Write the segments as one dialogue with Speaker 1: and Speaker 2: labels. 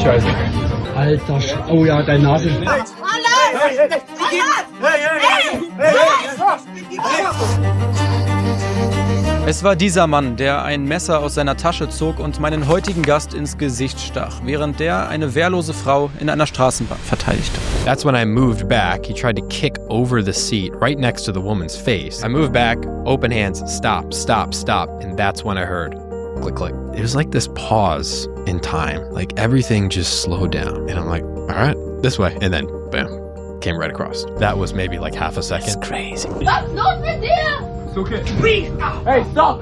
Speaker 1: Scheiße.
Speaker 2: Alter, oh ja, deine Nase.
Speaker 3: Es war dieser Mann, der ein Messer aus seiner Tasche zog und meinen heutigen Gast ins Gesicht stach, während der eine wehrlose Frau in einer Straßenbahn verteidigte.
Speaker 1: That's when I moved back. He tried to kick over the seat right next to the woman's face. I moved back, open hands, stop, stop, stop, and that's when I heard click, click. It was like this pause in time, like everything just slowed down, and I'm like, all right, this way, and then bam, came right across. That was maybe like half a second.
Speaker 3: That's crazy.
Speaker 4: Was los mit dir?
Speaker 1: It's okay.
Speaker 2: Hey, stop!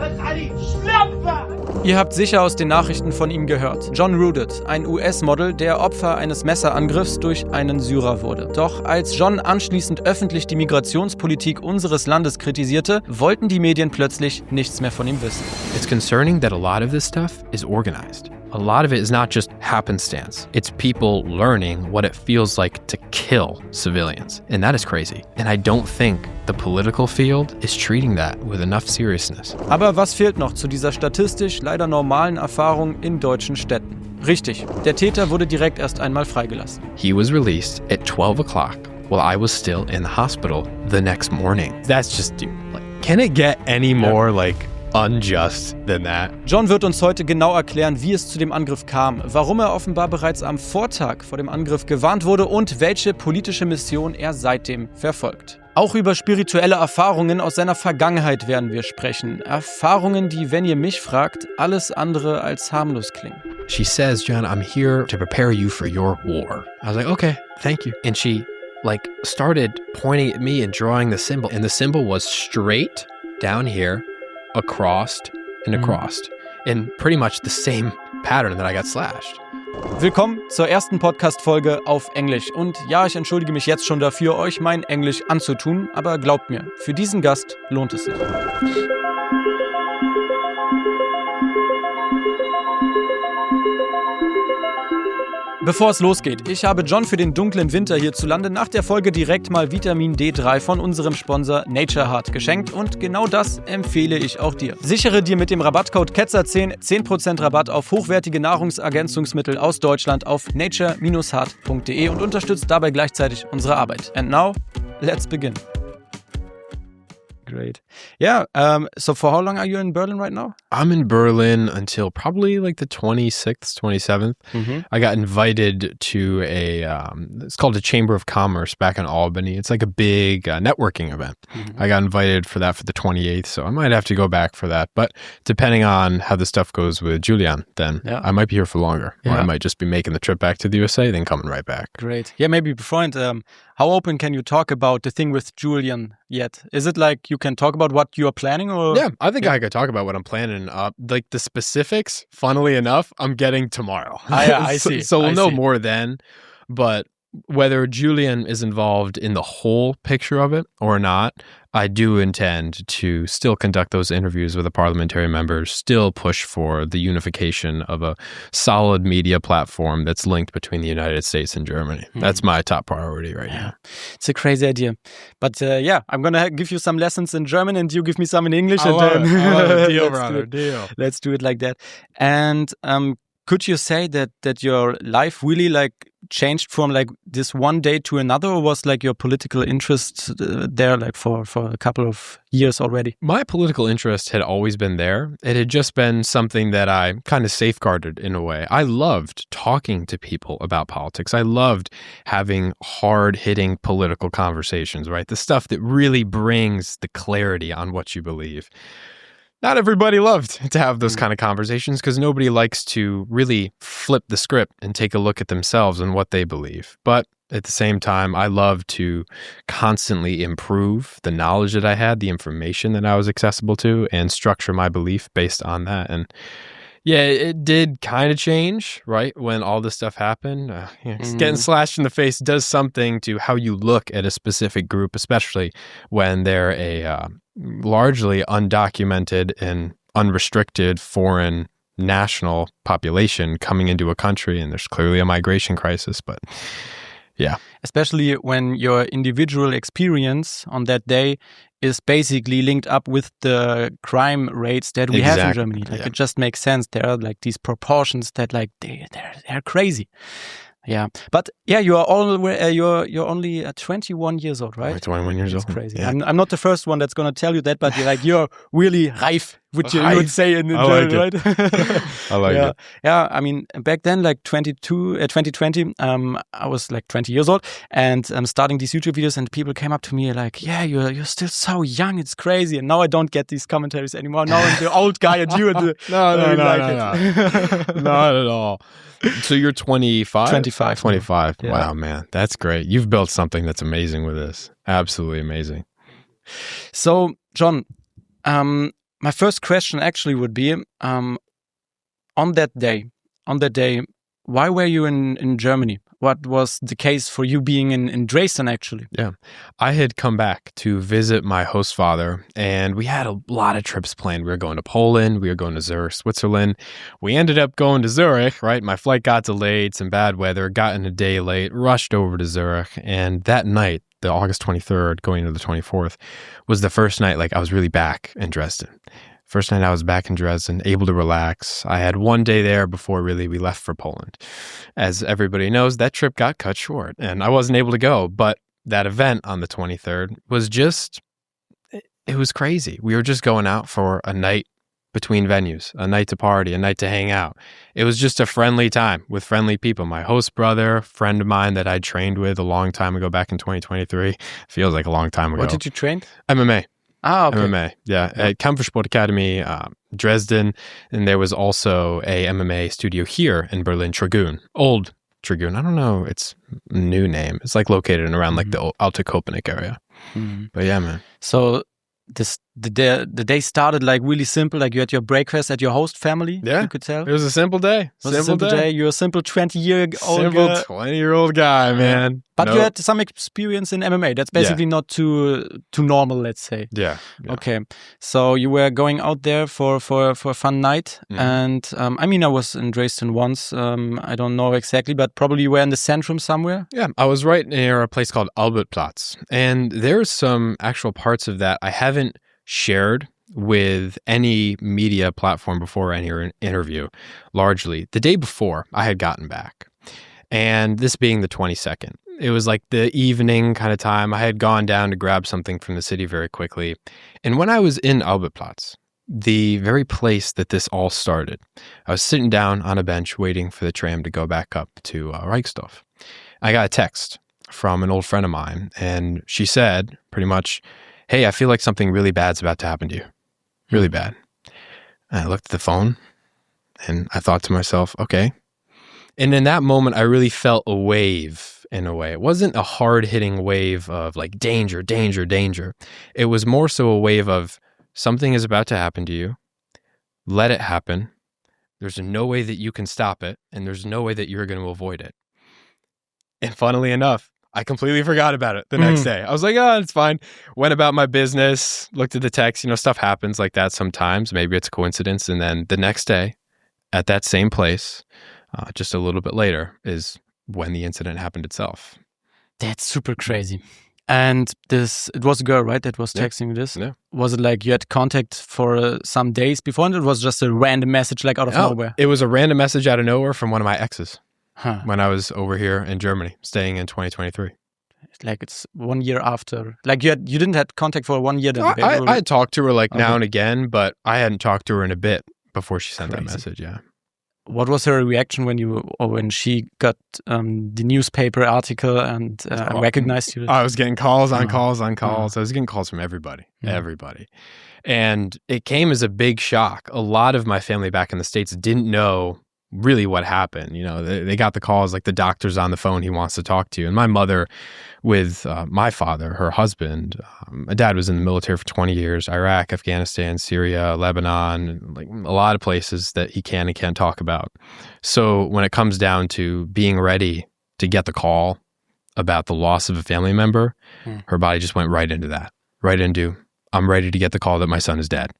Speaker 3: Ihr habt sicher aus den Nachrichten von ihm gehört. John Rudett, ein US-Model, der Opfer eines Messerangriffs durch einen Syrer wurde. Doch als John anschließend öffentlich die Migrationspolitik unseres Landes kritisierte, wollten die Medien plötzlich nichts mehr von ihm wissen.
Speaker 1: It's concerning that a lot of this stuff is organized. A lot of it is not just happenstance. It's people learning what it feels like to kill civilians. And that is crazy. And I don't think the political field is treating that with enough seriousness.
Speaker 3: Aber was fehlt noch zu dieser statistisch leider normalen Erfahrung in deutschen Städten? Richtig, der Täter wurde direkt erst einmal freigelassen.
Speaker 1: He was released at 12 o'clock while I was still in the hospital the next morning. That's just, dude, like, can it get any more, unjust than that?
Speaker 3: John wird uns heute genau erklären, wie es zu dem Angriff kam, warum er offenbar bereits am Vortag vor dem Angriff gewarnt wurde und welche politische Mission er seitdem verfolgt. Auch über spirituelle Erfahrungen aus seiner Vergangenheit werden wir sprechen. Erfahrungen, die, wenn ihr mich fragt, alles andere als harmlos klingen.
Speaker 1: She says, John, I'm here to prepare you for your war. I was like, okay, thank you. And she, started pointing at me and drawing the symbol. And the symbol was straight down here, across and across. In pretty much the same pattern that I got slashed.
Speaker 3: Willkommen zur ersten Podcast-Folge auf Englisch. Und ja, ich entschuldige mich jetzt schon dafür, euch mein Englisch anzutun, aber glaubt mir, für diesen Gast lohnt es sich. Bevor es losgeht, ich habe John für den dunklen Winter hierzulande nach der Folge direkt mal Vitamin D3 von unserem Sponsor Natureheart geschenkt und genau das empfehle ich auch dir. Sichere dir mit dem Rabattcode KETZER10 10% Rabatt auf hochwertige Nahrungsergänzungsmittel aus Deutschland auf nature-heart.de und unterstützt dabei gleichzeitig unsere Arbeit. And now, let's begin. Great. Yeah, so for how long are you in Berlin right now?
Speaker 1: I'm in Berlin until probably the 26th, 27th. Mm-hmm. I got invited to it's called a Chamber of Commerce back in Albany. It's like a big networking event. Mm-hmm. I got invited for that for the 28th, so I might have to go back for that. But depending on how the stuff goes with Julian, then I might be here for longer. Yeah. Or I might just be making the trip back to the USA, then coming right back.
Speaker 3: Great. Yeah, maybe beforehand, how open can you talk about the thing with Julian yet? Is it like you can talk about what you're planning? Or
Speaker 1: yeah, I think I could talk about what I'm planning. The specifics, funnily enough, I'm getting tomorrow.
Speaker 3: I see.
Speaker 1: So we'll know more then. But whether Julian is involved in the whole picture of it or not, I do intend to still conduct those interviews with the parliamentary members, still push for the unification of a solid media platform that's linked between the United States and Germany. That's my top priority right now.
Speaker 3: It's a crazy idea. But I'm going to give you some lessons in German and you give me some in English.
Speaker 1: I love it. Deal, brother. Deal.
Speaker 3: Let's do it like that. And could you say that your life really changed from this one day to another, or was your political interest there for a couple of years already?
Speaker 1: My political interest had always been there. It had just been something that I kind of safeguarded in a way. I loved talking to people about politics. I loved having hard-hitting political conversations, right? The stuff that really brings the clarity on what you believe. Not everybody loved to have those kind of conversations because nobody likes to really flip the script and take a look at themselves and what they believe. But at the same time, I love to constantly improve the knowledge that I had, the information that I was accessible to, and structure my belief based on that. And yeah, it did kind of change, right? When all this stuff happened, getting slashed in the face does something to how you look at a specific group, especially when they're a largely undocumented and unrestricted foreign national population coming into a country, and there's clearly a migration crisis, but yeah.
Speaker 3: Especially when your individual experience on that day is basically linked up with the crime rates that we have in Germany. Like it just makes sense. There are like these proportions that like they're crazy. Yeah, but yeah, you are all you're only 21 years old, right?
Speaker 1: 21 years old.
Speaker 3: That's crazy.
Speaker 1: Yeah.
Speaker 3: I'm not the first one that's gonna tell you that, but you're really reif, which you would say in German, right?
Speaker 1: I like it.
Speaker 3: Yeah, I mean, back then, like 2020, I was like 20 years old, and I'm starting these YouTube videos, and people came up to me like, "Yeah, you're still so young, it's crazy." And now I don't get these commentaries anymore. Now I'm the old guy, and you are
Speaker 1: no,
Speaker 3: it.
Speaker 1: Not at all. So you're 25?
Speaker 3: 25.
Speaker 1: Yeah. Wow, man. That's great. You've built something that's amazing with this. Absolutely amazing.
Speaker 3: So, John, my first question actually would be, on that day, why were you in Germany? What was the case for you being in Dresden, actually?
Speaker 1: Yeah. I had come back to visit my host father, and we had a lot of trips planned. We were going to Poland. We were going to Zurich, Switzerland. We ended up going to Zurich, right? My flight got delayed, some bad weather, got in a day late, rushed over to Zurich. And that night, the August 23rd, going into the 24th, was the first night like I was really back in Dresden. First night I was back in Dresden, able to relax. I had one day there before really we left for Poland. As everybody knows, that trip got cut short and I wasn't able to go. But that event on the 23rd was just, it was crazy. We were just going out for a night between venues, a night to party, a night to hang out. It was just a friendly time with friendly people. My host brother, friend of mine that I trained with a long time ago back in 2023. Feels like a long time ago.
Speaker 3: What did you train?
Speaker 1: MMA.
Speaker 3: Ah, okay.
Speaker 1: MMA, yeah. At Kampfsport Academy, Dresden, and there was also a MMA studio here in Berlin, Dragoon. Old Dragoon. I don't know its new name. It's like located in around like the Alte Köpenick area. But yeah, man.
Speaker 3: So the day started like really simple, like you had your breakfast at your host family, you could tell?
Speaker 1: It was a simple day.
Speaker 3: It was a simple day. You're a simple 20-year-old
Speaker 1: Simple 20-year-old guy, man.
Speaker 3: But you had some experience in MMA. That's basically not too normal, let's say.
Speaker 1: Yeah.
Speaker 3: Okay. So you were going out there for a fun night. And I mean, I was in Dresden once. I don't know exactly, but probably you were in the centrum somewhere.
Speaker 1: Yeah, I was right near a place called Albertplatz. And there's some actual parts of that I haven't shared with any media platform before any interview. Largely, the day before, I had gotten back. And this being the 22nd, it was like the evening kind of time. I had gone down to grab something from the city very quickly. And when I was in Albertplatz, the very place that this all started, I was sitting down on a bench waiting for the tram to go back up to Reichsdorf. I got a text from an old friend of mine, and she said pretty much, "Hey, I feel like something really bad's about to happen to you. Really bad." And I looked at the phone and I thought to myself, okay. And in that moment, I really felt a wave in a way. It wasn't a hard-hitting wave of like danger, danger, danger. It was more so a wave of something is about to happen to you. Let it happen. There's no way that you can stop it, and there's no way that you're going to avoid it. And funnily enough, I completely forgot about it the next day. I was like, oh, it's fine. Went about my business, looked at the text. Stuff happens like that sometimes. Maybe it's a coincidence. And then the next day at that same place, just a little bit later, is when the incident happened itself.
Speaker 3: That's super crazy. And it was a girl, right, that was texting you this?
Speaker 1: Yeah.
Speaker 3: Was it like you had contact for some days before, and it was just a random message like out of nowhere?
Speaker 1: It was a random message out of nowhere from one of my exes when I was over here in Germany, staying in 2023.
Speaker 3: Like it's 1 year after. Like you didn't have contact for 1 year then?
Speaker 1: I had talked to her like now and again, but I hadn't talked to her in a bit before she sent that message, yeah.
Speaker 3: What was her reaction when she got the newspaper article and recognized you?
Speaker 1: I was getting calls on calls on calls. I was getting calls from everybody. And it came as a big shock. A lot of my family back in the States didn't know really what happened. They got the calls like the doctor's on the phone, he wants to talk to you. And my mother with my father, her husband, my dad was in the military for 20 years, Iraq, Afghanistan, Syria, Lebanon, like a lot of places that he can and can't talk about. So when it comes down to being ready to get the call about the loss of a family member, her body just went right into that, right into, I'm ready to get the call that my son is dead.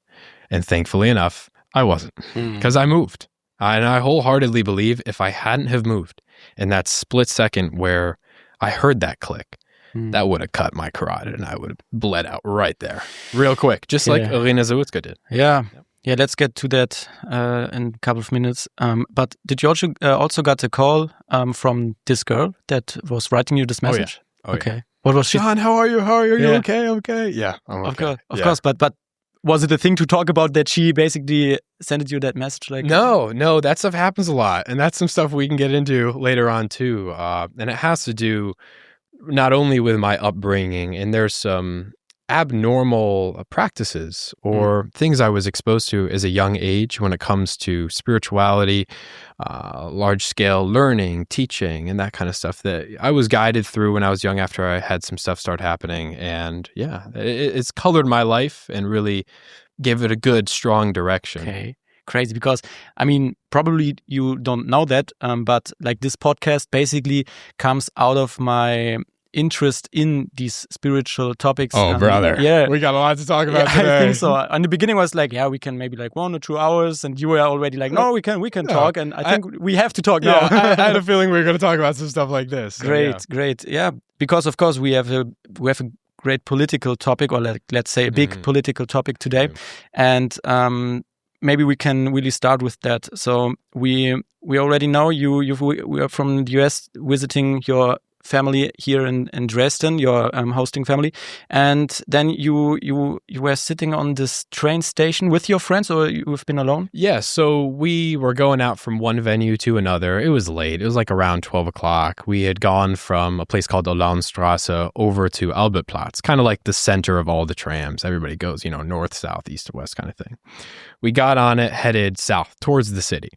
Speaker 1: And thankfully enough, I wasn't, because I moved. And I wholeheartedly believe if I hadn't have moved in that split second where I heard that click, that would have cut my carotid and I would have bled out right there, real quick, just like Irina Zawutska did.
Speaker 3: Yeah. Yeah, let's get to that in a couple of minutes. But did you also got a call from this girl that was writing you this message?
Speaker 1: Oh,
Speaker 3: okay.
Speaker 1: Yeah.
Speaker 3: What was she?
Speaker 1: John, how are you? How are you? Are you okay? Okay. Yeah, I'm okay.
Speaker 3: Of course. But was it a thing to talk about that she basically sent you that message? Like,
Speaker 1: no, that stuff happens a lot, and that's some stuff we can get into later on too. And it has to do not only with my upbringing, and there's some abnormal practices or things I was exposed to as a young age when it comes to spirituality, large-scale learning, teaching, and that kind of stuff that I was guided through when I was young after I had some stuff start happening. And yeah, it's colored my life and really gave it a good, strong direction.
Speaker 3: Okay. Crazy, because I mean, probably you don't know that, but like this podcast basically comes out of my interest in these spiritual topics.
Speaker 1: Oh, brother.
Speaker 3: Yeah.
Speaker 1: We got a lot to talk about today.
Speaker 3: I think so. In the beginning I was like, yeah, we can maybe like 1 or 2 hours, and you were already like, no, we can talk, and I think we have to talk now.
Speaker 1: I had a feeling we were going to talk about some stuff like this. So,
Speaker 3: Great. Yeah, because of course we have a great political topic, or let's say a big political topic today. And maybe we can really start with that. So we already know we are from the US visiting your family here in Dresden, your hosting family, and then you were sitting on this train station with your friends, or you've been alone?
Speaker 1: Yeah, so we were going out from one venue to another. It was late. It was like around 12 o'clock. We had gone from a place called Olandstrasse over to Albertplatz, kind of like the center of all the trams. Everybody goes, north, south, east to west kind of thing. We got on it, headed south towards the city.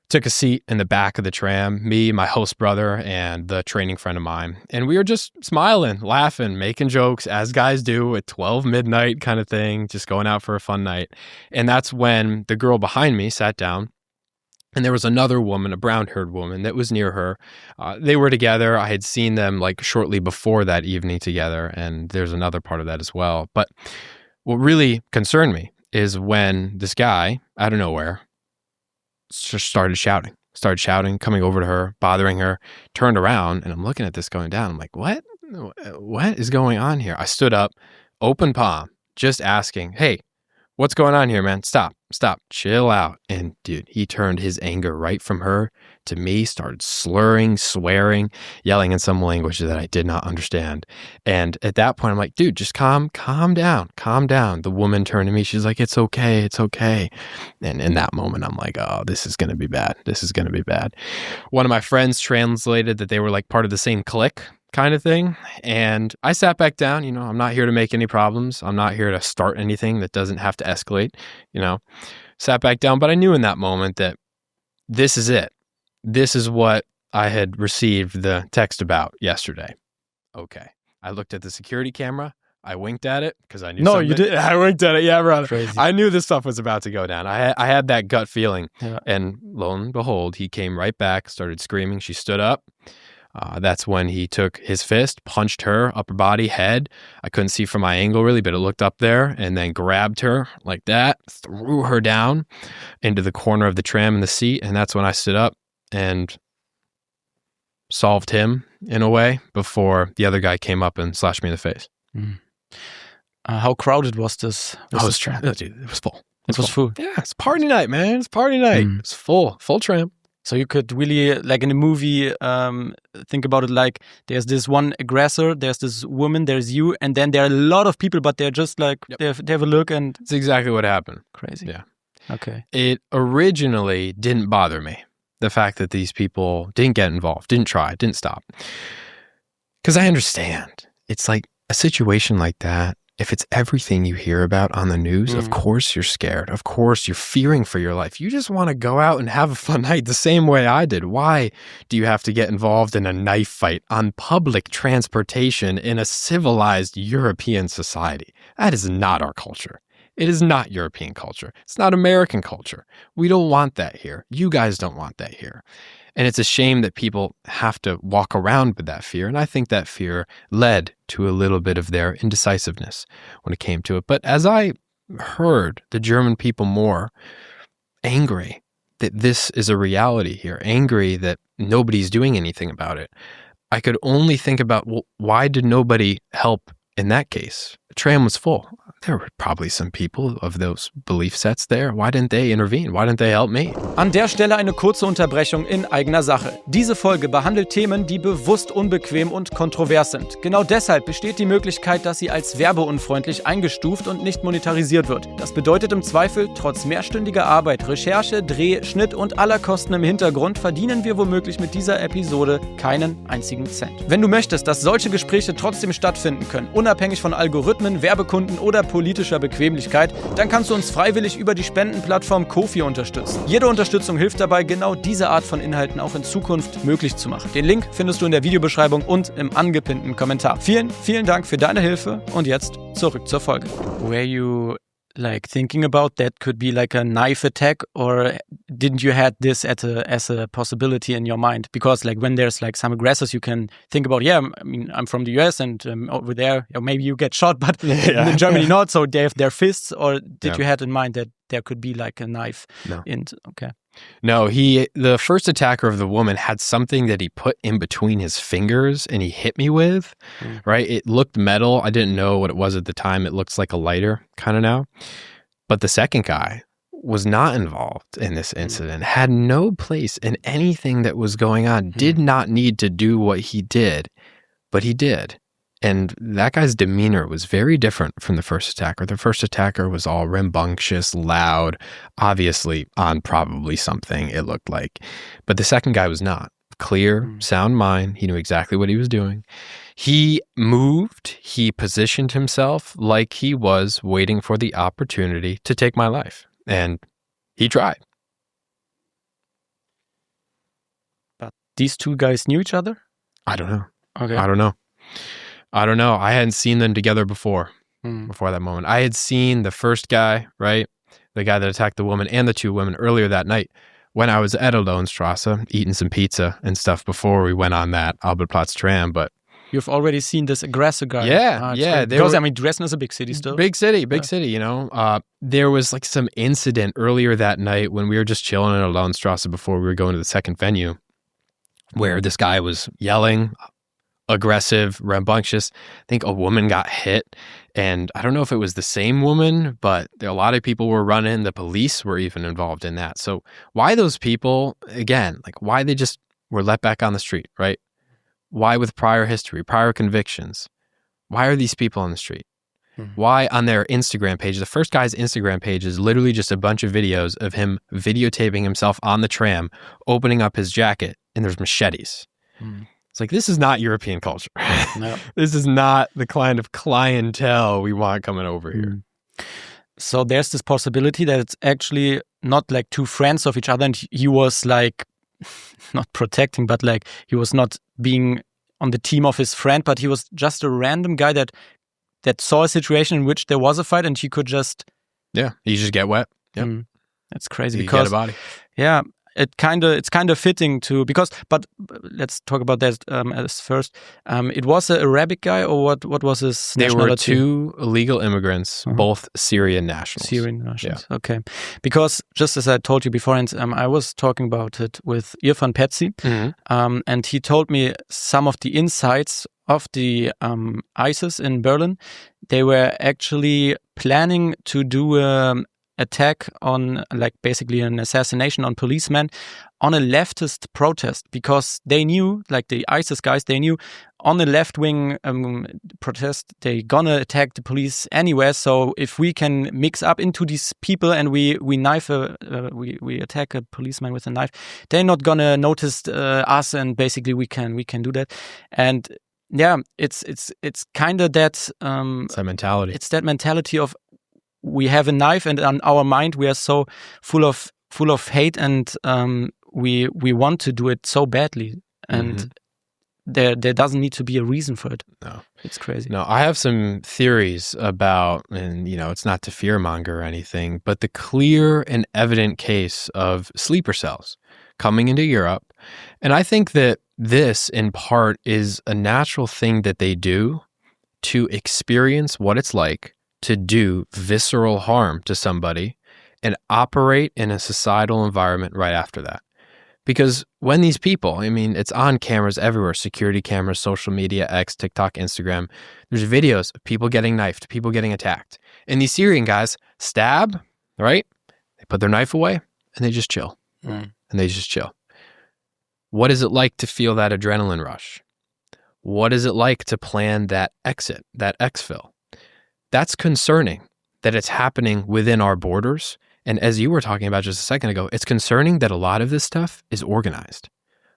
Speaker 1: Took a seat in the back of the tram, me, my host brother, and the training friend of mine. And we were just smiling, laughing, making jokes, as guys do at 12 midnight kind of thing, just going out for a fun night. And that's when the girl behind me sat down, and there was another woman, a brown-haired woman, that was near her. They were together. I had seen them like shortly before that evening together, and there's another part of that as well. But what really concerned me is when this guy, out of nowhere, just started shouting, coming over to her, bothering her, turned around, and I'm looking at this going down. I'm like, what is going on here? I stood up, open palm, just asking, hey, what's going on here, man? Stop, chill out. And dude, he turned his anger right from her to me, started slurring, swearing, yelling in some language that I did not understand. And at that point, I'm like, dude, just calm down. The woman turned to me. She's like, it's okay. And in that moment, I'm like, oh, this is going to be bad. One of my friends translated that they were like part of the same clique kind of thing. And I sat back down. I'm not here to make any problems. I'm not here to start anything that doesn't have to escalate, Sat back down. But I knew in that moment that this is it. This is what I had received the text about yesterday. Okay. I looked at the security camera. I winked at it because I knew
Speaker 3: No,
Speaker 1: something.
Speaker 3: you did?
Speaker 1: I winked at it. Yeah, brother.
Speaker 3: Crazy.
Speaker 1: I knew this stuff was about to go down. I had that gut feeling.
Speaker 3: Yeah.
Speaker 1: And lo and behold, he came right back, started screaming. She stood up. That's when he took his fist, punched her, upper body, head. I couldn't see from my angle really, but it looked up there, and then grabbed her like that, threw her down into the corner of the tram in the seat. And that's when I stood up and solved him in a way before the other guy came up and slashed me in the face.
Speaker 3: How crowded was this?
Speaker 1: Dude, it was full.
Speaker 3: It was full.
Speaker 1: Yeah, it's party night, man. It's party night. It's full tram.
Speaker 3: So you could really, like in a movie, think about it like there's this one aggressor, there's this woman, there's you, and then there are a lot of people, but they're just like, they have a look and...
Speaker 1: It's exactly what happened.
Speaker 3: Crazy.
Speaker 1: Yeah.
Speaker 3: Okay.
Speaker 1: It originally didn't bother me, the fact that these people didn't get involved, didn't try, didn't stop. Because I understand. It's like a situation like that. If it's everything you hear about on the news, of course you're scared. Of course you're fearing for your life. You just want to go out and have a fun night the same way I did. Why do you have to get involved in a knife fight on public transportation in a civilized European society? That is not our culture. It is not European culture. It's not American culture. We don't want that here. You guys don't want that here. And it's a shame that people have to walk around with that fear. And I think that fear led to a little bit of their indecisiveness when it came to it. But as I heard the German people more angry that this is a reality here, angry that nobody's doing anything about it, I could only think about, well, why did nobody help in that case? The tram was full. There were probably some people of those belief sets there. Why didn't they intervene? Why didn't they help me?
Speaker 3: An der Stelle eine kurze Unterbrechung in eigener Sache. Diese Folge behandelt Themen, die bewusst unbequem und kontrovers sind. Genau deshalb besteht die Möglichkeit, dass sie als werbeunfreundlich eingestuft und nicht monetarisiert wird. Das bedeutet im Zweifel, trotz mehrstündiger Arbeit, Recherche, Dreh, Schnitt und aller Kosten im Hintergrund verdienen wir womöglich mit dieser Episode keinen einzigen Cent. Wenn du möchtest, dass solche Gespräche trotzdem stattfinden können, unabhängig von Algorithmen, Werbekunden oder politischer Bequemlichkeit, dann kannst du uns freiwillig über die Spendenplattform Ko-fi unterstützen. Jede Unterstützung hilft dabei, genau diese Art von Inhalten auch in Zukunft möglich zu machen. Den Link findest du in der Videobeschreibung und im angepinnten Kommentar. Vielen, vielen Dank für deine Hilfe und jetzt zurück zur Folge. Were you thinking about that could be like a knife attack, or didn't you had this as a possibility in your mind? Because when there's some aggressors, you can think about, I mean, I'm from the US and over there, maybe you get shot, but in Germany not, so they have their fists, or did you had in mind that there could be a knife?
Speaker 1: No.
Speaker 3: Okay.
Speaker 1: No, the first attacker of the woman had something that he put in between his fingers and he hit me with, right? It looked metal. I didn't know what it was at the time. It looks like a lighter kind of now. But the second guy was not involved in this incident, had no place in anything that was going on, did not need to do what he did, but he did. And that guy's demeanor was very different from the first attacker. The first attacker was all rambunctious, loud, obviously on probably something, it looked like. But the second guy was not. Clear, sound mind. He knew exactly what he was doing. He moved. He positioned himself like he was waiting for the opportunity to take my life. And he tried.
Speaker 3: But these two guys knew each other?
Speaker 1: I don't know.
Speaker 3: Okay.
Speaker 1: I don't know. I hadn't seen them together before that moment. I had seen the first guy, right? The guy that attacked the woman and the two women earlier that night when I was at Lohenstrasse eating some pizza and stuff before we went on that Albertplatz tram. But
Speaker 3: you've already seen this aggressor guy.
Speaker 1: Yeah.
Speaker 3: Because, I mean, Dresden is a big city still.
Speaker 1: Big city, you know. There was some incident earlier that night when we were just chilling in Lohenstrasse before we were going to the second venue where this guy was yelling, aggressive, rambunctious. I think a woman got hit, and I don't know if it was the same woman, but a lot of people were running. The police were even involved in that. So why those people, again, why they just were let back on the street, right? Why with prior history, prior convictions? Why are these people on the street? Why on their Instagram page? The first guy's Instagram page is literally just a bunch of videos of him videotaping himself on the tram, opening up his jacket, and there's machetes. It's this is not European culture.
Speaker 3: No.
Speaker 1: This is not the kind of clientele we want coming over here.
Speaker 3: So there's this possibility that it's actually not two friends of each other, and he was not protecting, but he was not being on the team of his friend, but he was just a random guy that saw a situation in which there was a fight, and he could just
Speaker 1: you just get wet. Yep.
Speaker 3: That's crazy.
Speaker 1: You get a body.
Speaker 3: Yeah. It's kind of fitting but let's talk about that as first. It was an Arabic guy, or what was his nationality?
Speaker 1: They were two illegal immigrants, both Syrian nationals.
Speaker 3: Syrian nationals, okay. Because just as I told you beforehand, I was talking about it with Irfan Petzi, and he told me some of the insights of the ISIS in Berlin. They were actually planning to do attack on basically an assassination on policemen on a leftist protest, because they knew, the ISIS guys, they knew on a left-wing protest they're gonna attack the police anywhere. So if we can mix up into these people and we we attack a policeman with a knife, they're not gonna notice us, and basically we can do that. And it's kind of that
Speaker 1: it's that mentality.
Speaker 3: It's that mentality of, we have a knife, and on our mind we are so full of hate, and we want to do it so badly, and there doesn't need to be a reason for it.
Speaker 1: No,
Speaker 3: it's crazy.
Speaker 1: No, I have some theories about, and it's not to fearmonger or anything, but the clear and evident case of sleeper cells coming into Europe, and I think that this in part is a natural thing that they do to experience what it's like to do visceral harm to somebody and operate in a societal environment right after that. Because when these people, I mean, it's on cameras everywhere, security cameras, social media, X, TikTok, Instagram, there's videos of people getting knifed, people getting attacked. And these Syrian guys stab, right? They put their knife away and they just chill. And they just chill. What is it like to feel that adrenaline rush? What is it like to plan that exit, that exfil? That's concerning that it's happening within our borders. And as you were talking about just a second ago, it's concerning that a lot of this stuff is organized.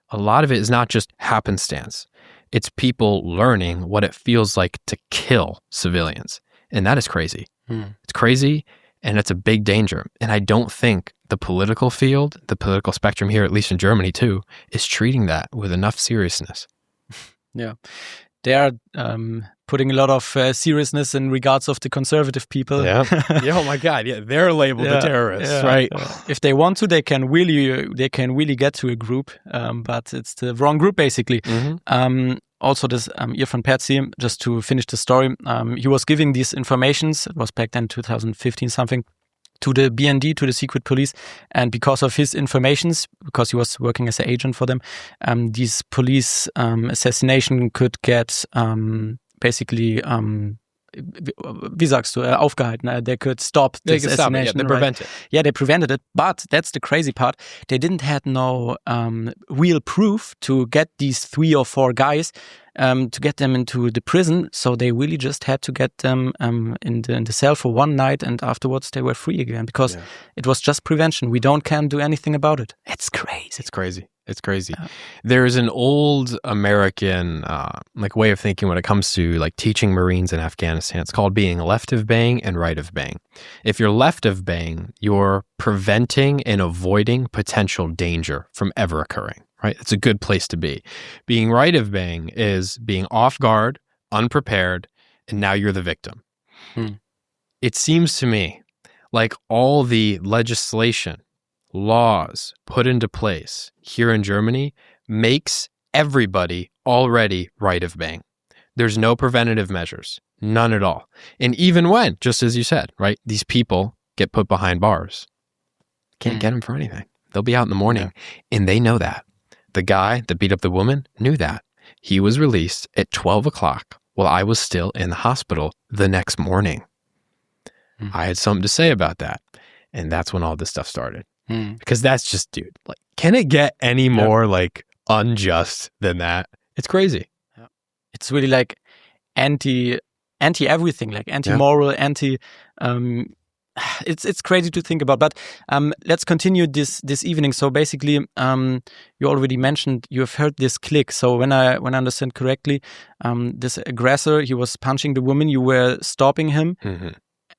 Speaker 1: A lot of it is not just happenstance. It's people learning what it feels like to kill civilians. And that is crazy. It's crazy, and it's a big danger. And I don't think the political field, the political spectrum here, at least in Germany too, is treating that with enough seriousness.
Speaker 3: Yeah. They are putting a lot of seriousness in regards of the conservative people.
Speaker 1: Yeah. Oh my God. Yeah, they're labeled the terrorists, right?
Speaker 3: If they want to, they can really get to a group, but it's the wrong group basically. Also, this Irfan Perzi, just to finish the story, he was giving these informations. It was back then 2015 something. To the BND, to the secret police, and because of his informations, because he was working as an agent for them, these police assassination could get basically, wie sagst du, aufgehalten. They could stop the assassination.
Speaker 1: They prevent it.
Speaker 3: Yeah, they prevented it, but that's the crazy part. They didn't have no real proof to get these 3 or 4 guys to get them into the prison, so they really just had to get them in the cell for one night, and afterwards they were free again because it was just prevention. We can't do anything about it. It's crazy.
Speaker 1: It's crazy. It's crazy. There's an old American way of thinking when it comes to like teaching Marines in Afghanistan. It's called being left of bang and right of bang. If you're left of bang, you're preventing and avoiding potential danger from ever occurring. Right? It's a good place to be. Being right of bang is being off guard, unprepared, and now you're the victim. It seems to me like all the legislation, laws put into place here in Germany makes everybody already right of bang. There's no preventative measures, none at all. And even when, just as you said, right, these people get put behind bars, can't get them for anything. They'll be out in the morning, and they know that. The guy that beat up the woman knew that. He was released at 12 o'clock while I was still in the hospital the next morning. I had something to say about that. And that's when all this stuff started. Because that's just, dude, like, can it get any more like unjust than that? It's crazy.
Speaker 3: It's really like anti everything, like anti-moral, anti it's crazy to think about, but let's continue this evening. So basically, you already mentioned you have heard this click. So when I understand correctly, this aggressor, he was punching the woman. You were stopping him,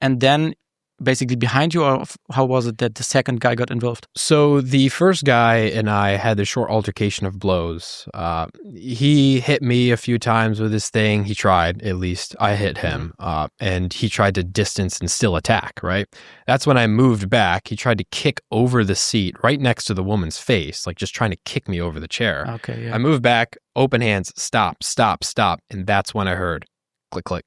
Speaker 3: and then basically behind you, or how was it that the second guy got involved?
Speaker 1: So the first guy and I had this short altercation of blows. He hit me a few times with his thing. He tried, at least. I hit him. And he tried to distance and still attack, right? That's when I moved back. He tried to kick over the seat right next to the woman's face, like just trying to kick me over the chair.
Speaker 3: Okay, yeah.
Speaker 1: I moved back, open hands, stop, stop, stop. And that's when I heard click, click.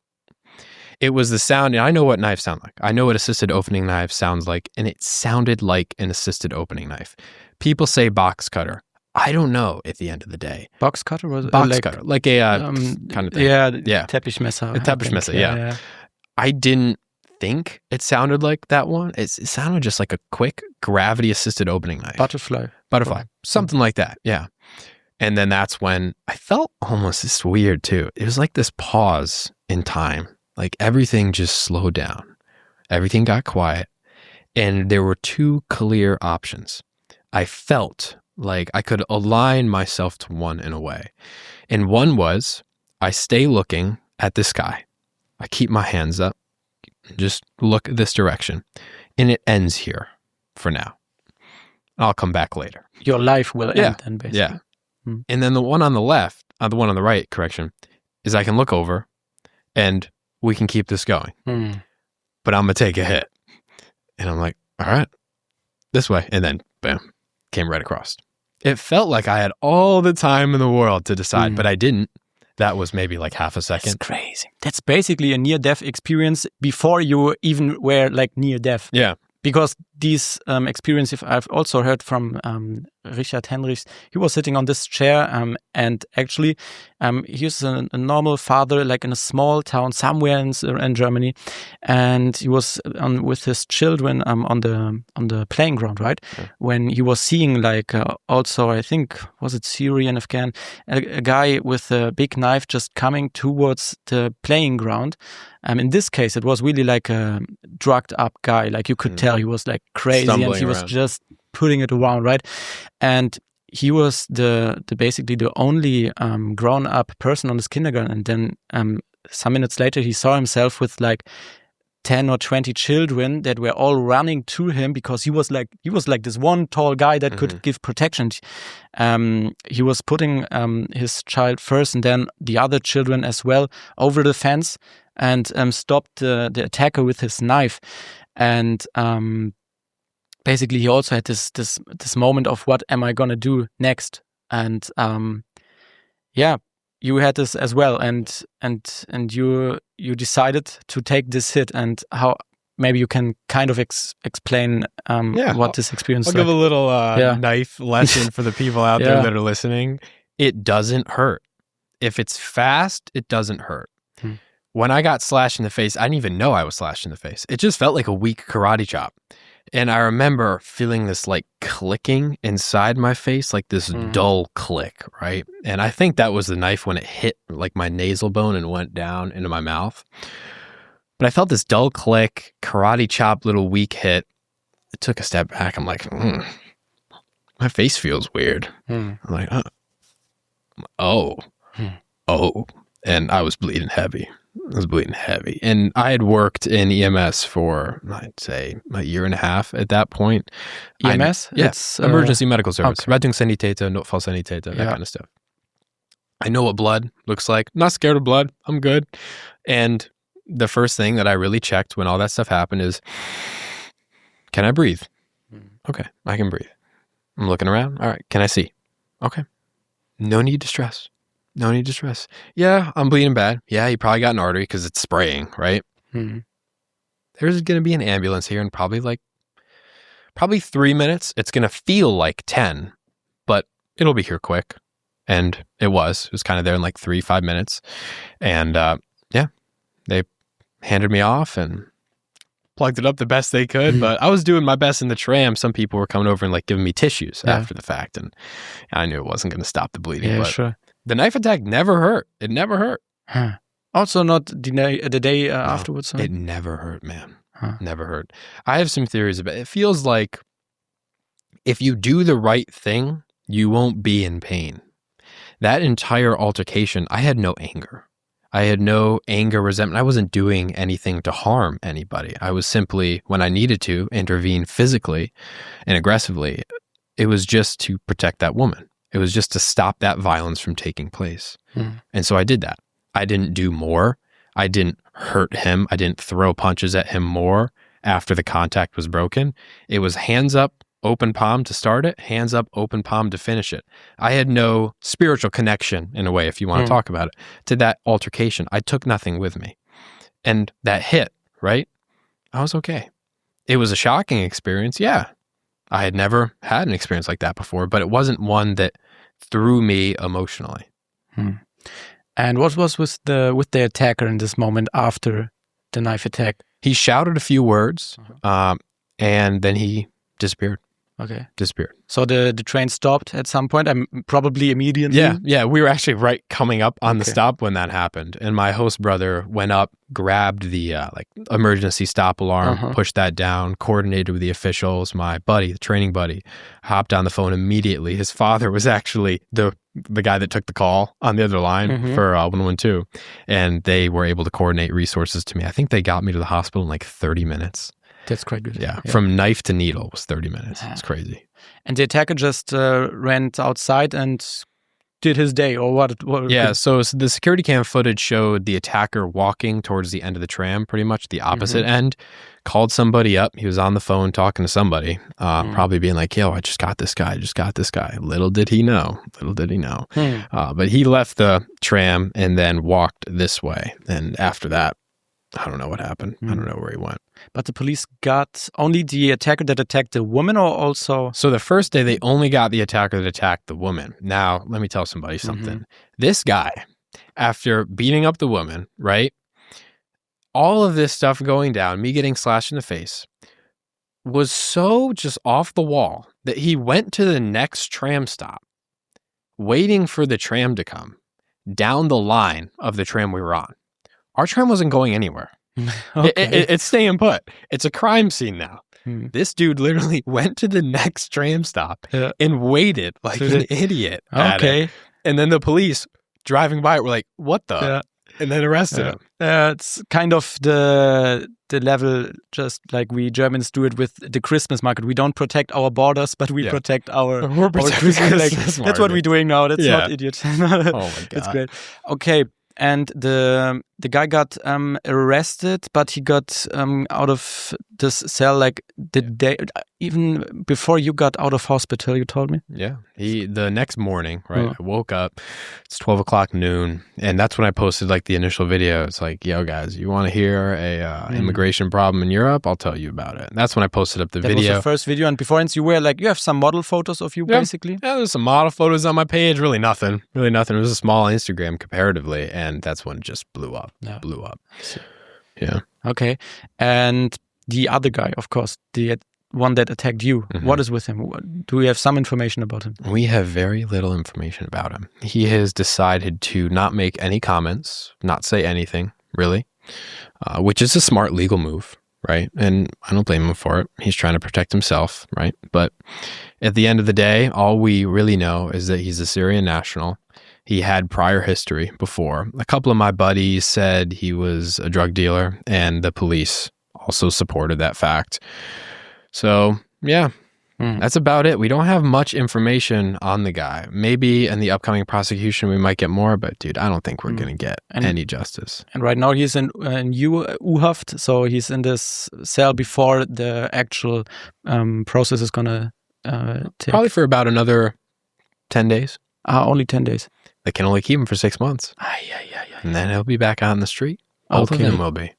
Speaker 1: It was the sound, and I know what knives sound like. I know what assisted opening knife sounds like, and it sounded like an assisted opening knife. People say box cutter. I don't know at the end of the day.
Speaker 3: Box cutter was
Speaker 1: box cutter, like a kind of thing.
Speaker 3: Yeah. Teppichmesser.
Speaker 1: A Teppichmesser, yeah. I didn't think it sounded like that one. It sounded just like a quick gravity assisted opening knife.
Speaker 3: Butterfly.
Speaker 1: Something like that, yeah. And then that's when I felt almost this weird too. It was like this pause in time. Like everything just slowed down. Everything got quiet. And there were 2 clear options. I felt like I could align myself to one in a way. And one was I stay looking at this guy. I keep my hands up. Just look this direction. And it ends here for now. I'll come back later.
Speaker 3: Your life will end then, basically.
Speaker 1: Yeah. And then the one on the left, the one on the right, correction, is I can look over and we can keep this going. But I'm going to take a hit. And I'm like, all right, this way. And then, bam, came right across. It felt like I had all the time in the world to decide, but I didn't. That was maybe like half a second.
Speaker 3: That's crazy. That's basically a near-death experience before you even were like near-death.
Speaker 1: Yeah.
Speaker 3: Because these experiences I've also heard from Richard Henrichs, he was sitting on this chair, and actually, he's a normal father, like in a small town somewhere in Germany, and he was with his children on the playing ground, right? Yeah. When he was seeing, like, also, I think, was it Syrian, Afghan, a guy with a big knife just coming towards the playing ground. In this case, it was really like a drugged up guy. Like, you could tell he was like crazy, and he was just putting it around, right? And he was basically the only grown up person on this kindergarten. And then some minutes later, he saw himself with like 10 or 20 children that were all running to him, because he was like this one tall guy that could give protection. He was putting his child first, and then the other children as well, over the fence, and stopped the attacker with his knife. And basically, he also had this moment of, what am I gonna do next? And you had this as well, and you decided to take this hit, and how maybe you can kind of explain what this experience.
Speaker 1: I'll give a little knife lesson for the people out there that are listening. It doesn't hurt. If it's fast, it doesn't hurt. When I got slashed in the face, I didn't even know I was slashed in the face. It just felt like a weak karate chop. And I remember feeling this like clicking inside my face, like this dull click, right? And I think that was the knife when it hit like my nasal bone and went down into my mouth. But I felt this dull click, karate chop, little weak hit. I took a step back. I'm like, my face feels weird. I'm like, oh. And I was bleeding heavy. And I had worked in EMS for, I'd say, a year and a half at that point.
Speaker 3: EMS?
Speaker 1: Yes, emergency medical service. Okay. Rettungssanitäter, Notfallsanitäter, that kind of stuff. I know what blood looks like. Not scared of blood. I'm good. And the first thing that I really checked when all that stuff happened is, can I breathe? Okay, I can breathe. I'm looking around. All right, can I see? Okay. No need to stress. Yeah, I'm bleeding bad. Yeah, you probably got an artery because it's spraying, right? There's going to be an ambulance here in probably 3 minutes. It's going to feel like 10, but it'll be here quick. And it was kind of there in like 3-5 minutes. And they handed me off and plugged it up the best they could. But I was doing my best in the tram. Some people were coming over and like giving me tissues after the fact. And I knew it wasn't going to stop the bleeding.
Speaker 3: Yeah,
Speaker 1: but
Speaker 3: sure.
Speaker 1: The knife attack never hurt. It never hurt.
Speaker 3: Also not the day afterwards? Huh?
Speaker 1: It never hurt, man. Never hurt. I have some theories about it. It feels like if you do the right thing, you won't be in pain. That entire altercation, I had no anger. Resentment. I wasn't doing anything to harm anybody. I was simply, when I needed to, intervene physically and aggressively. It was just to protect that woman. It was just to stop that violence from taking place. And so I did that. I didn't do more. I didn't hurt him. I didn't throw punches at him more after the contact was broken. It was hands up, open palm to start it, hands up, open palm to finish it. I had no spiritual connection, in a way, if you want to talk about it, to that altercation. I took nothing with me. And that hit, right? I was okay. It was a shocking experience, yeah. I had never had an experience like that before, but it wasn't one that threw me emotionally.
Speaker 3: And what was with the attacker in this moment after the knife attack?
Speaker 1: He shouted a few words, and then he disappeared.
Speaker 3: Okay.
Speaker 1: Disappeared.
Speaker 3: So the train stopped at some point, probably immediately?
Speaker 1: Yeah. We were actually right coming up on the stop when that happened. And my host brother went up, grabbed the emergency stop alarm, pushed that down, coordinated with the officials. My buddy, the training buddy, hopped on the phone immediately. His father was actually the guy that took the call on the other line for 112. And they were able to coordinate resources to me. I think they got me to the hospital in like 30 minutes.
Speaker 3: That's quite good.
Speaker 1: Yeah, from knife to needle was 30 minutes. It's crazy.
Speaker 3: And the attacker just ran outside and did his day, or what?
Speaker 1: Yeah, so the security cam footage showed the attacker walking towards the end of the tram, pretty much the opposite end, called somebody up. He was on the phone talking to somebody, probably being like, yo, I just got this guy. Little did he know. But he left the tram and then walked this way. And after that, I don't know what happened. I don't know where he went.
Speaker 3: But the police got only the attacker that attacked the woman, or also?
Speaker 1: So the first day, they only got the attacker that attacked the woman. Now, let me tell somebody something. This guy, after beating up the woman, right? All of this stuff going down, me getting slashed in the face, was so just off the wall that he went to the next tram stop, waiting for the tram to come down the line of the tram we were on. Our tram wasn't going anywhere.
Speaker 3: Okay.
Speaker 1: It's staying put. It's a crime scene now. This dude literally went to the next tram stop and waited like an idiot.
Speaker 3: Okay.
Speaker 1: And then the police driving by were like, what the? Yeah. And then arrested him.
Speaker 3: It's kind of the level, just like we Germans do it with the Christmas market. We don't protect our borders, but we protect our Christmas. That's what we're doing now. That's not idiot. Oh my God. That's great. Okay. And the guy got arrested, but he got out of this cell like the day, even before you got out of hospital, you told me?
Speaker 1: Yeah. The next morning, right, I woke up, it's 12 o'clock noon, and that's when I posted like the initial video. It's like, yo guys, you want to hear a immigration problem in Europe? I'll tell you about it. And that's when I posted up the video.
Speaker 3: That was the first video, and beforehand you were like, you have some model photos of you basically?
Speaker 1: Yeah, there's some model photos on my page, really nothing. It was a small Instagram comparatively, and that's when it just blew up. Yeah.
Speaker 3: Okay. And the other guy, of course, the one that attacked you, what is with him? Do we have some information about him?
Speaker 1: We have very little information about him. He has decided to not make any comments, not say anything, really, which is a smart legal move, right? And I don't blame him for it. He's trying to protect himself, right? But at the end of the day, all we really know is that he's a Syrian national. He had prior history before. A couple of my buddies said he was a drug dealer, and the police also supported that fact. So, yeah, that's about it. We don't have much information on the guy. Maybe in the upcoming prosecution we might get more, but dude, I don't think we're going to get any justice.
Speaker 3: And right now he's in U-Haft, so he's in this cell before the actual process is going to take.
Speaker 1: Probably for about another 10 days.
Speaker 3: Only 10 days.
Speaker 1: They can only keep him for 6 months. And then he'll be back on the street. Both of them will be.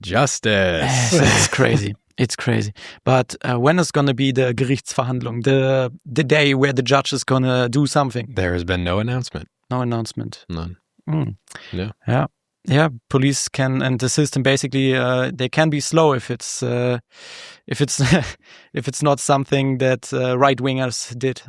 Speaker 1: Justice.
Speaker 3: It's crazy. It's crazy. But when is going to be the Gerichtsverhandlung? The day where the judge is going to do something?
Speaker 1: There has been no announcement.
Speaker 3: No announcement.
Speaker 1: None.
Speaker 3: No. Yeah. Police can, and the system basically, they can be slow if it's if it's not something that right wingers did,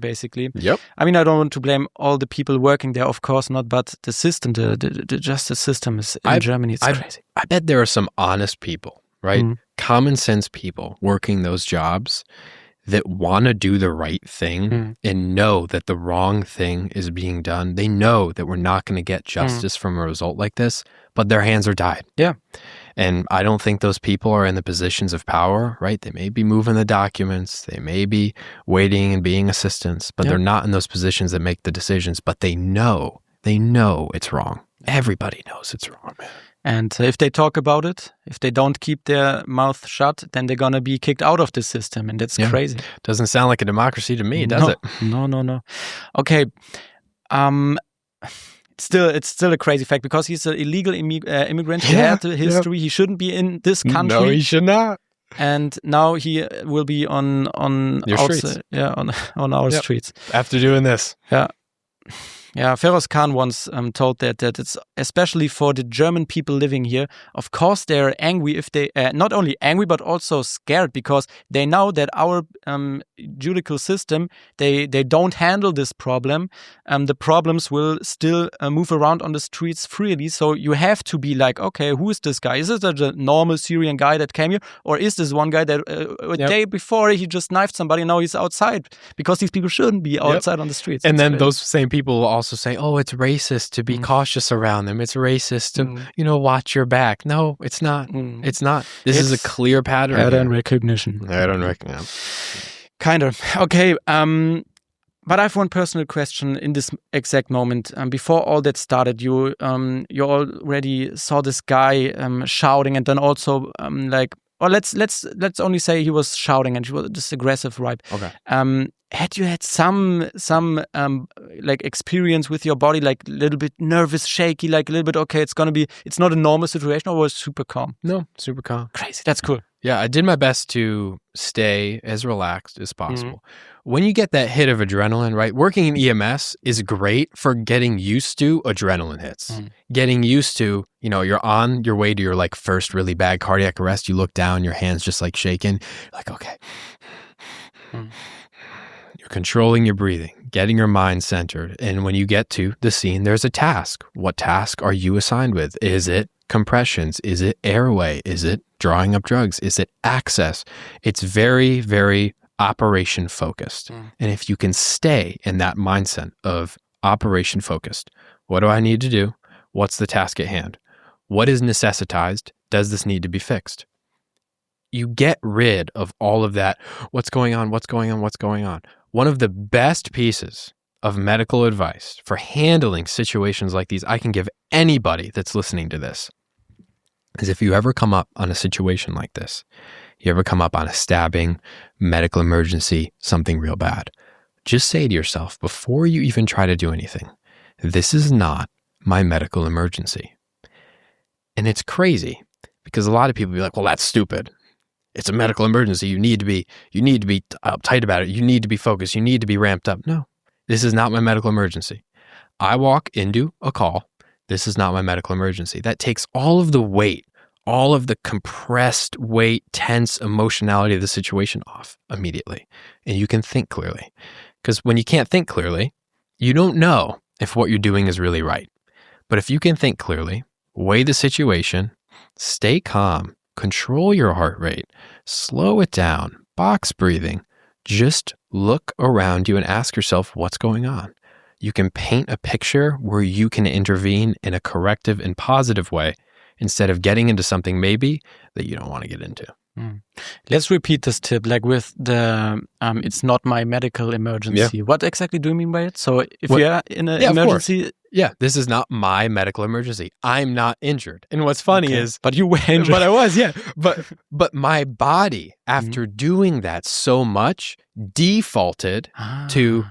Speaker 3: basically.
Speaker 1: Yep.
Speaker 3: I mean, I don't want to blame all the people working there, of course not, but the system, the justice system is in Germany. It's crazy.
Speaker 1: I bet there are some honest people, right? Common sense people working those jobs that want to do the right thing and know that the wrong thing is being done. They know that we're not going to get justice from a result like this, but their hands are tied.
Speaker 3: Yeah.
Speaker 1: And I don't think those people are in the positions of power, right? They may be moving the documents, they may be waiting and being assistants, but they're not in those positions that make the decisions, but they know it's wrong. Everybody knows it's wrong, man.
Speaker 3: And if they talk about it, if they don't keep their mouth shut, then they're going to be kicked out of the system. And that's crazy.
Speaker 1: Doesn't sound like a democracy to me, does it?
Speaker 3: No. Okay. It's still a crazy fact because he's an illegal immigrant. He had a history. He shouldn't be in this country.
Speaker 1: No, he should not.
Speaker 3: And now he will be on
Speaker 1: your streets.
Speaker 3: On our streets.
Speaker 1: After doing this.
Speaker 3: Yeah, Feroz Khan once told that it's especially for the German people living here. Of course, they're angry if they not only angry but also scared because they know that our judicial system they don't handle this problem. The problems will still move around on the streets freely. So you have to be like, okay, who is this guy? Is this a normal Syrian guy that came here, or is this one guy that a day before he just knifed somebody? Now he's outside because these people shouldn't be outside on the streets.
Speaker 1: And then those same people will also say, oh, it's racist to be cautious around them. It's racist to, watch your back. No, it's not. It's not. This is a clear pattern.
Speaker 3: Pattern recognition.
Speaker 1: Pattern recognition.
Speaker 3: Kind of. Okay. But I have one personal question in this exact moment. Before all that started, you already saw this guy shouting, and then also let's only say he was shouting and he was this aggressive, right?
Speaker 1: Okay.
Speaker 3: Had you had some like experience with your body, like a little bit nervous, shaky, like a little bit, okay, it's not a normal situation, or was super calm?
Speaker 1: No, super calm.
Speaker 3: Crazy. That's cool.
Speaker 1: Yeah, I did my best to stay as relaxed as possible. When you get that hit of adrenaline, right? Working in EMS is great for getting used to adrenaline hits. Getting used to, you're on your way to your like first really bad cardiac arrest. You look down, your hands just like shaking. Like, okay. You're controlling your breathing, getting your mind centered. And when you get to the scene, there's a task. What task are you assigned with? Is it compressions? Is it airway? Is it drawing up drugs? Is it access? It's very, very operation focused. And if you can stay in that mindset of operation focused, what do I need to do? What's the task at hand? What is necessitized? Does this need to be fixed? You get rid of all of that. What's going on? What's going on? What's going on? One of the best pieces of medical advice for handling situations like these I can give anybody that's listening to this is if you ever come up on a situation like this, you ever come up on a stabbing, medical emergency, something real bad, just say to yourself before you even try to do anything, this is not my medical emergency. And it's crazy because a lot of people be like, well, that's stupid. It's a medical emergency. You need to be uptight about it. You need to be focused. You need to be ramped up. No, this is not my medical emergency. I walk into a call. This is not my medical emergency. That takes all of the weight, all of the compressed weight, tense emotionality of the situation off immediately. And you can think clearly. Because when you can't think clearly, you don't know if what you're doing is really right. But if you can think clearly, weigh the situation, stay calm, control your heart rate, slow it down, box breathing, just look around you and ask yourself what's going on. You can paint a picture where you can intervene in a corrective and positive way instead of getting into something maybe that you don't want to get into.
Speaker 3: Let's repeat this tip, like with the, it's not my medical emergency. What exactly do you mean by it? So if you're in an emergency...
Speaker 1: Yeah, this is not my medical emergency. I'm not injured. And what's funny is...
Speaker 3: But you were injured.
Speaker 1: But I was, yeah. But my body, after doing that so much, defaulted to,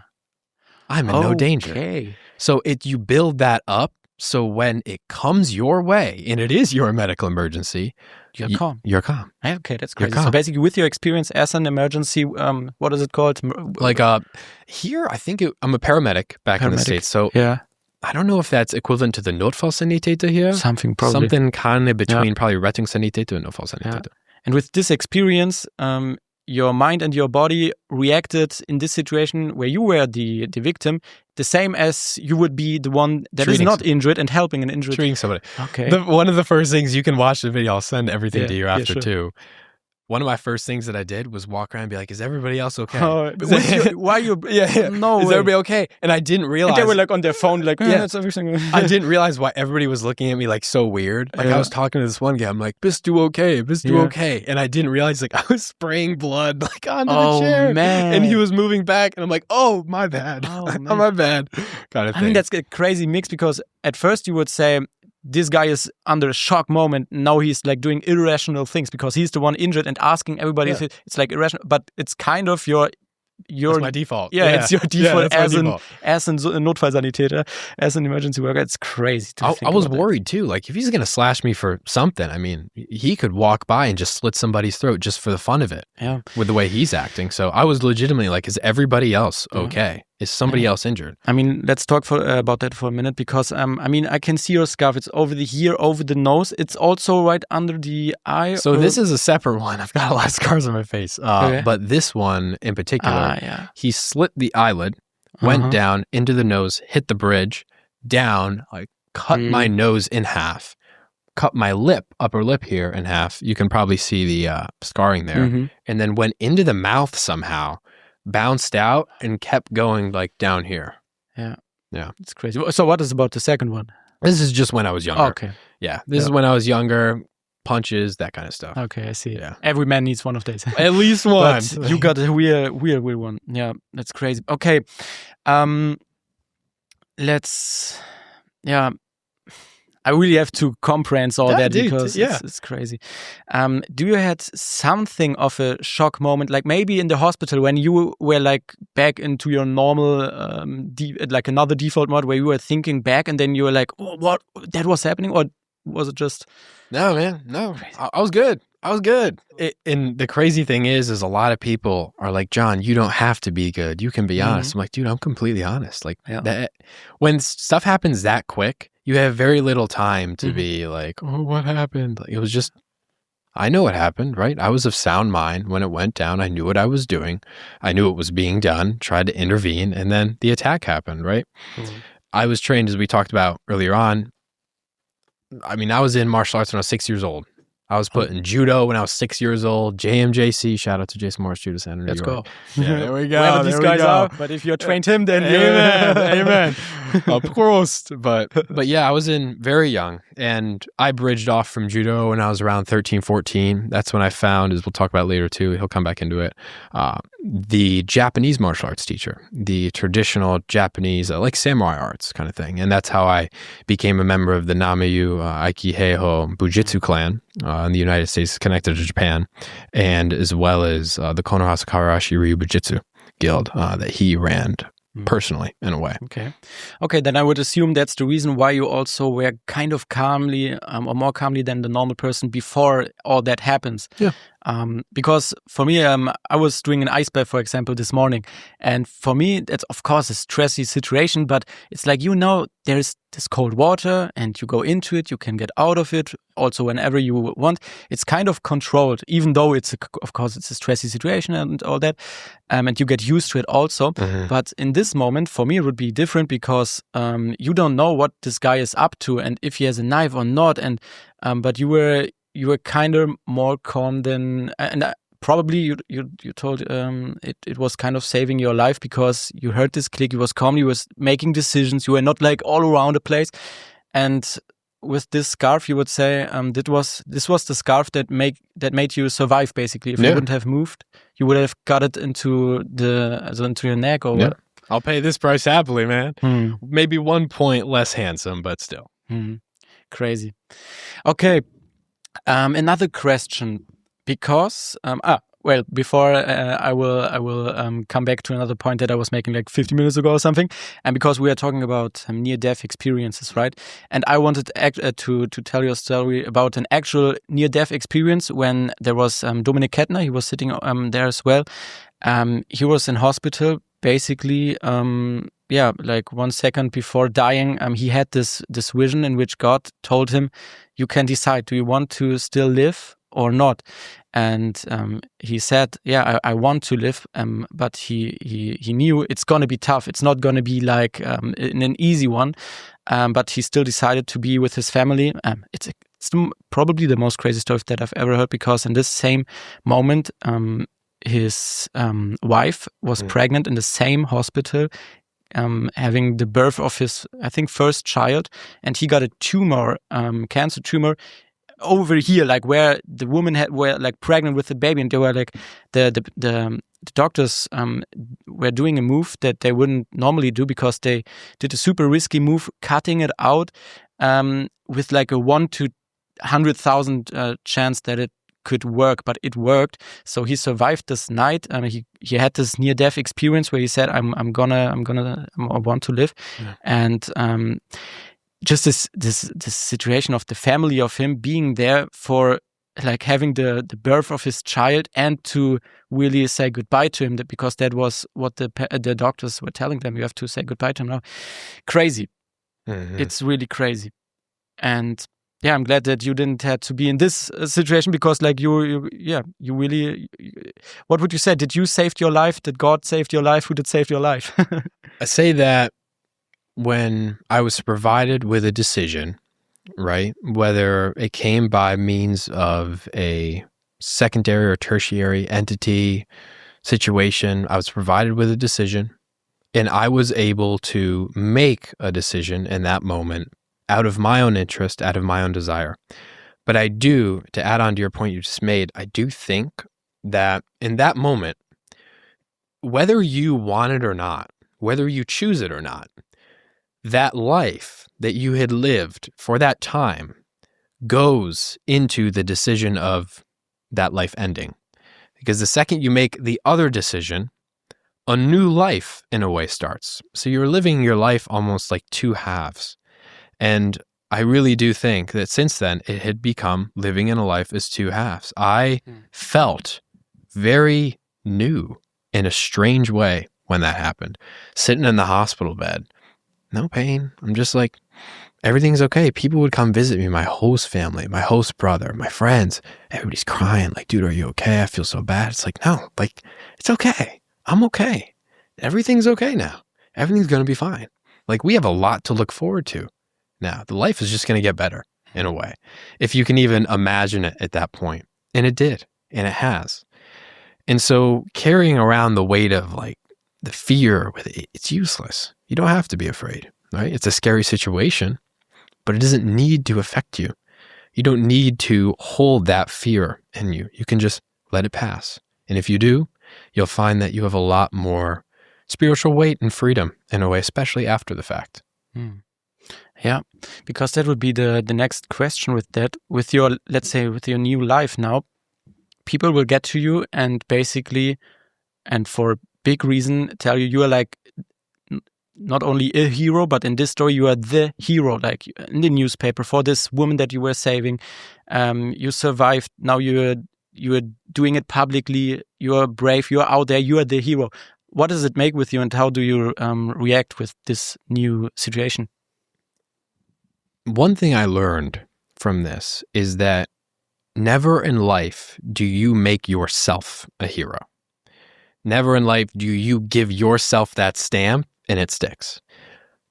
Speaker 1: I'm in no danger. So you build that up. So when it comes your way, and it is your medical emergency,
Speaker 3: you're calm.
Speaker 1: You're calm.
Speaker 3: Okay, that's crazy. So basically, with your experience as an emergency, what is it called?
Speaker 1: Like here, I think I'm a paramedic back in the States. So I don't know if that's equivalent to the Notfallsanitäter here.
Speaker 3: Something probably.
Speaker 1: Something kind of between probably Rettungssanitäter and Notfallsanitäter.
Speaker 3: And with this experience, your mind and your body reacted in this situation where you were the victim, the same as you would be the one that is not injured and helping an injured.
Speaker 1: Treating somebody.
Speaker 3: Okay.
Speaker 1: One of the first things, you can watch the video, I'll send everything to you after too. One of my first things that I did was walk around and be like, is everybody else okay?
Speaker 3: Why you? No
Speaker 1: Is everybody okay? And I didn't realize.
Speaker 3: And they were like on their phone, like, it's everything.
Speaker 1: I didn't realize why everybody was looking at me like so weird. Like I was talking to this one guy, I'm like, bist du okay? Bist du okay? And I didn't realize like I was spraying blood like onto the chair.
Speaker 3: Man.
Speaker 1: And he was moving back and I'm like, oh, my bad. My bad. Kind of thing.
Speaker 3: I mean, that's a crazy mix because at first you would say, this guy is under a shock moment. Now he's like doing irrational things because he's the one injured and asking everybody. It's like irrational, but it's kind of your
Speaker 1: that's my default.
Speaker 3: It's your default as a Notfallsanitäter, as an emergency worker. It's crazy.
Speaker 1: I was worried too. Like if he's gonna slash me for something, I mean, he could walk by and just slit somebody's throat just for the fun of it.
Speaker 3: Yeah,
Speaker 1: with the way he's acting. So I was legitimately like, is everybody else okay? Is somebody else injured?
Speaker 3: I mean, let's talk about that for a minute because I mean, I can see your scarf. It's over the ear, over the nose. It's also right under the eye.
Speaker 1: So this is a separate one. I've got a lot of scars on my face, but this one in particular, he slit the eyelid, went down into the nose, hit the bridge, down, like cut my nose in half, cut my upper lip here in half. You can probably see the scarring there, and then went into the mouth somehow. Bounced out and kept going like down here.
Speaker 3: Yeah. It's crazy. So what is about the second one?
Speaker 1: This is just when I was younger.
Speaker 3: Oh, okay.
Speaker 1: Yeah. This is when I was younger. Punches, that kind of stuff.
Speaker 3: Okay, I see.
Speaker 1: Yeah.
Speaker 3: Every man needs one of these.
Speaker 1: At least one.
Speaker 3: But you got a weird one. Yeah, that's crazy. Okay. I really have to comprehend all that
Speaker 1: dude,
Speaker 3: because
Speaker 1: yeah.
Speaker 3: it's crazy. Do you had something of a shock moment, like maybe in the hospital when you were like back into your normal, like another default mode where you were thinking back and then you were like, oh, what, that was happening? Or was it just...
Speaker 1: No, man, no. I was good. And the crazy thing is a lot of people are like, John, you don't have to be good. You can be honest. I'm like, dude, I'm completely honest. Like that, when stuff happens that quick, you have very little time to be like, oh, what happened? Like, it was just, I know what happened, right? I was of sound mind when it went down. I knew what I was doing. I knew it was being done, tried to intervene, and then the attack happened, right? I was trained, as we talked about earlier on. I mean, I was in martial arts when I was 6 years old. I was put in judo when I was 6 years old. JMJC, shout out to Jason Morris Judo Center.
Speaker 3: Let's go.
Speaker 1: Yeah, there we go.
Speaker 3: Wherever these guys are, but if you trained him, then
Speaker 1: amen. Of course. But yeah, I was in very young, and I bridged off from judo when I was around 13, 14. That's when I found, as we'll talk about later too, he'll come back into it, the Japanese martial arts teacher, the traditional Japanese, like samurai arts kind of thing. And that's how I became a member of the Namayu Aikiheiho Bujitsu clan in the United States, connected to Japan, and as well as the Konohasa Kawarashi Ryu Bujitsu Guild that he ran personally, in a way.
Speaker 3: Okay, then I would assume that's the reason why you also were kind of calmly or more calmly than the normal person before all that happens.
Speaker 1: Yeah.
Speaker 3: Because for me, I was doing an ice bath, for example, this morning. And for me, that's of course a stressy situation, but it's like, there's this cold water and you go into it, you can get out of it also whenever you want. It's kind of controlled, even though of course it's a stressy situation and all that. And you get used to it also. But in this moment, for me, it would be different because you don't know what this guy is up to and if he has a knife or not. And but you were kind of more calm than, and probably you told it was kind of saving your life because you heard this click, you was calm, you was making decisions, you were not like all around the place. And with this scarf, you would say this was the scarf that made you survive basically. If you wouldn't have moved, you would have got it into your neck or what?
Speaker 1: I'll pay this price happily, man. Maybe 1 point less handsome, but still.
Speaker 3: Crazy. Okay. Another question, because before I will come back to another point that I was making like 50 minutes ago or something, and because we are talking about near-death experiences, right? And I wanted to tell you a story about an actual near-death experience when there was Dominik Kettner. He was sitting there as well. He was in hospital basically. Like 1 second before dying, he had this vision in which God told him, you can decide, do you want to still live or not? And he said, I want to live, but he knew it's going to be tough. It's not going to be like an easy one, but he still decided to be with his family. It's probably the most crazy story that I've ever heard, because in this same moment, his wife was pregnant in the same hospital, having the birth of his, I think, first child, and he got a tumor, cancer tumor, over here, like where the woman were like pregnant with the baby, and they were like the doctors were doing a move that they wouldn't normally do, because they did a super risky move, cutting it out with like a 1 to 100,000 chance that it could work, but it worked. So he survived this night. He had this near-death experience where he said, I want to live," and just this situation of the family of him being there for like having the birth of his child and to really say goodbye to him, because that was what the doctors were telling them. You have to say goodbye to him now. Crazy. It's really crazy. And I'm glad that you didn't have to be in this situation, because like you really, what would you say? Did you save your life? Did God save your life? Who did save your life?
Speaker 1: I say that when I was provided with a decision, right? Whether it came by means of a secondary or tertiary entity situation, I was provided with a decision, and I was able to make a decision in that moment out of my own interest, out of my own desire. But I do, to add on to your point you just made, I do think that in that moment, whether you want it or not, whether you choose it or not, that life that you had lived for that time goes into the decision of that life ending. Because the second you make the other decision, a new life in a way starts. So you're living your life almost like two halves. And I really do think that since then, it had become living in a life as two halves. I felt very new in a strange way when that happened. Sitting in the hospital bed, no pain. I'm just like, everything's okay. People would come visit me, my host family, my host brother, my friends. Everybody's crying like, dude, are you okay? I feel so bad. It's like, no, like, it's okay. I'm okay. Everything's okay now. Everything's going to be fine. Like, we have a lot to look forward to now. The life is just going to get better in a way, if you can even imagine it at that point. And it did, and it has. And so carrying around the weight of like the fear with it, it's useless. You don't have to be afraid, right? It's a scary situation, but it doesn't need to affect you. You don't need to hold that fear in you. You can just let it pass. And if you do, you'll find that you have a lot more spiritual weight and freedom in a way, especially after the fact.
Speaker 3: Yeah, because that would be the next question with that. With your, let's say, with your new life now, people will get to you and basically, and for a big reason, tell you are like not only a hero, but in this story, you are the hero, like in the newspaper for this woman that you were saving. You survived. Now you are doing it publicly. You are brave. You are out there. You are the hero. What does it make with you, and how do you react with this new situation?
Speaker 1: One thing I learned from this is that never in life do you make yourself a hero. Never in life do you give yourself that stamp and it sticks.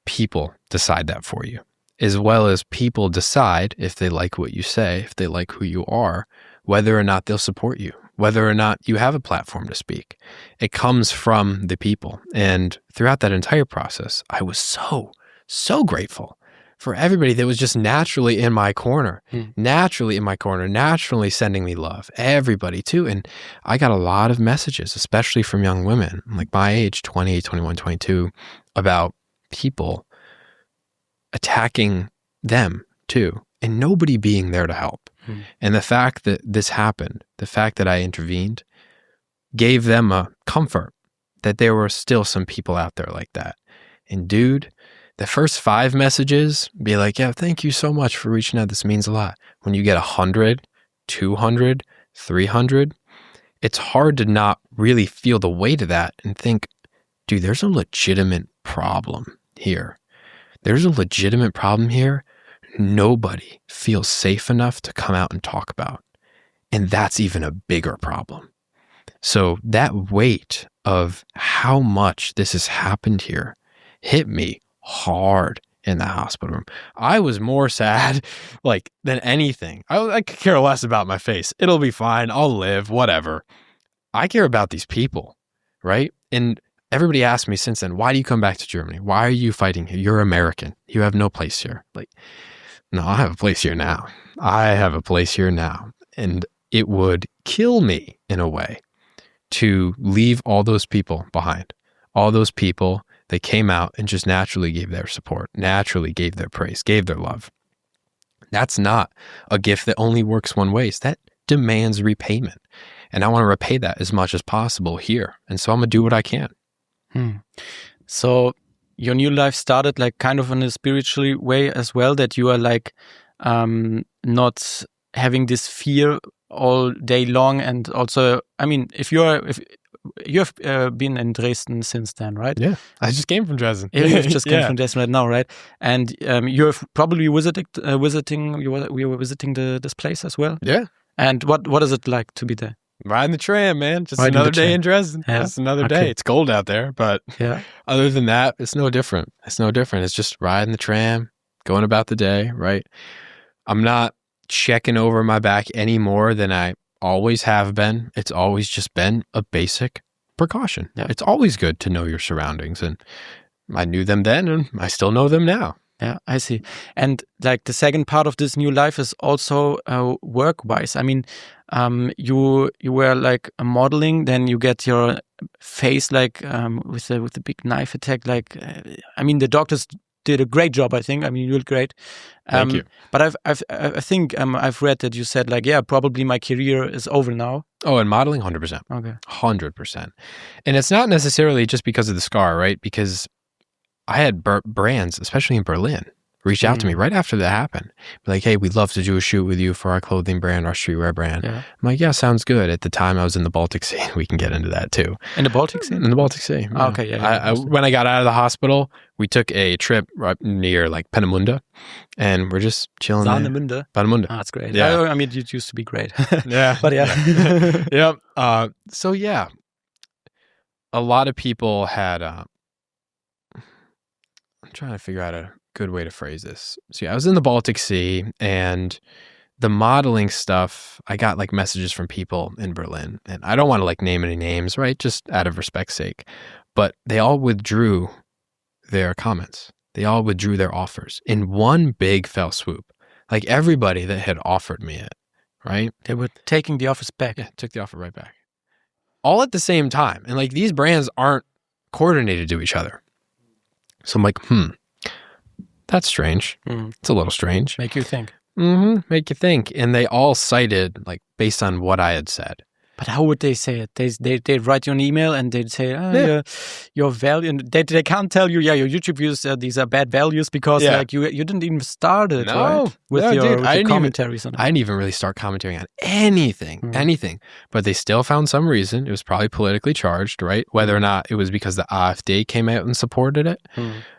Speaker 1: People decide that for you, as well as people decide if they like what you say, if they like who you are, whether or not they'll support you, whether or not you have a platform to speak. It comes from the people. And throughout that entire process, I was so grateful for everybody that was just naturally in my corner, naturally sending me love. Everybody too. And I got a lot of messages, especially from young women, like my age, 20, 21, 22, about people attacking them too, and nobody being there to help. And the fact that this happened, the fact that I intervened, gave them a comfort that there were still some people out there like that. And dude, the first 5 messages, be like, yeah, thank you so much for reaching out. This means a lot. When you get 100, 200, 300, it's hard to not really feel the weight of that and think, dude, there's a legitimate problem here. There's a legitimate problem here nobody feels safe enough to come out and talk about. And that's even a bigger problem. So that weight of how much this has happened here hit me hard in the hospital room. I was more sad than anything. I could care less about my face. It'll be fine. I'll live, whatever. I care about these people, right? And everybody asked me since then, why do you come back to Germany? Why are you fighting here? You're American. You have no place here. No, I have a place here now. I have a place here now. And it would kill me in a way to leave all those people behind. All those people that came out and just naturally gave their support, naturally gave their praise, gave their love. That's not a gift that only works one way. That demands repayment. And I want to repay that as much as possible here. And so I'm going to do what I can.
Speaker 3: So your new life started kind of in a spiritual way as well, that you are not having this fear all day long. And also, I mean, if you have been in Dresden since then, right?
Speaker 1: Yeah, I just came from Dresden.
Speaker 3: You've just came from Dresden right now, right? And you have probably visiting this place as well.
Speaker 1: Yeah.
Speaker 3: And what is it like to be there?
Speaker 1: Riding the tram, man. Just another day in Dresden.
Speaker 3: Yeah.
Speaker 1: Just another day. It's cold out there, but
Speaker 3: yeah.
Speaker 1: Other than that, it's no different. It's no different. It's just riding the tram, going about the day, right? I'm not checking over my back any more than I always have been. It's always just been a basic precaution.
Speaker 3: Yeah.
Speaker 1: It's always good to know your surroundings, and I knew them then and I still know them now.
Speaker 3: Yeah, I see. And the second part of this new life is also work-wise. I mean, you were a modeling, then you get your face with a big knife attack. I mean, the doctors did a great job. I think. I mean, you did great.
Speaker 1: Thank you.
Speaker 3: But I think I've read that you said like, yeah, probably my career is over now.
Speaker 1: Oh, in modeling, 100%.
Speaker 3: Okay.
Speaker 1: 100%. And it's not necessarily just because of the scar, right? Because I had brands, especially in Berlin, reach out to me right after that happened. Be like, hey, we'd love to do a shoot with you for our clothing brand, our streetwear brand. Yeah. I'm like, yeah, sounds good. At the time, I was in the Baltic Sea. We can get into that too.
Speaker 3: In the Baltic Sea?
Speaker 1: In the Baltic Sea.
Speaker 3: Oh, okay, yeah.
Speaker 1: When I got out of the hospital, we took a trip right near like Peenemünde, and we're just chilling there. Peenemünde.
Speaker 3: Oh, that's great.
Speaker 1: Yeah.
Speaker 3: I mean, it used to be great.
Speaker 1: Yeah.
Speaker 3: But yeah.
Speaker 1: Yep. So yeah, a lot of people had, I'm trying to figure out a good way to phrase this. So yeah, I was in the Baltic Sea, and the modeling stuff, I got like messages from people in Berlin, and I don't want to like name any names, right? Just out of respect's sake, but they all withdrew their comments. They all withdrew their offers in one big fell swoop. Like everybody that had offered me it, right?
Speaker 3: They were taking the offers back.
Speaker 1: Yeah, took the offer right back. All at the same time. And like these brands aren't coordinated to each other. So I'm like, that's strange. It's a little strange.
Speaker 3: Make you think.
Speaker 1: Make you think. And they all cited, like, based on what I had said.
Speaker 3: But how would they say it? They write you an email and they'd say, your value. And they can't tell you, your YouTube views, these are bad values because like you didn't even start it, right? With your commentaries on it.
Speaker 1: I didn't even really start commentating on anything. But they still found some reason. It was probably politically charged, right? Whether or not it was because the AfD came out and supported it.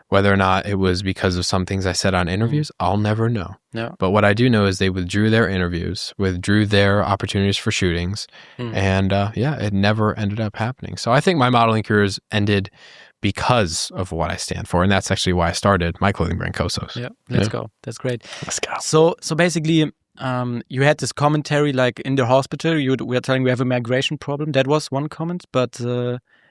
Speaker 1: Whether or not it was because of some things I said on interviews, I'll never know.
Speaker 3: No.
Speaker 1: But what I do know is they withdrew their interviews, withdrew their opportunities for shootings, and it never ended up happening. So I think my modeling careers ended because of what I stand for, and that's actually why I started my clothing brand, Kosos.
Speaker 3: Yeah, let's go. That's great.
Speaker 1: Let's go.
Speaker 3: So basically, you had this commentary like in the hospital. We were telling we have a migration problem. That was one comment, but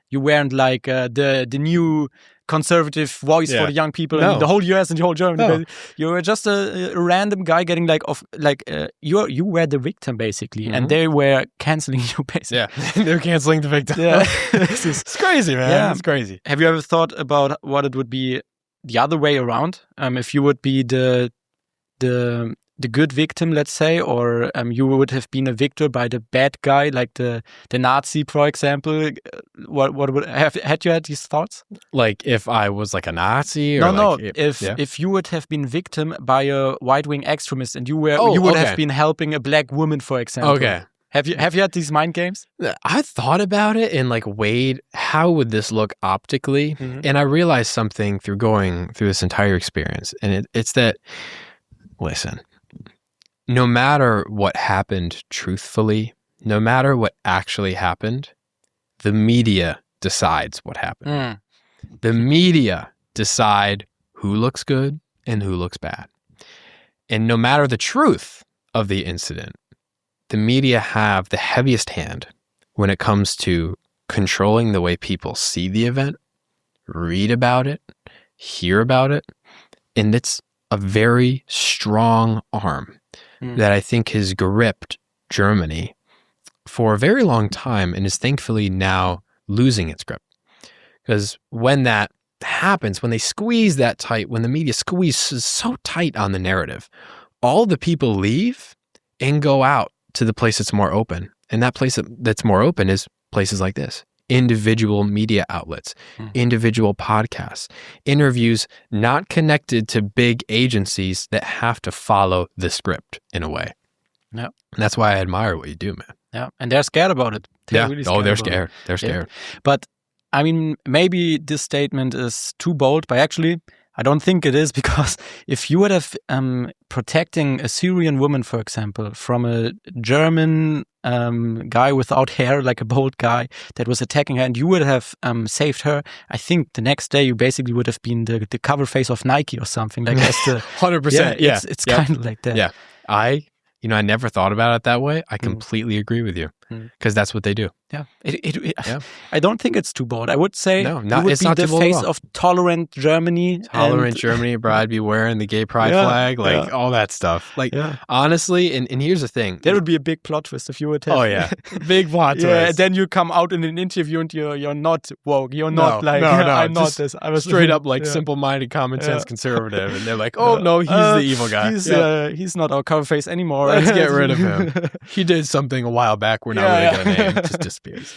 Speaker 3: you weren't like the new conservative voice for the young people in the whole US and the whole Germany.
Speaker 1: No.
Speaker 3: You were just a random guy getting you were the victim basically, and they were canceling you basically.
Speaker 1: Yeah, they were canceling the victim. Yeah, it's crazy, man. Yeah. It's crazy.
Speaker 3: Have you ever thought about what it would be the other way around? If you would be the good victim, let's say, or you would have been a victor by the bad guy, like the Nazi, for example. What would had you had these thoughts?
Speaker 1: Like if I was like a Nazi, or
Speaker 3: if you would have been victim by a right wing extremist, and you would have been helping a black woman, for example.
Speaker 1: Okay.
Speaker 3: Have you had these mind games?
Speaker 1: I thought about it and like weighed how would this look optically, and I realized something through going through this entire experience, and it's that, listen. No matter what happened truthfully, no matter what actually happened, the media decides what happened. The media decide who looks good and who looks bad. And no matter the truth of the incident, the media have the heaviest hand when it comes to controlling the way people see the event, read about it, hear about it. And it's a very strong arm that I think has gripped Germany for a very long time and is thankfully now losing its grip. Because when that happens, when they squeeze that tight, when the media squeezes so tight on the narrative, all the people leave and go out to the place that's more open. And that place that's more open is places like this. Individual media outlets, individual podcasts, interviews not connected to big agencies that have to follow the script in a way.
Speaker 3: Yeah.
Speaker 1: And that's why I admire what you do, man.
Speaker 3: Yeah. And they're scared about it.
Speaker 1: They're scared. They're scared.
Speaker 3: Yeah. But I mean, maybe this statement is too bold, but actually, I don't think it is, because if you would have protecting a Syrian woman, for example, from a German guy without hair, like a bald guy that was attacking her, and you would have saved her, I think the next day you basically would have been the cover face of Nike or something like that.
Speaker 1: 100%. Yeah,
Speaker 3: it's kind of like that.
Speaker 1: Yeah, I never thought about it that way. I completely agree with you, because that's what they do.
Speaker 3: Yeah. I don't think it's too bold. I would say
Speaker 1: No,
Speaker 3: you would
Speaker 1: it's
Speaker 3: be
Speaker 1: not
Speaker 3: the
Speaker 1: too bold at
Speaker 3: face
Speaker 1: all.
Speaker 3: of tolerant Germany.
Speaker 1: Tolerant Germany, but I'd be wearing the gay pride flag, like all that stuff. Like honestly, and here's the thing.
Speaker 3: There would be a big plot twist if you would have.
Speaker 1: Oh yeah, big plot twist.
Speaker 3: Yeah, then you come out in an interview and you're not woke. You're not like I'm not
Speaker 1: just
Speaker 3: this. I was
Speaker 1: straight up like simple-minded, common sense conservative, and they're like, oh no, he's the evil guy.
Speaker 3: He's not our cover face anymore.
Speaker 1: Let's get rid of him. He did something a while back. We're not really going to name. Just disappears.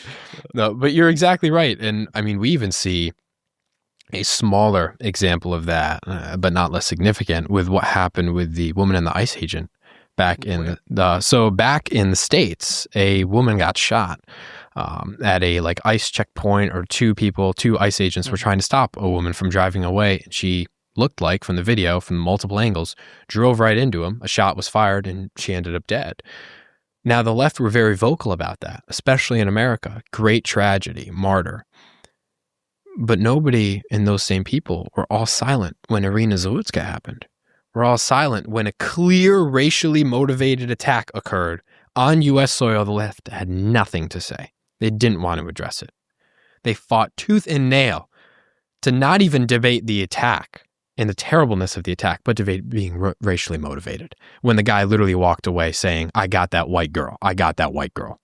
Speaker 1: No, but you're exactly right. And I mean, we even see a smaller example of that, but not less significant, with what happened with the woman in the ICE agent back in back in the States. A woman got shot at a like ICE checkpoint, or two ICE agents were trying to stop a woman from driving away. And she looked like, from the video, from multiple angles, drove right into him. A shot was fired and she ended up dead. Now, the left were very vocal about that, especially in America. Great tragedy, martyr. But nobody in those same people were all silent when Irina Zalutska happened. We're all silent when a clear racially motivated attack occurred on U.S. soil. The left had nothing to say. They didn't want to address it. They fought tooth and nail to not even debate the attack and the terribleness of the attack, but debate being racially motivated. When the guy literally walked away saying, I got that white girl. I got that white girl.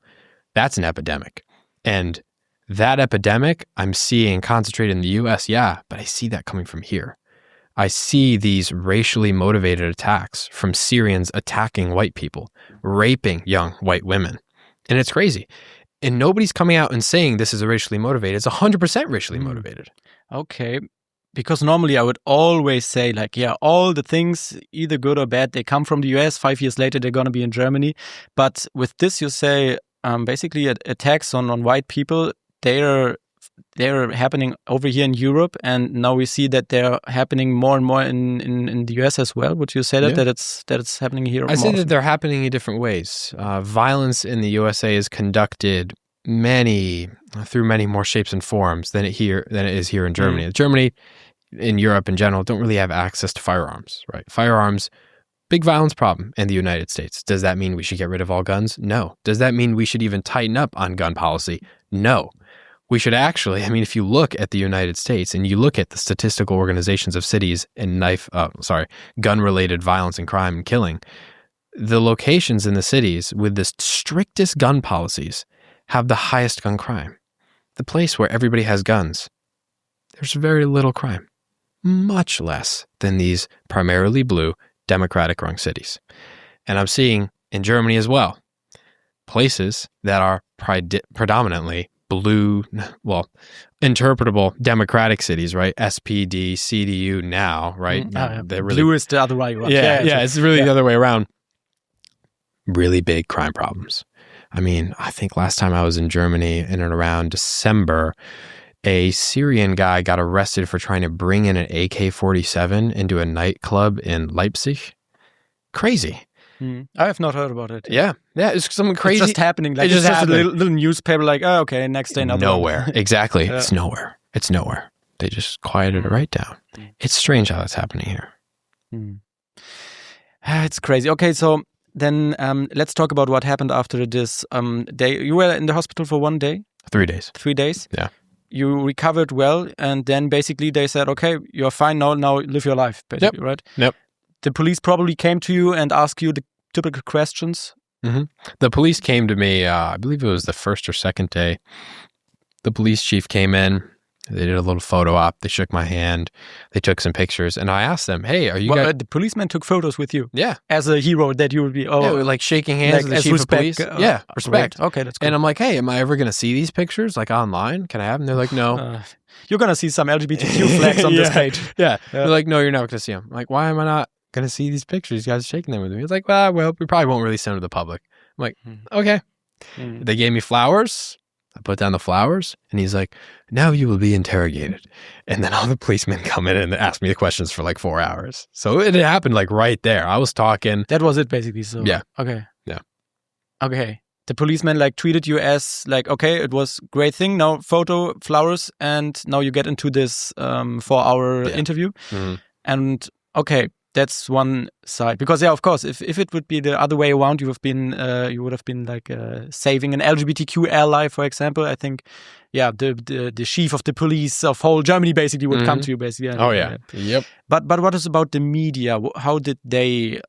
Speaker 1: That's an epidemic. And that epidemic I'm seeing concentrated in the U.S., but I see that coming from here. I see these racially motivated attacks from Syrians attacking white people, raping young white women. And it's crazy. And nobody's coming out and saying this is racially motivated. It's 100% racially motivated.
Speaker 3: Okay. Because normally I would always say like, all the things, either good or bad, they come from the US. 5 years later, they're going to be in Germany. But with this, you say basically attacks on white people, they're happening over here in Europe. And now we see that they're happening more and more in the US as well. Would you say that it's happening here?
Speaker 1: I say that they're happening in different ways. Violence in the USA is conducted through many more shapes and forms than it is here in Germany. Germany, in Europe in general, don't really have access to firearms, right? Firearms, big violence problem in the United States. Does that mean we should get rid of all guns? No. Does that mean we should even tighten up on gun policy? No. We should actually, if you look at the United States and you look at the statistical organizations of cities and gun-related violence and crime and killing, the locations in the cities with the strictest gun policies have the highest gun crime. The place where everybody has guns, there's very little crime. Much less than these primarily blue, democratic-run cities. And I'm seeing in Germany as well, places that are predominantly blue, interpretable democratic cities, right? SPD, CDU now, right?
Speaker 3: They're really, blue is the other way around.
Speaker 1: It's really the other way around. Really big crime problems. I think last time I was in Germany in and around December, a Syrian guy got arrested for trying to bring in an AK-47 into a nightclub in Leipzig. Crazy.
Speaker 3: I have not heard about it.
Speaker 1: Yeah, it's something crazy.
Speaker 3: It's just happening. Like, it's just a little newspaper like, oh, okay, next day, another
Speaker 1: nowhere.
Speaker 3: one.
Speaker 1: Exactly. It's nowhere. They just quieted it right down. It's strange how that's happening here.
Speaker 3: It's crazy. Okay, so then let's talk about what happened after this day. You were in the hospital for 1 day?
Speaker 1: 3 days.
Speaker 3: 3 days?
Speaker 1: Yeah.
Speaker 3: You recovered well, and then basically they said, okay, you're fine now live your life, basically, right?
Speaker 1: Yep.
Speaker 3: The police probably came to you and asked you the typical questions.
Speaker 1: Mm-hmm. The police came to me, I believe it was the first or second day. The police chief came in. They did a little photo op. They shook my hand. They took some pictures. And I asked them, hey, are you guys...
Speaker 3: The policeman took photos with you?
Speaker 1: Yeah.
Speaker 3: As a hero that you would be...
Speaker 1: like shaking hands with the chief
Speaker 3: respect,
Speaker 1: of police. Respect.
Speaker 3: Right. Okay, that's good.
Speaker 1: And I'm like, hey, am I ever going to see these pictures like online? Can I have them? They're like, no.
Speaker 3: You're going to see some LGBTQ flags on this page.
Speaker 1: Yeah. They're like, no, you're not going to see them. I'm like, why am I not going to see these pictures? You guys are shaking them with me. It's like, well, we probably won't release them to the public. I'm like, okay. They gave me flowers. I put down the flowers, and he's like, now you will be interrogated. And then all the policemen come in and ask me the questions for like 4 hours. So it happened like right there. I was talking.
Speaker 3: That was it basically. So
Speaker 1: yeah.
Speaker 3: Okay.
Speaker 1: Yeah.
Speaker 3: Okay. The policeman like treated you as like, okay, it was great thing. Now photo, flowers, and now you get into this 4-hour interview. Mm-hmm. And okay, that's one side. Because of course, if it would be the other way around, you would have been like saving an LGBTQ ally, for example. I think, the chief of the police of whole Germany basically would come to you basically.
Speaker 1: Yep.
Speaker 3: But what is about the media? How did they?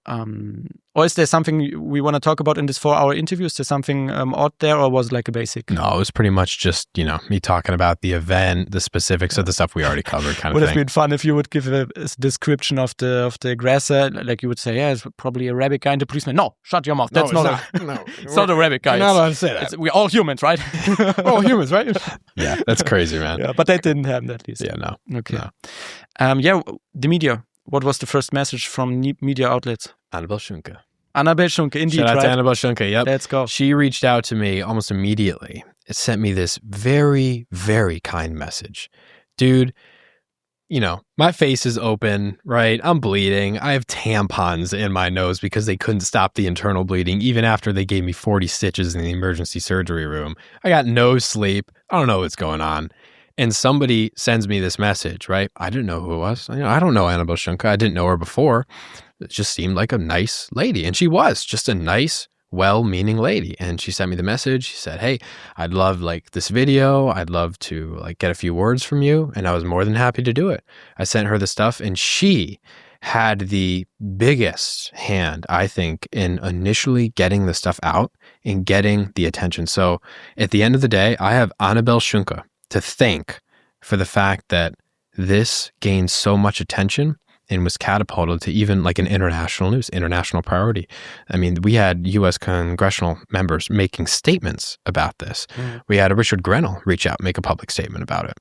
Speaker 3: Or is there something we want to talk about in this 4-hour interview? Is there something odd there, or was it like a basic?
Speaker 1: No, it was pretty much just, me talking about the event, the specifics of the stuff we already covered kind of thing.
Speaker 3: Would have been fun if you would give a description of the aggressor. Like you would say, it's probably a rabbit guy and the policeman. No, shut your mouth. That's it's not a rabbit guy.
Speaker 1: You're not allowed to say that.
Speaker 3: We're all humans, right?
Speaker 1: We're all humans, right? Yeah, that's crazy, man.
Speaker 3: Yeah, but that didn't happen at least.
Speaker 1: Yeah, no.
Speaker 3: Okay.
Speaker 1: No.
Speaker 3: The media. What was the first message from media outlets?
Speaker 1: Annabelle Schunke.
Speaker 3: Annabelle Schunke, indeed.
Speaker 1: Shout out
Speaker 3: right?
Speaker 1: to Annabelle Schunke, yep.
Speaker 3: Let's go.
Speaker 1: She reached out to me almost immediately. It sent me this very, very kind message. Dude, my face is open, right? I'm bleeding. I have tampons in my nose because they couldn't stop the internal bleeding, even after they gave me 40 stitches in the emergency surgery room. I got no sleep. I don't know what's going on. And somebody sends me this message, right? I didn't know who it was. I don't know Annabelle Schunke. I didn't know her before. It just seemed like a nice lady. And she was just a nice, well-meaning lady. And she sent me the message. She said, hey, I'd love this video. I'd love to get a few words from you. And I was more than happy to do it. I sent her the stuff, and she had the biggest hand, I think, in initially getting the stuff out and getting the attention. So at the end of the day, I have Annabelle Schunke to thank for the fact that this gained so much attention and was catapulted to even an international news, international priority. I mean, we had U.S. congressional members making statements about this. We had Richard Grenell reach out, make a public statement about it.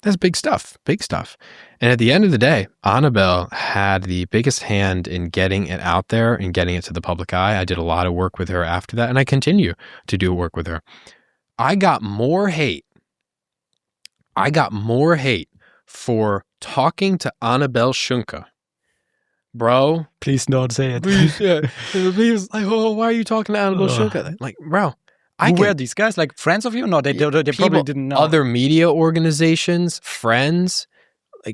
Speaker 1: That's big stuff, big stuff. And at the end of the day, Annabelle had the biggest hand in getting it out there and getting it to the public eye. I did a lot of work with her after that, and I continue to do work with her. I got more hate for talking to Annabelle Schunke. Bro.
Speaker 3: Please don't say it.
Speaker 1: Please, he was like, why are you talking to Annabelle Schunke? Like, bro.
Speaker 3: Who were these guys? Like friends of you? No, they probably didn't know.
Speaker 1: Other media organizations, friends,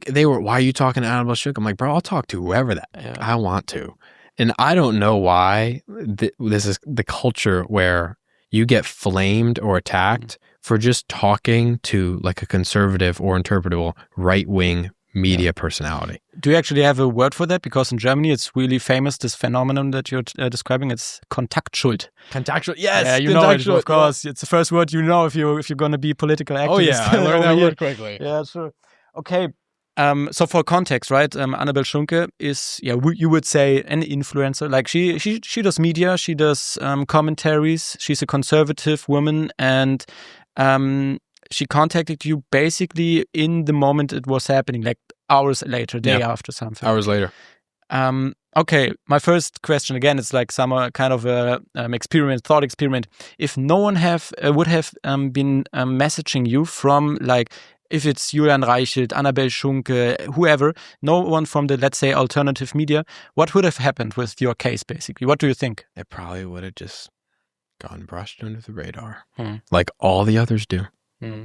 Speaker 1: they were, why are you talking to Annabelle Schunke? I'm like, bro, I'll talk to whoever I want to. And I don't know why this is the culture where you get flamed or attacked for just talking to a conservative or interpretable right-wing media personality.
Speaker 3: Do you actually have a word for that? Because in Germany, it's really famous, this phenomenon that you're describing. It's Kontaktschuld.
Speaker 1: Kontaktschuld, yes.
Speaker 3: Yeah, you know it, of course. Yeah. It's the first word you know if you're going to be a political activist.
Speaker 1: Oh yeah, I learned that word quickly.
Speaker 3: Yeah, sure. Okay. So for context, right? Annabelle Schunke is, you would say an influencer. Like she does media, she does commentaries. She's a conservative woman, and she contacted you basically in the moment it was happening, like hours later, day after something.
Speaker 1: Hours later.
Speaker 3: Okay, my first question again is like some kind of a thought experiment. If no one would have been messaging you from if it's Julian Reichelt, Annabelle Schunke, whoever, no one from the, let's say, alternative media, what would have happened with your case, basically? What do you think?
Speaker 1: It probably would have just gone brushed under the radar, like all the others do.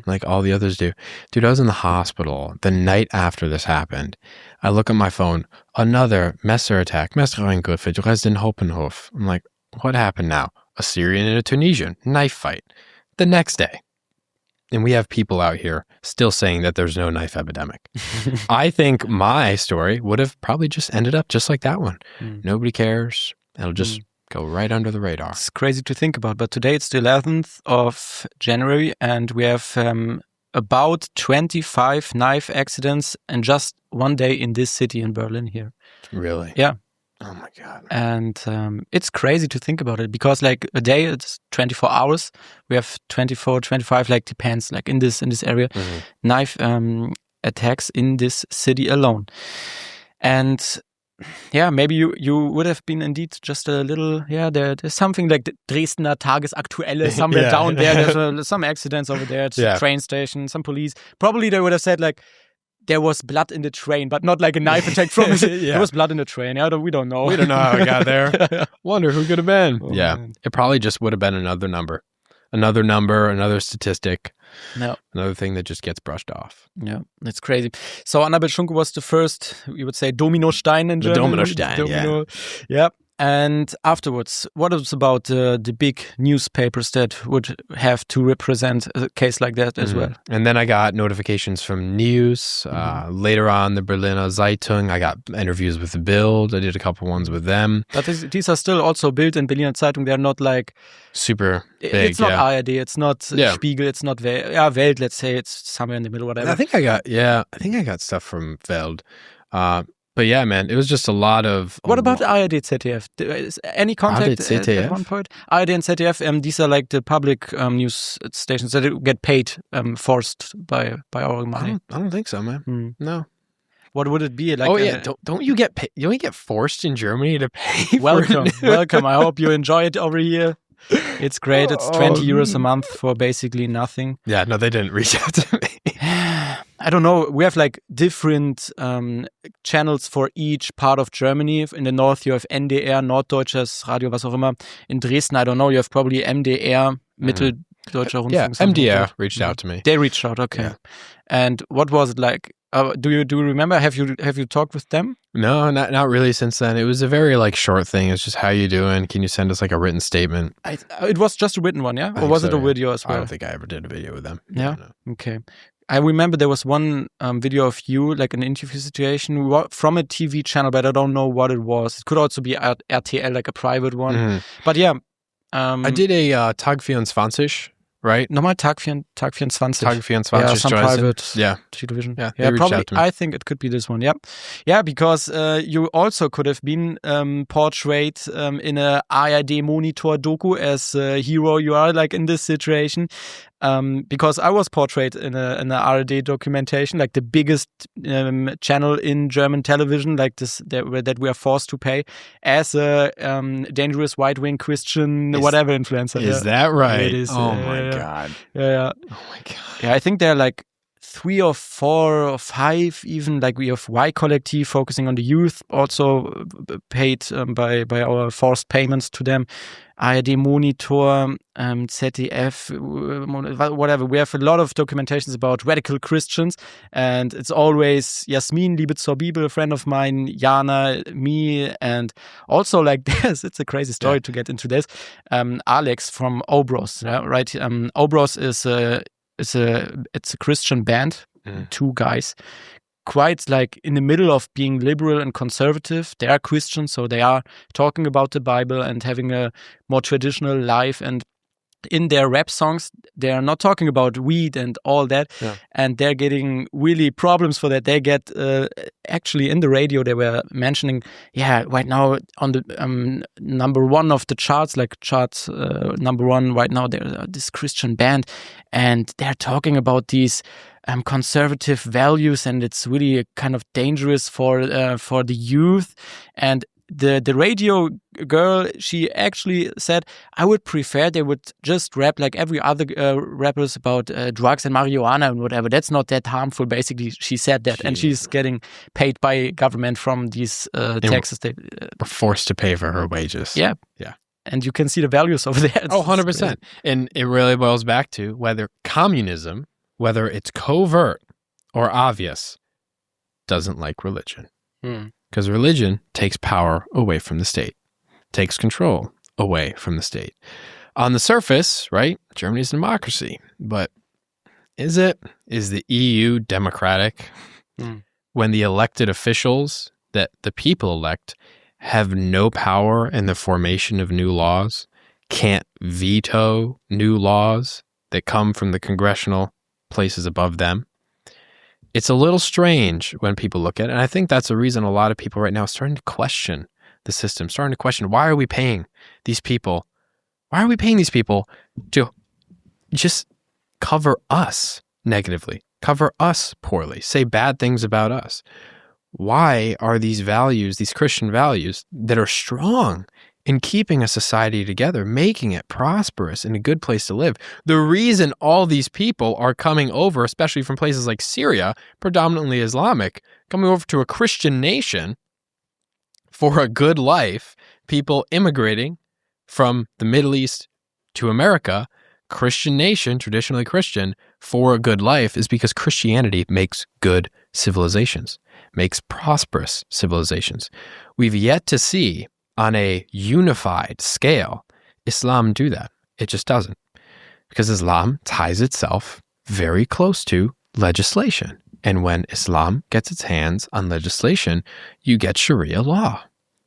Speaker 1: Like all the others do. Dude, I was in the hospital the night after this happened. I look at my phone, another Messerattacke, Messerattacke, Dresden Hauptbahnhof. I'm like, what happened now? A Syrian and a Tunisian, knife fight. The next day. And we have people out here still saying that there's no knife epidemic. I think my story would have probably just ended up just like that one. Nobody cares. It'll just go right under the radar.
Speaker 3: It's crazy to think about, but today it's the 11th of January and we have about 25 knife accidents in just one day in this city in Berlin here.
Speaker 1: Really?
Speaker 3: Yeah.
Speaker 1: Oh my God.
Speaker 3: And it's crazy to think about it because a day it's 24 hours. We have 24, 25, depends, in this area, knife attacks in this city alone. And yeah, maybe you would have been indeed just a little, there's something like the Dresdener Tagesaktuelle somewhere down there. There's some accidents over there at the train station, some police. Probably they would have said there was blood in the train, but not like a knife attack from it. There was blood in the train. We don't know.
Speaker 1: We don't know how it got there. Wonder who could have been.
Speaker 3: Oh,
Speaker 1: man. It probably just would have been another number, another statistic.
Speaker 3: No.
Speaker 1: Another thing that just gets brushed off.
Speaker 3: Yeah, it's crazy. So Annabel Schunke was the first, you would say, Dominostein in German.
Speaker 1: Dominostein,
Speaker 3: yeah. And afterwards, what was about the big newspapers that would have to represent a case like that as well?
Speaker 1: And then I got notifications from News. Later on, the Berliner Zeitung. I got interviews with Bild. I did a couple ones with them.
Speaker 3: But these are still also Bild and Berliner Zeitung. They're not like
Speaker 1: super big.
Speaker 3: It's not ARD. It's not Spiegel. It's not Welt. Let's say it's somewhere in the middle. Whatever.
Speaker 1: I think I got stuff from Welt. But yeah, man, it was just a lot of...
Speaker 3: What about ARD, ZDF? Any contact at one point? ARD and ZDF, these are like the public news stations that get paid, forced by our money.
Speaker 1: I don't think so, man. No.
Speaker 3: What would it be? Like
Speaker 1: don't you get paid? You only get forced in Germany to pay
Speaker 3: Welcome. I hope you enjoy it over here. It's great. It's 20 euros a month for basically nothing.
Speaker 1: Yeah, no, they didn't reach out to me.
Speaker 3: I don't know. We have like different channels for each part of Germany. In the north, you have NDR, Norddeutsches Radio, was auch immer. In Dresden, I don't know. You have probably MDR, Mitteldeutscher Rundfunk.
Speaker 1: Yeah, MDR reached out to me.
Speaker 3: They reached out, okay. Yeah. And what was it like? Do you remember? Have you talked with them?
Speaker 1: No, not really since then. It was a very like short thing. It's just, how you doing? Can you send us like a written statement?
Speaker 3: It was just a written one, yeah? Or was it a video as well?
Speaker 1: I don't think I ever did a video with them.
Speaker 3: Yeah? Okay. I remember there was one video of you, like an interview situation from a TV channel, but I don't know what it was. It could also be at RTL, like a private one. But yeah. I
Speaker 1: did a Tag 24, right?
Speaker 3: Nochmal Tag 24.
Speaker 1: Tag 24.
Speaker 3: Yeah, some private television.
Speaker 1: Yeah,
Speaker 3: probably. I think it could be this one. Yeah, yeah, because you also could have been portrayed in a ARD Monitor docu as a hero. You are like in this situation. Because I was portrayed in an ARD documentation, like the biggest channel in German television, like this that we are forced to pay, as a dangerous right-wing Christian whatever influencer.
Speaker 1: Is that right?
Speaker 3: It is.
Speaker 1: Oh my god.
Speaker 3: Yeah.
Speaker 1: Oh my god.
Speaker 3: Yeah, I think they're like 3 or 4 or 5 even. Like we have Y Collective focusing on the youth, also paid by our forced payments to them. ARD Monitor, ZDF, whatever. We have a lot of documentations about radical Christians, and it's always Jasmin, Liebe zur Bibel, a friend of mine, Jana, me, and also like this. It's a crazy story to get into this. Alex from Obros, right? Obros is a Christian band, 2 guys. Quite like in the middle of being liberal and conservative. They are Christians, so they are talking about the Bible and having a more traditional life. And in their rap songs, they are not talking about weed and all that. Yeah. And they're getting really problems for that. They get, actually in the radio, they were mentioning, right now on the number 1 of the charts, like charts number 1 right now, there's this Christian band. And they're talking about these conservative values, and it's really kind of dangerous for the youth. And the radio girl, she actually said, I would prefer they would just rap like every other rappers about drugs and marijuana and whatever. That's not that harmful, basically. She said that. And she's getting paid by government from these taxes.
Speaker 1: We're forced to pay for her wages.
Speaker 3: Yeah. And you can see the values over there.
Speaker 1: 100%. And it really boils back to whether communism, whether it's covert or obvious, doesn't like religion. Because religion takes power away from the state, takes control away from the state. On the surface, right, Germany's a democracy. But is it? Is the EU democratic? When the elected officials that the people elect have no power in the formation of new laws, can't veto new laws that come from the congressional places above them. It's a little strange when people look at it. And I think that's a reason a lot of people right now are starting to question the system, starting to question, why are we paying these people? Why are we paying these people to just cover us negatively, cover us poorly, say bad things about us? Why are these values, these Christian values that are strong in keeping a society together, making it prosperous and a good place to live, the reason all these people are coming over, especially from places like Syria, predominantly Islamic, coming over to a Christian nation for a good life, people immigrating from the Middle East to America, Christian nation, traditionally Christian, for a good life is because Christianity makes good civilizations, makes prosperous civilizations. We've yet to see on a unified scale Islam do that. It just doesn't. Because Islam ties itself very close to legislation. And when Islam gets its hands on legislation, you get Sharia law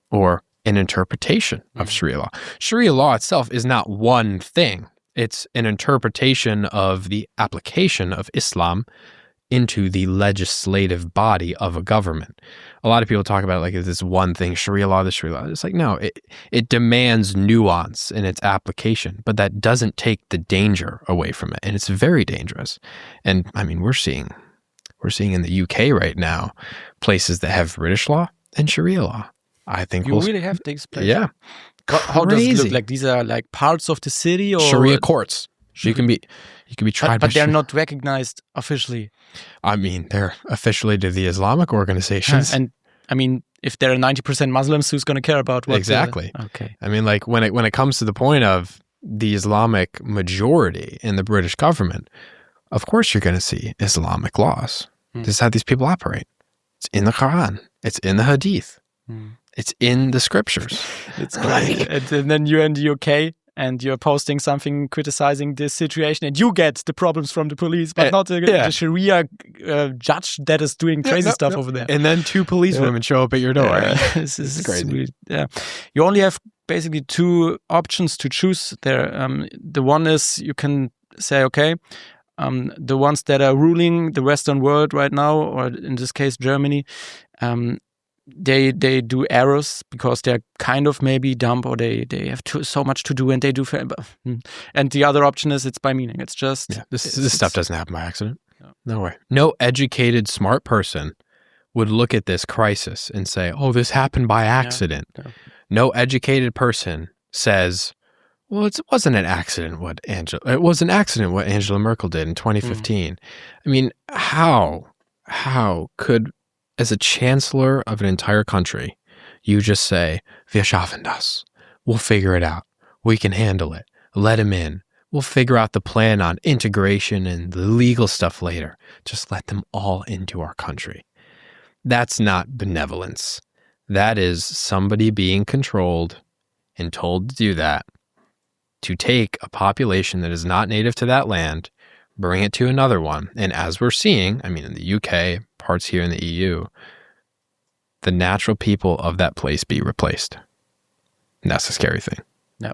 Speaker 1: or an interpretation of Sharia law. Sharia law itself is not one thing. It's an interpretation of the application of Islam into the legislative body of a government. A lot of people talk about it like it's this one thing, Sharia law, the Sharia law. It's like, no, it demands nuance in its application, but that doesn't take the danger away from it. And it's very dangerous. And I mean, we're seeing in the UK right now, places that have British law and Sharia law. I think
Speaker 3: you really have these places.
Speaker 1: Yeah.
Speaker 3: How does it look like? These are like parts of the city, or
Speaker 1: Sharia courts. You can be tried,
Speaker 3: but they're not recognized officially.
Speaker 1: I mean, they're officially to the Islamic organizations.
Speaker 3: And I mean, if there are 90% Muslims, who's going to care about what?
Speaker 1: Exactly.
Speaker 3: Okay.
Speaker 1: I mean, like when it comes to the point of the Islamic majority in the British government, of course you're going to see Islamic laws. This is how these people operate. It's in the Quran. It's in the Hadith. It's in the scriptures.
Speaker 3: It's great. And then you're in the UK and you're posting something criticizing this situation, and you get the problems from the police, but not the Sharia judge that is doing crazy stuff over there.
Speaker 1: And then 2 police women show up at your door.
Speaker 3: This is crazy. You only have basically 2 options to choose there. The one is you can say, okay, the ones that are ruling the Western world right now, or in this case Germany, they do errors because they're kind of maybe dumb, or they have so much to do and they do. And the other option is it's by meaning. It's just
Speaker 1: this stuff doesn't happen by accident. No way. No educated, smart person would look at this crisis and say, "Oh, this happened by accident." No educated person says, "Well, it wasn't an accident what Angela Merkel did in 2015." I mean, how could, as a chancellor of an entire country, you just say, "Wir schaffen das. We'll figure it out. We can handle it. Let him in. We'll figure out the plan on integration and the legal stuff later. Just let them all into our country." That's not benevolence. That is somebody being controlled and told to do that, to take a population that is not native to that land, bring it to another one. And as we're seeing, I mean, in the UK, parts here in the EU, the natural people of that place be replaced. And that's the scary thing.
Speaker 3: No.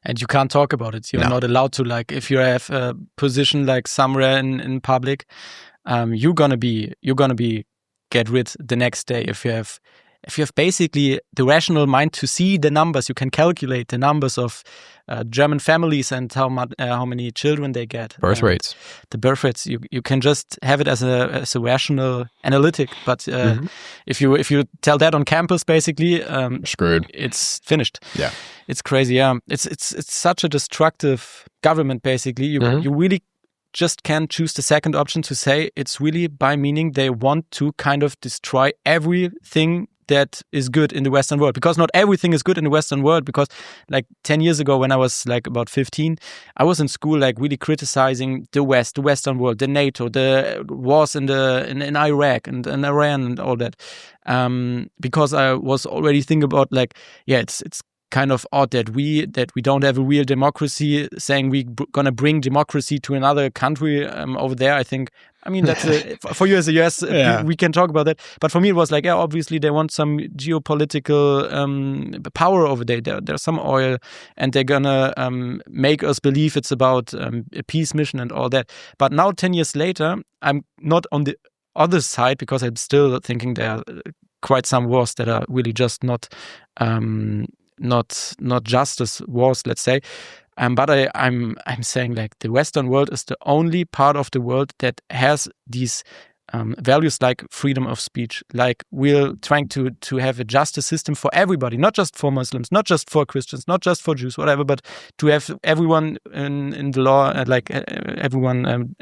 Speaker 3: And you can't talk about it. You're not allowed to. Like, if you have a position like somewhere in public, you're gonna be get rid the next day. If you have basically the rational mind to see the numbers, you can calculate the numbers of German families and how many children they get.
Speaker 1: Birth rates.
Speaker 3: The birth rates. You can just have it as a rational analytic. But if you tell that on campus, basically,
Speaker 1: screwed.
Speaker 3: It's finished.
Speaker 1: Yeah,
Speaker 3: it's crazy. Yeah, it's such a destructive government. Basically, you really just can't choose the second option to say it's really by meaning they want to kind of destroy everything that is good in the Western world, because not everything is good in the Western world. Because like 10 years ago, when I was like about 15, I was in school like really criticizing the West, the Western world, the NATO, the wars in Iraq and Iran and all that, because I was already thinking about like, it's kind of odd that we don't have a real democracy, saying we're gonna bring democracy to another country over there. I mean that's for you as a US, we can talk about that. But for me, it was like, obviously they want some geopolitical power over there. There's some oil, and they're gonna make us believe it's about a peace mission and all that. But now, 10 years later, I'm not on the other side, because I'm still thinking there are quite some wars that are really just not justice wars, let's say. But I'm saying like the Western world is the only part of the world that has these values like freedom of speech, like we're trying to have a justice system for everybody, not just for Muslims, not just for Christians, not just for Jews, whatever, but to have everyone in the law, everyone,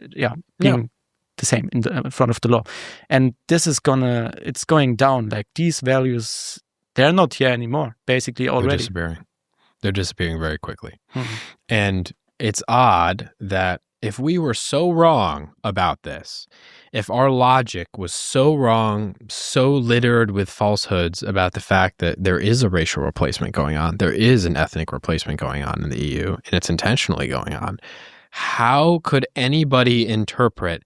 Speaker 3: being the same in front of the law. And this is it's going down. Like these values, they're not here anymore, basically already.
Speaker 1: They're disappearing very quickly. And it's odd that if we were so wrong about this, if our logic was so wrong, so littered with falsehoods about the fact that there is a racial replacement going on, there is an ethnic replacement going on in the EU, and it's intentionally going on, how could anybody interpret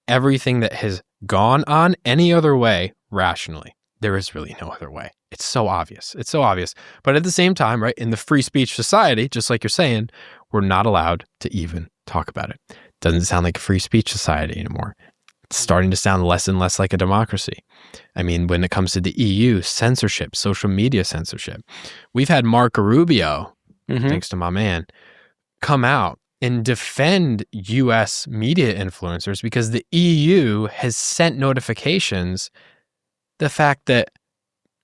Speaker 1: everything that has gone on any other way rationally? There is really no other way. It's so obvious. It's so obvious. But at the same time, right, in the free speech society, just like you're saying, we're not allowed to even talk about it. Doesn't sound like a free speech society anymore. It's starting to sound less and less like a democracy. I mean, when it comes to the EU, censorship, social media censorship. We've had Marco Rubio, thanks to my man, come out and defend US media influencers because the EU has sent notifications the fact that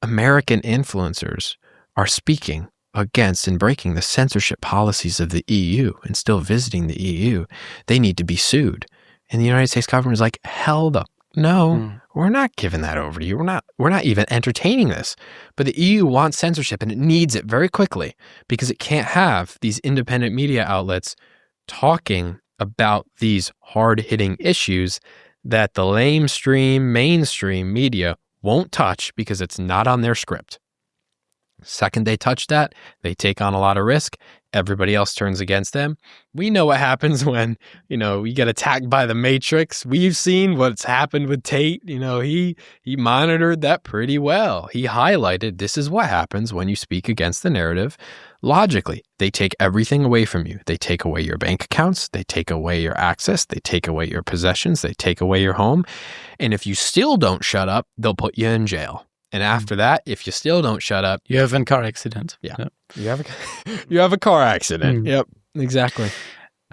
Speaker 1: American influencers are speaking against and breaking the censorship policies of the EU and still visiting the EU. They need to be sued. And the United States government is like, hell no, we're not giving that over to you. We're not even entertaining this. But the EU wants censorship and it needs it very quickly because it can't have these independent media outlets talking about these hard-hitting issues that the mainstream media won't touch because it's not on their script. Second they touch that, they take on a lot of risk. Everybody else turns against them. We know what happens when, you get attacked by the Matrix. We've seen what's happened with Tate. He monitored that pretty well. He highlighted this is what happens when you speak against the narrative. Logically, they take everything away from you. They take away your bank accounts. They take away your access. They take away your possessions. They take away your home. And if you still don't shut up, they'll put you in jail. And after that, if you still don't shut up,
Speaker 3: you have a car accident.
Speaker 1: Yeah. You have a car accident. Yep, exactly.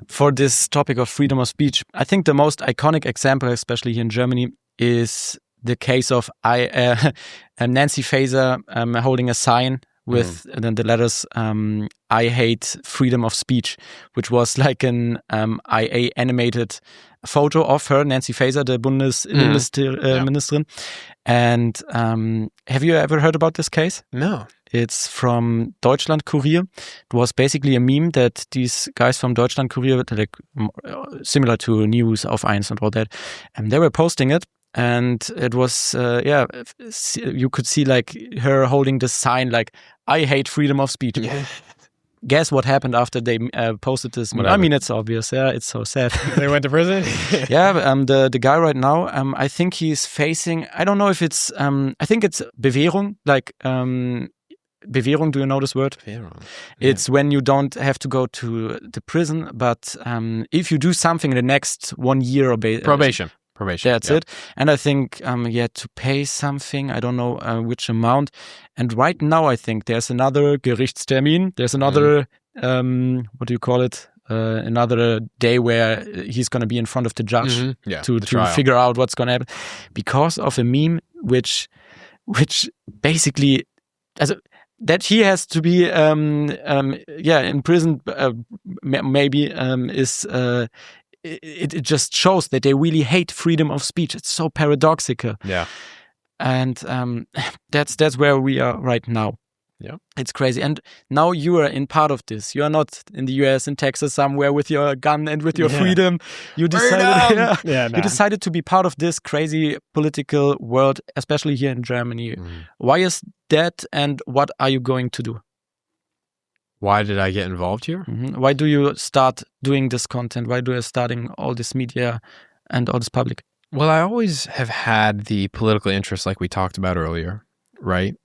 Speaker 3: For this topic of freedom of speech, I think the most iconic example, especially here in Germany, is the case of Nancy Faeser holding a sign with then the letters "I hate freedom of speech," which was like an IA animated photo of her, Nancy Faeser, the Bundesministerin. And have you ever heard about this case?
Speaker 1: No.
Speaker 3: It's from Deutschland Kurier. It was basically a meme that these guys from Deutschland Kurier, like similar to News auf 1 and all that, and they were posting it. And it was, you could see like her holding this sign like, I hate freedom of speech. Yeah. Guess what happened after they posted this? I mean, it's obvious. Yeah, it's so sad.
Speaker 1: They went to prison?
Speaker 3: Yeah, the guy right now, I think he's facing, I don't know if it's, I think it's Bewährung, like, Bewährung, do you know this word?
Speaker 1: Bewährung.
Speaker 3: It's when you don't have to go to the prison, but if you do something in the next 1 year or
Speaker 1: probation.
Speaker 3: That's it. And I think you had to pay something. I don't know which amount. And right now, I think there's another Gerichtstermin. There's another, what do you call it? Another day where he's going to be in front of the judge to figure out what's going to happen. Because of a meme which basically, that he has to be in prison maybe is... It just shows that they really hate freedom of speech. It's so paradoxical.
Speaker 1: Yeah.
Speaker 3: And that's where we are right now.
Speaker 1: Yeah.
Speaker 3: It's crazy. And now you are in part of this. You are not in the US, in Texas somewhere with your gun and with your freedom. You decided you decided to be part of this crazy political world, especially here in Germany. Why is that, and what are you going to do?
Speaker 1: Why did I get involved here?
Speaker 3: Why do you start doing this content? Why do you starting all this media and all this public?
Speaker 1: Well, I always have had the political interest like we talked about earlier, right?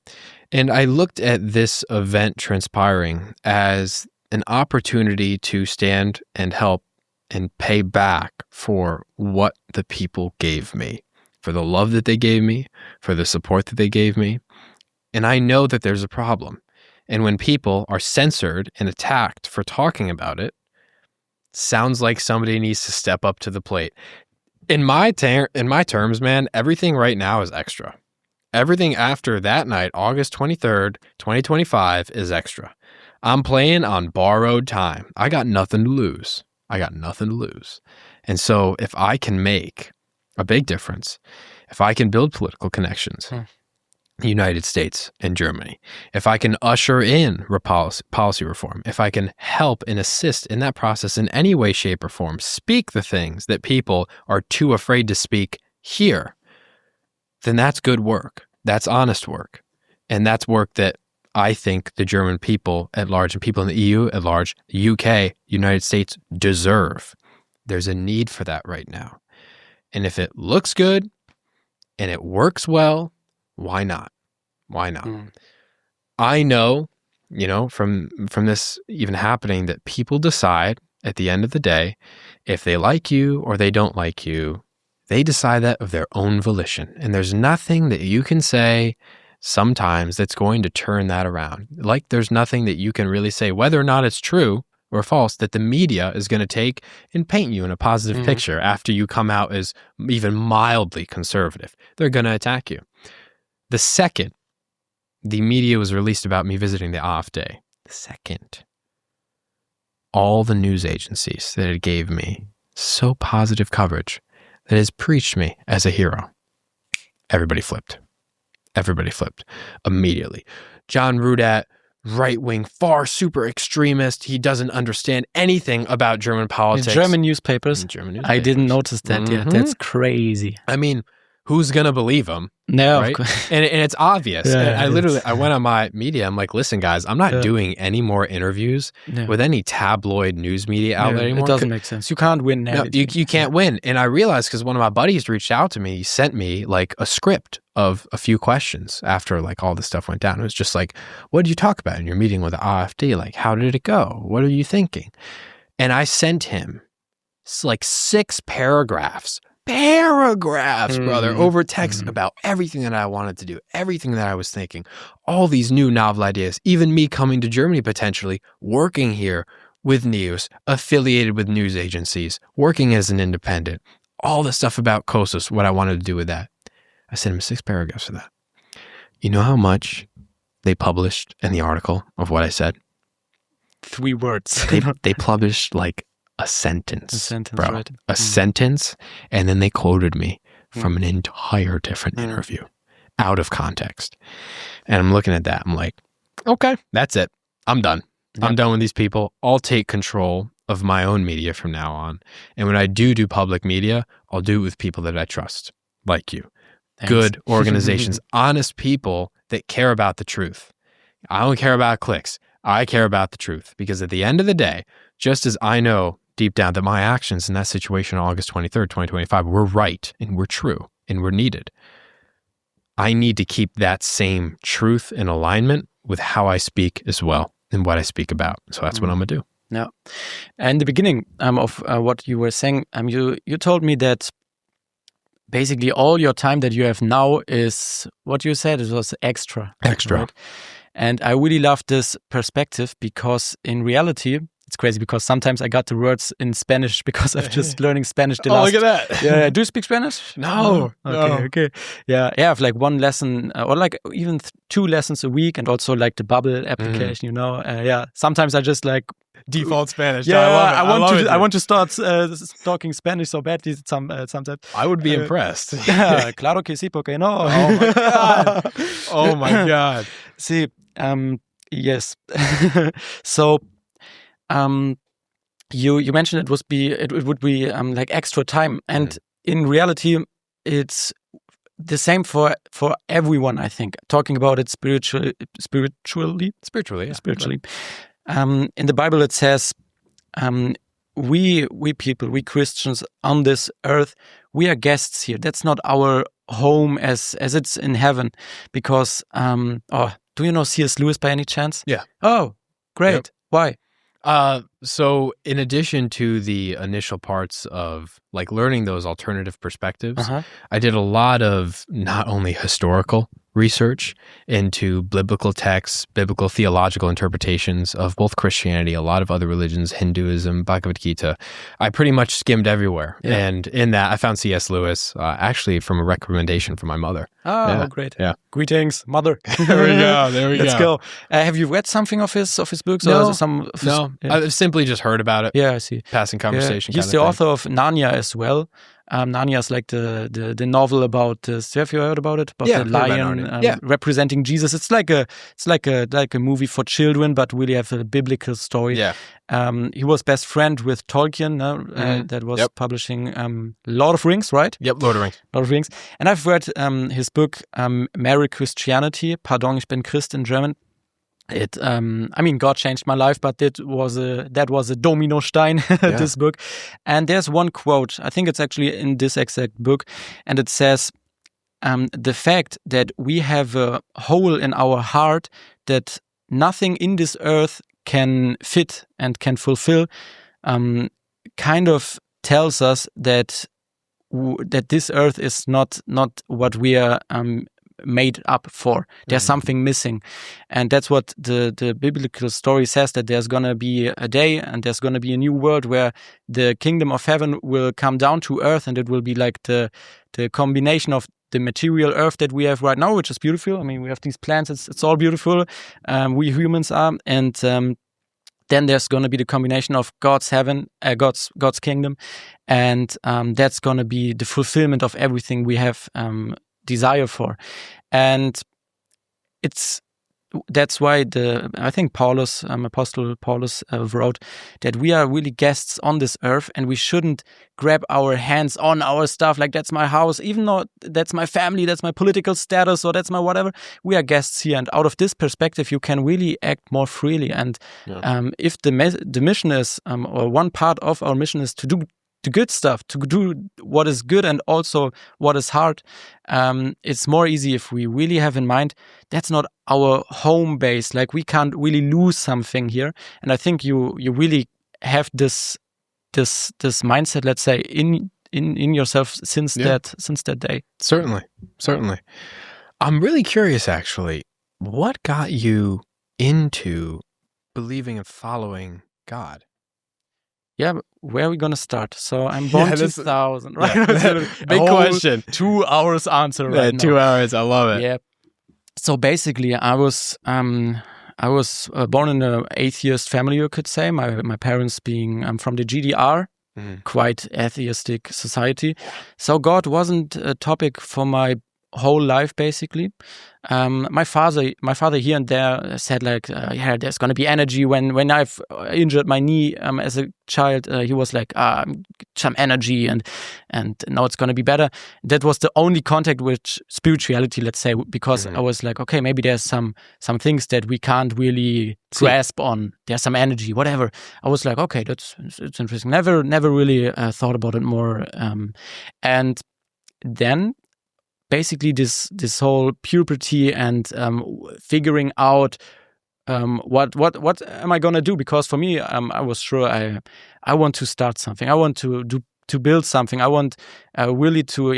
Speaker 1: And I looked at this event transpiring as an opportunity to stand and help and pay back for what the people gave me, for the love that they gave me, for the support that they gave me. And I know that there's a problem. And when people are censored and attacked for talking about it, sounds like somebody needs to step up to the plate. In my terms, man, everything right now is extra. Everything after that night, August 23rd, 2025, is extra. I'm playing on borrowed time. I got nothing to lose. And so if I can make a big difference, if I can build political connections, United States and Germany, if I can usher in policy reform, if I can help and assist in that process in any way, shape, or form, speak the things that people are too afraid to speak here, then that's good work. That's honest work. And that's work that I think the German people at large and people in the EU at large, the UK, United States deserve. There's a need for that right now. And if it looks good and it works well, why not? Why not? I know, from this even happening, that people decide at the end of the day, if they like you or they don't like you, they decide that of their own volition. And there's nothing that you can say sometimes that's going to turn that around. Like there's nothing that you can really say, whether or not it's true or false, that the media is going to take and paint you in a positive picture after you come out as even mildly conservative. They're going to attack you. The second the media was released about me visiting the AfD, the second, all the news agencies that it gave me so positive coverage that has preached me as a hero, everybody flipped. Everybody flipped immediately. John Rudat, right-wing, far super extremist. He doesn't understand anything about German politics.
Speaker 3: In German newspapers? I didn't notice that yet. That's crazy.
Speaker 1: I mean, who's going to believe him?
Speaker 3: No,
Speaker 1: right? And it's obvious.
Speaker 3: Yeah,
Speaker 1: I went on my media. I'm like, listen, guys, I'm not doing any more interviews with any tabloid news media outlet anymore.
Speaker 3: It doesn't make sense. You can't win now.
Speaker 1: No, you can't win. And I realized because one of my buddies reached out to me, he sent me like a script of a few questions after like all this stuff went down. It was just like, what did you talk about in your meeting with the AfD? Like, how did it go? What are you thinking? And I sent him like 6 paragraphs, brother, over text about everything that I wanted to do, everything that I was thinking, all these new novel ideas, even me coming to Germany potentially, working here with news, affiliated with news agencies, working as an independent, all the stuff about COSUS, what I wanted to do with that. I sent him 6 paragraphs for that. You know how much they published in the article of what I said?
Speaker 3: 3 words.
Speaker 1: They published like a sentence, bro.
Speaker 3: Right?
Speaker 1: A sentence, and then they quoted me from an entire different interview, out of context. And I'm looking at that. I'm like, okay, that's it. I'm done. Yep. I'm done with these people. I'll take control of my own media from now on. And when I do public media, I'll do it with people that I trust, like you. Thanks. Good organizations, honest people that care about the truth. I don't care about clicks. I care about the truth, because at the end of the day, just as I know deep down that my actions in that situation on August 23rd, 2025 were right and were true and were needed, I need to keep that same truth in alignment with how I speak as well and what I speak about. So that's what I'm going to do.
Speaker 3: Yeah. And the beginning of what you were saying, you told me that basically all your time that you have now is what you said, it was extra. Right? And I really love this perspective, because in reality, it's crazy because sometimes I got the words in Spanish because I'm just learning Spanish.
Speaker 1: Look at that.
Speaker 3: Yeah. Do you speak Spanish?
Speaker 1: No.
Speaker 3: Okay. Yeah. I have like 1 lesson or like even 2 lessons a week, and also like the Bubble application, Sometimes I just like
Speaker 1: default Spanish.
Speaker 3: Yeah, I want to start talking Spanish so badly sometimes.
Speaker 1: I would be impressed.
Speaker 3: Yeah, claro que sí, porque no.
Speaker 1: Oh my God. Oh my God.
Speaker 3: See, yes. So, you mentioned it would be like extra time, and in reality, it's the same for everyone. I think talking about it spiritually. In the Bible, it says, we people, we Christians on this earth, we are guests here. That's not our home as it's in heaven. Because, do you know C.S. Lewis by any chance?
Speaker 1: Yeah.
Speaker 3: Oh, great. Yep. Why?
Speaker 1: So in addition to the initial parts of like learning those alternative perspectives, I did a lot of not only historical research into biblical texts, biblical theological interpretations of both Christianity, a lot of other religions, Hinduism, Bhagavad Gita. I pretty much skimmed everywhere. Yeah. And in that, I found C.S. Lewis, actually from a recommendation from my mother.
Speaker 3: Oh, great.
Speaker 1: Yeah.
Speaker 3: Greetings, mother.
Speaker 1: There we go.
Speaker 3: Let's go. Have you read something of his books?
Speaker 1: No.
Speaker 3: Or is it some of his,
Speaker 1: no. I've simply just heard about it.
Speaker 3: Yeah, I see.
Speaker 1: Passing conversation.
Speaker 3: He's the author of Narnia as well. Narnia's like the novel about this. Have you heard about it? About the lion representing Jesus. It's like a movie for children, but really have a biblical story.
Speaker 1: Yeah.
Speaker 3: He was best friend with Tolkien, that was publishing Lord of Rings, right?
Speaker 1: Yep, Lord of
Speaker 3: Rings. And I've read his book, Merry Christianity. Pardon, ich bin Christ in German. God changed my life, but that was a Dominostein, this book. And there's one quote, I think it's actually in this exact book, and it says, the fact that we have a hole in our heart that nothing in this earth can fit and can fulfill, kind of tells us that this earth is not what we are made up for. There's something missing, and that's what the biblical story says, that there's gonna be a day and there's gonna be a new world where the kingdom of heaven will come down to earth, and it will be like the combination of the material earth that we have right now, which is beautiful. I mean, we have these plants, it's all beautiful, we humans are, and then there's going to be the combination of God's heaven, God's kingdom, and that's going to be the fulfillment of everything we have desire for. And that's why I think Paulus, Apostle Paulus, wrote that we are really guests on this earth, and we shouldn't grab our hands on our stuff like that's my house, even though that's my family, that's my political status, or that's my whatever. We are guests here, and out of this perspective, you can really act more freely. And if the mission is, or one part of our mission is to do the good stuff, to do what is good and also what is hard, it's more easy if we really have in mind that's not our home base. Like, we can't really lose something here. And I think you really have this mindset, let's say, in yourself since that day. Certainly.
Speaker 1: I'm really curious, actually, what got you into believing and following God?
Speaker 3: Yeah, where are we going to start? So I'm born 2000, right?
Speaker 1: Yeah. Big question.
Speaker 3: 2 hours answer right now.
Speaker 1: 2 hours, I love it.
Speaker 3: Yeah. So basically, I was born in an atheist family, you could say. My parents being from the GDR, quite atheistic society. So God wasn't a topic for my whole life, basically. My father here and there said like, there's going to be energy. When I've injured my knee as a child, he was like, some energy and now it's going to be better. That was the only contact with spirituality, let's say, because I was like, okay, maybe there's some things that we can't really grasp on. There's some energy, whatever. I was like, okay, it's interesting. Never really thought about it more. And then basically this whole puberty and figuring out what am I gonna do? Because for me, I was sure I want to start something. I want to build something. I want really to,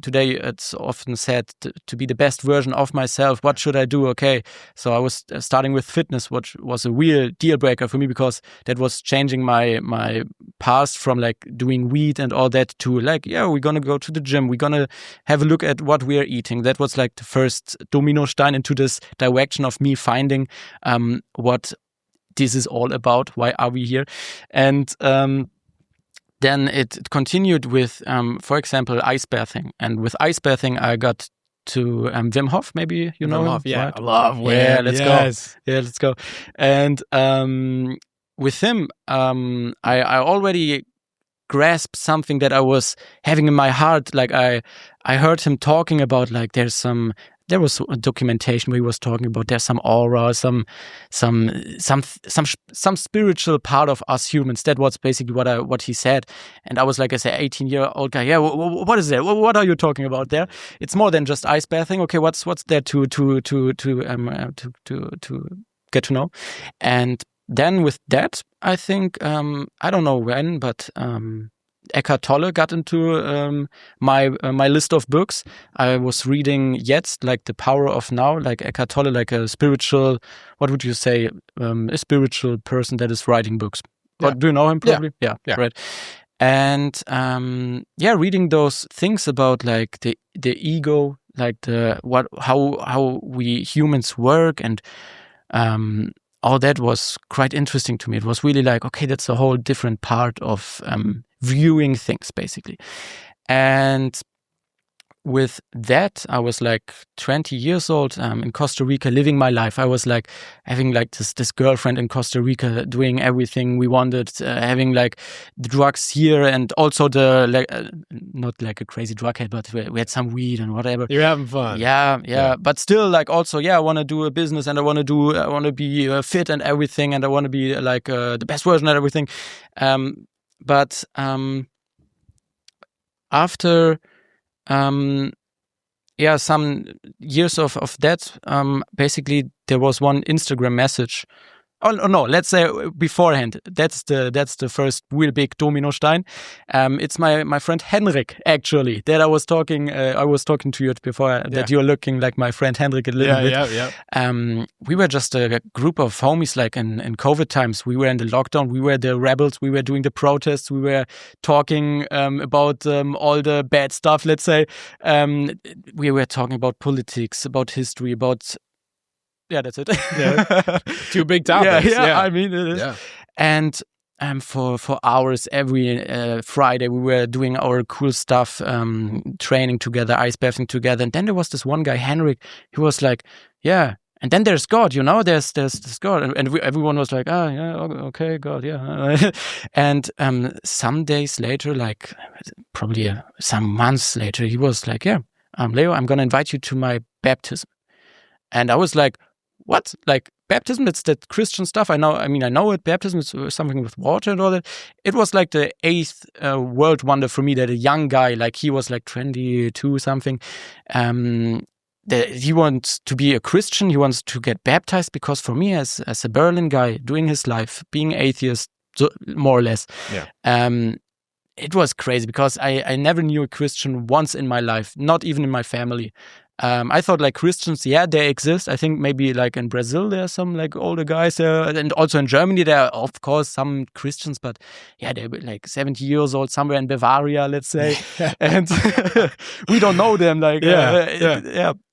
Speaker 3: today it's often said to be the best version of myself. What should I do? Okay, so I was starting with fitness, which was a real deal breaker for me, because that was changing my past from like doing weed and all that to like, we're gonna go to the gym. We're gonna have a look at what we are eating. That was like the first Dominostein into this direction of me finding what this is all about. Why are we here? And then it continued with, for example, ice bathing. And with ice bathing, I got to Wim Hof. Maybe you know
Speaker 1: Wim
Speaker 3: him,
Speaker 1: Hof, yeah.
Speaker 3: right?
Speaker 1: I love Wim.
Speaker 3: Yeah, let's go. Yeah, let's go. And with him, I already grasped something that I was having in my heart. Like I heard him talking about like there was a documentation where he was talking about there's some aura, some spiritual part of us humans. That was basically what he said. And I was like, I say, 18-year-old guy. Yeah, what is that? What are you talking about there? It's more than just ice bathing. Okay, what's there to get to know? And then with that, I think I don't know when, but Eckhart Tolle got into my list of books. I was reading Jetzt, like The Power of Now, like Eckhart Tolle, like a spiritual, what would you say, a spiritual person that is writing books. Yeah. Do you know him probably? Yeah. Right. And reading those things about like the ego, like how we humans work, and all that was quite interesting to me. It was really like, okay, that's a whole different part of viewing things, basically. And with that, I was like 20 years old in Costa Rica, living my life. I was like having like this girlfriend in Costa Rica, doing everything we wanted, having like the drugs here, and also not like a crazy drug head, but we had some weed and whatever.
Speaker 1: You're having fun.
Speaker 3: Yeah. But still, like also, I want to do a business, and I want to be fit and everything, and I want to be like the best version and everything. But after some years of that, basically there was one Instagram message. Oh no, let's say beforehand. That's the first real big domino stein. It's my friend Henrik, actually, that I was talking to you before, that you're looking like my friend Henrik a little bit.
Speaker 1: Yeah.
Speaker 3: We were just a group of homies, like in COVID times. We were in the lockdown. We were the rebels. We were doing the protests. We were talking about all the bad stuff, let's say. We were talking about politics, about history, about... Yeah, that's it.
Speaker 1: Yeah. Two big topics.
Speaker 3: Yeah. I mean, it is.
Speaker 1: Yeah.
Speaker 3: And for hours every Friday, we were doing our cool stuff, training together, ice bathing together. And then there was this one guy, Henrik, who was like, yeah. And then there's God, there's this God. And everyone was like, okay, God, yeah. And some days later, like probably some months later, he was like, yeah, Leo, I'm going to invite you to my baptism. And I was like, what? Like baptism? It's that Christian stuff. I know it. Baptism is something with water and all that. It was like the eighth world wonder for me that a young guy, like he was like 22 something, he wants to be a Christian. He wants to get baptized, because for me, as a Berlin guy doing his life, being atheist, more or less, it was crazy, because I never knew a Christian once in my life, not even in my family. I thought like Christians, they exist. I think maybe like in Brazil there are some like older guys there, and also in Germany there are of course some Christians, but they're like 70 years old somewhere in Bavaria, let's say, and we don't know them. Like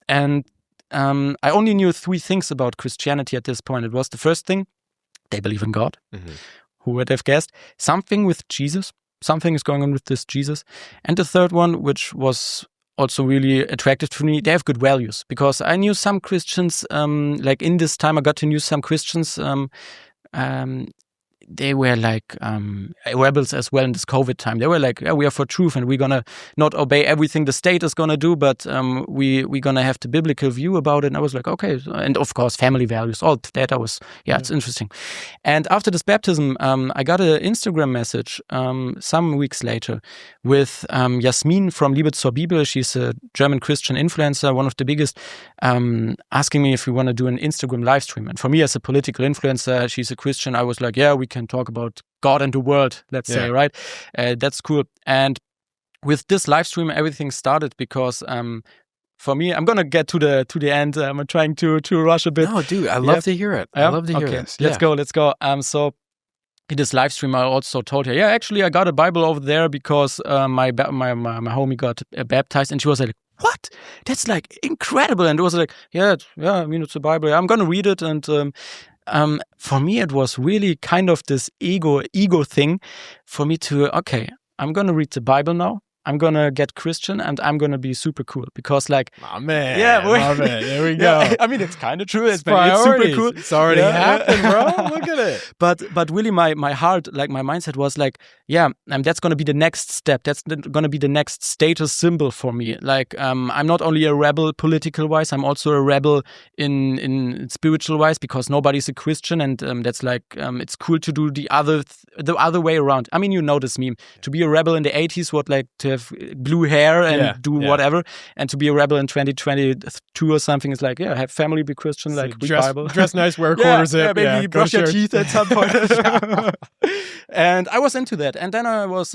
Speaker 3: and I only knew 3 things about Christianity at this point. It was the first thing, they believe in God. Mm-hmm. Who would have guessed? Something with Jesus. Something is going on with this Jesus. And the third one, which was also really attractive to me, they have good values, because I knew some Christians, like in this time I got to know some Christians, they were like rebels as well in this COVID time. They were like, we are for truth, and we're gonna not obey everything the state is gonna do, but we're gonna have the biblical view about it. And I was like, okay, and of course family values, all that. I was, it's interesting. And after this baptism, I got an Instagram message some weeks later with Jasmin from Liebe zur Bibel. She's a German Christian influencer, one of the biggest, asking me if we want to do an Instagram live stream. And for me, as a political influencer, she's a Christian, I was like, we can talk about God and the world, let's say, right? That's cool. And with this live stream, everything started because for me, I'm gonna get to the end. I'm trying to rush a bit.
Speaker 1: No, dude, I love to hear it. I love to hear this.
Speaker 3: Let's go. So in this live stream, I also told her, actually, I got a Bible over there because my homie got baptized, and she was like, what? That's like incredible. And it was like, it's a Bible. I'm gonna read it. And for me, it was really kind of this ego thing for me to, I'm going to read the Bible now. I'm going to get Christian, and I'm going to be super cool, because like...
Speaker 1: My man. There we go.
Speaker 3: I mean, it's kind of true.
Speaker 1: It's
Speaker 3: super cool.
Speaker 1: It's already happened, bro. Look at it.
Speaker 3: But really my heart, like my mindset was like, that's going to be the next step. That's going to be the next status symbol for me. Like, I'm not only a rebel political wise, I'm also a rebel in spiritual wise, because nobody's a Christian, and that's like, it's cool to do the other way around. I mean, you know this meme. To be a rebel in the 80s would like to have blue hair and do whatever, and to be a rebel in 2022 or something is like, have family, be Christian, like read Bible,
Speaker 1: dress nice, wear a quarter zip,
Speaker 3: maybe brush your teeth at some point. And I was into that, and then I was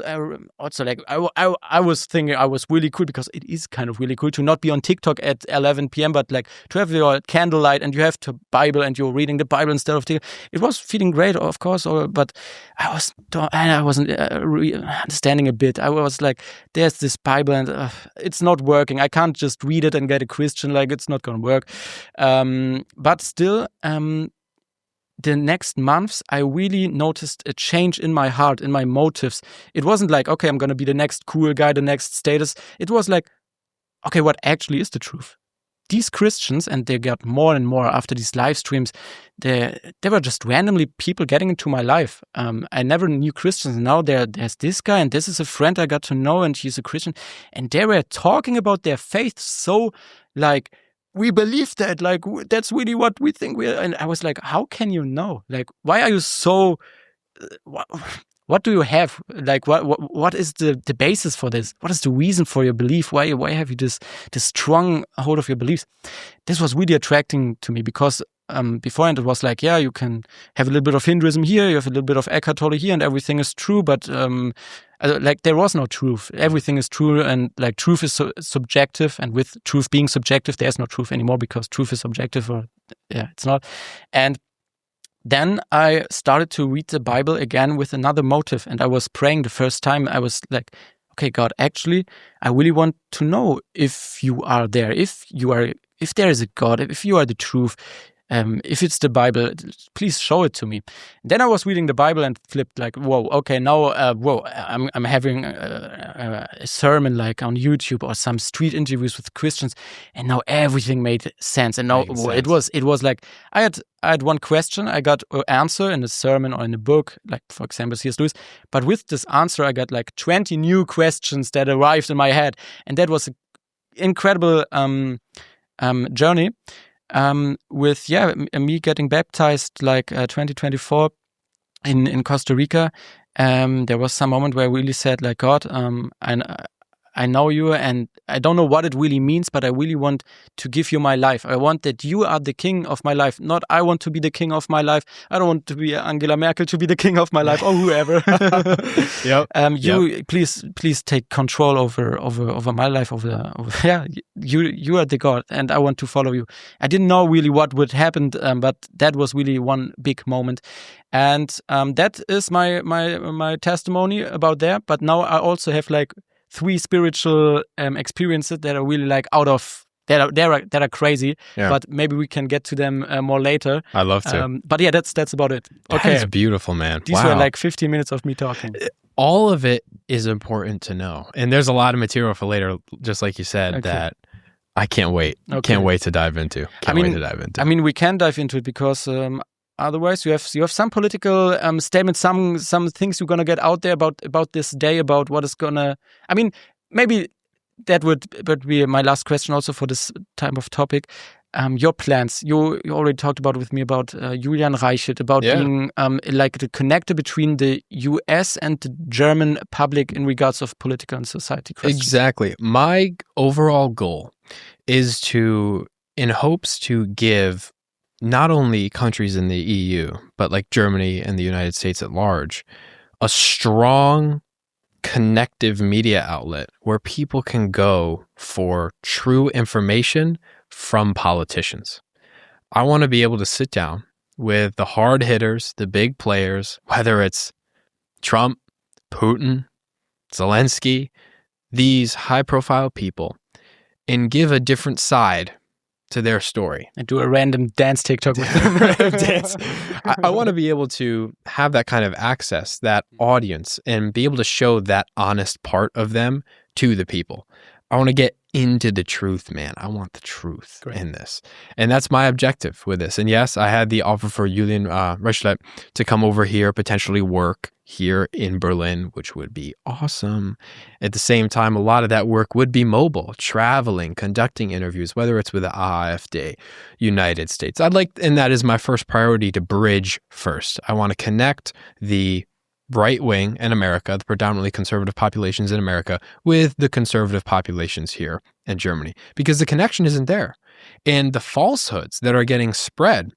Speaker 3: also like, I was thinking I was really cool, because it is kind of really cool to not be on TikTok at 11 p.m. but like to have your candlelight, and you have the Bible, and you're reading the Bible instead of TikTok. It was feeling great, of course, but I wasn't understanding a bit. I was like, there's this Bible, and it's not working. I can't just read it and get a Christian, like it's not gonna work. But still, the next months, I really noticed a change in my heart, in my motives. It wasn't like, okay, I'm going to be the next cool guy, the next status. It was like, okay, what actually is the truth? These Christians, and they got more and more after these live streams, they were just randomly people getting into my life. I never knew Christians. Now there's this guy, and this is a friend I got to know, and he's a Christian. And they were talking about their faith so like, we believe that, like, that's really what we think we're. And I was like, how can you know? Like, why are you so... What do you have? Like, what is the basis for this? What is the reason for your belief? Why have you this strong hold of your beliefs? This was really attracting to me because beforehand it was like, yeah, you can have a little bit of Hinduism here, you have a little bit of Eckhart Tolle here, and everything is true. But like, there was no truth. Everything is true, and like, truth is subjective. And with truth being subjective, there's no truth anymore because truth is subjective, or it's not. And then I started to read the Bible again with another motive, and I was praying the first time. I was like, okay, God, actually, I really want to know if you are there, if there is a God, if you are the truth, if it's the Bible, please show it to me. Then I was reading the Bible and flipped like, whoa, okay, now, I'm having a sermon like on YouTube or some street interviews with Christians, and now everything made sense. And now it was like, I had one question, I got an answer in a sermon or in a book, like for example C.S. Lewis, but with this answer I got like 20 new questions that arrived in my head, and that was an incredible journey. With me getting baptized like 2024 in Costa Rica, there was some moment where I really said like, God, I know you, and I don't know what it really means, but I really want to give you my life. I want that you are the king of my life, not I want to be the king of my life. I don't want to be Angela Merkel to be the king of my life, or whoever. Please take control over my life. You are the God, and I want to follow you. I didn't know really what would happen, but that was really one big moment, and that is my testimony about that. But now I also have like 3 spiritual experiences that are really like that are crazy, but maybe we can get to them more later.
Speaker 1: I love to.
Speaker 3: But yeah, that's about it. Okay,
Speaker 1: that's beautiful, man.
Speaker 3: These were like 15 minutes of me talking.
Speaker 1: All of it is important to know, and there's a lot of material for later, just like you said, that I can't wait. Can't wait to dive into. I mean, we can dive into it because otherwise, you have some political statements, some things you're gonna get out there about this day, about what is gonna. I mean, maybe that would be my last question also for this type of topic. Your plans. You already talked about with me about Julian Reichelt, about being like the connector between the U.S. and the German public in regards of political and society questions. Exactly. My overall goal is in hopes to give not only countries in the EU, but like Germany and the United States at large, a strong connective media outlet where people can go for true information from politicians. I want to be able to sit down with the hard hitters, the big players, whether it's Trump, Putin, Zelensky, these high-profile people, and give a different side to their story.
Speaker 3: And do a random dance TikTok with them.
Speaker 1: I want to be able to have that kind of access, that audience, and be able to show that honest part of them to the people. I want to get into the truth, man. I want the truth in this. And that's my objective with this. And yes, I had the offer for Julian Reichelt to come over here, potentially work here in Berlin, which would be awesome. At the same time, a lot of that work would be mobile, traveling, conducting interviews, whether it's with the AfD, United States. And that is my first priority, to bridge first. I want to connect the right wing in America, the predominantly conservative populations in America, with the conservative populations here in Germany, because the connection isn't there. And the falsehoods that are getting spread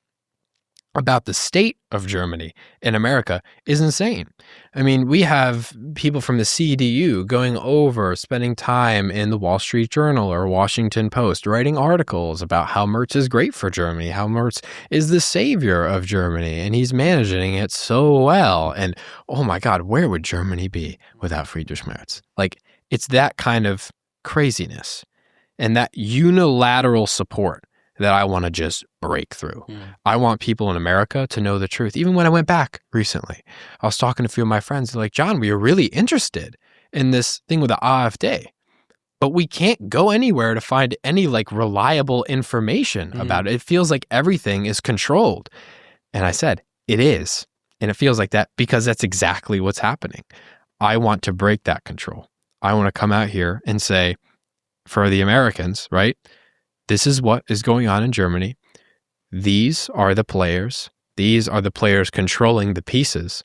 Speaker 1: about the state of Germany in America is insane. I mean, we have people from the CDU going over, spending time in the Wall Street Journal or Washington Post, writing articles about how Merz is great for Germany, how Merz is the savior of Germany, and he's managing it so well. And oh my God, where would Germany be without Friedrich Merz? Like, it's that kind of craziness and that unilateral support that I want to just break through. I want people in America to know the truth. Even when I went back recently, I was talking to a few of my friends. They're like, John, we are really interested in this thing with the AfD, but we can't go anywhere to find any like reliable information about it. It feels like everything is controlled. And I said, it is. And it feels like that because that's exactly what's happening. I want to break that control. I want to come out here and say, for the Americans, right? This is what is going on in Germany. These are the players. These are the players controlling the pieces.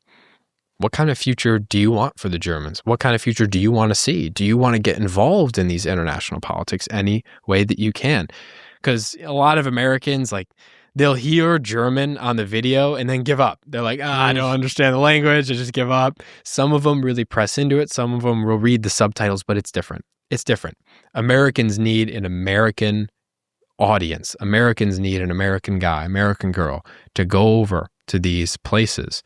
Speaker 1: What kind of future do you want for the Germans? What kind of future do you want to see? Do you want to get involved in these international politics any way that you can? Because a lot of Americans, like, they'll hear German on the video and then give up. They're like, I don't understand the language. I just give up. Some of them really press into it. Some of them will read the subtitles, but it's different. It's different. Americans need an American audience. Americans need an American guy, American girl to go over to these places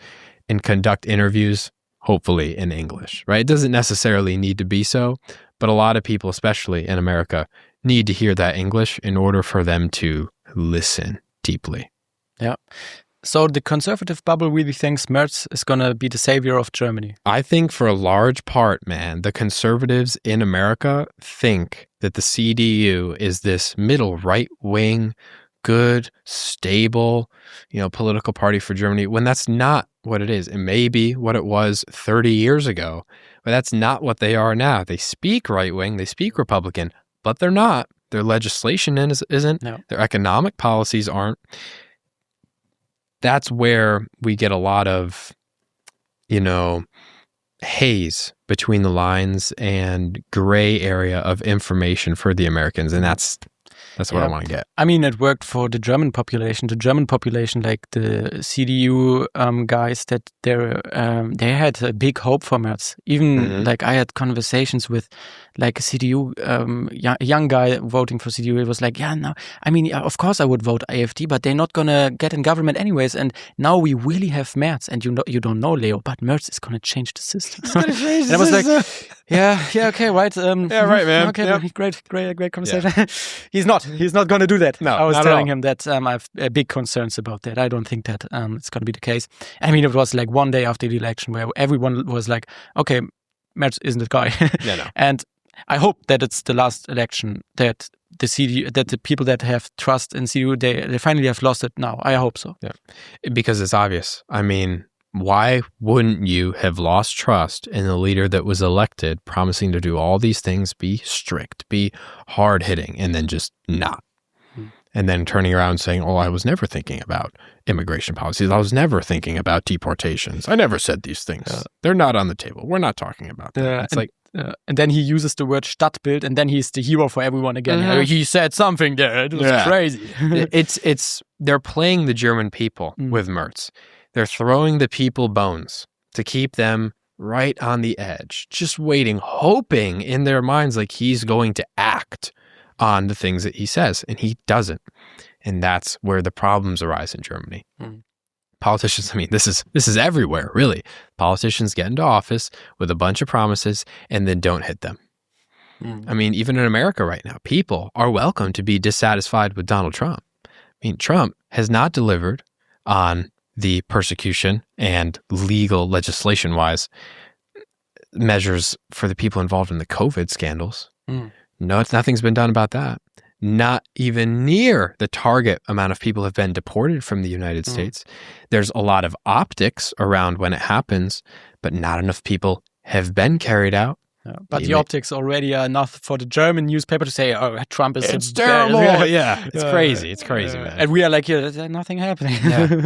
Speaker 1: and conduct interviews, hopefully in English, right? It doesn't necessarily need to be so, but a lot of people, especially in America, need to hear that English in order for them to listen deeply.
Speaker 3: Yeah. So the conservative bubble really thinks Merz is going to be the savior of Germany.
Speaker 1: I think for a large part, man, the conservatives in America think that the CDU is this middle right-wing, good, stable, political party for Germany, when that's not what it is. It may be what it was 30 years ago, but that's not what they are now. They speak right-wing, they speak Republican, but they're not. Their legislation isn't. No. Their economic policies aren't. That's where we get a lot of, haze between the lines and gray area of information for the Americans. And that's what I want to get.
Speaker 3: I mean, it worked for the German population. The German population, like the CDU guys, that they had a big hope for Merz. Even like I had conversations with like a CDU, young guy voting for CDU. It was like, of course I would vote AfD, but they're not gonna get in government anyways. And now we really have Merz, and you don't know, Leo, but Merz is gonna change the system. And I was like, okay, right.
Speaker 1: Right, man.
Speaker 3: Okay,
Speaker 1: yep.
Speaker 3: Great conversation. Yeah. He's not going to do that.
Speaker 1: No,
Speaker 3: I was telling him that I have big concerns about that. I don't think that it's going to be the case. I mean, it was like one day after the election where everyone was like, okay, Merz isn't the guy.
Speaker 1: Yeah, no.
Speaker 3: And I hope that it's the last election that the people that have trust in CDU, they finally have lost it now. I hope so.
Speaker 1: Yeah, because it's obvious. I mean, why wouldn't you have lost trust in the leader that was elected, promising to do all these things, be strict, be hard-hitting, and then just not? And then turning around and saying, I was never thinking about immigration policies. I was never thinking about deportations. I never said these things. They're not on the table. We're not talking about that.
Speaker 3: And then he uses the word Stadtbild, and then he's the hero for everyone again. He said something there. It was crazy.
Speaker 1: They're playing the German people with Merz. They're throwing the people bones to keep them right on the edge, just waiting, hoping in their minds like he's going to act on the things that he says, and he doesn't. And that's where the problems arise in Germany. Politicians, I mean, this is everywhere, really. Politicians get into office with a bunch of promises and then don't hit them. I mean, even in America right now, people are welcome to be dissatisfied with Donald Trump. I mean, Trump has not delivered on the persecution and legal legislation-wise measures for the people involved in the COVID scandals. No, nothing's been done about that. Not even near the target amount of people have been deported from the United States. There's a lot of optics around when it happens, but not enough people have been carried out.
Speaker 3: But the optics already are enough for the German newspaper to say, Trump is
Speaker 1: it's terrible. It's crazy. It's crazy, man.
Speaker 3: And we are like, nothing happening.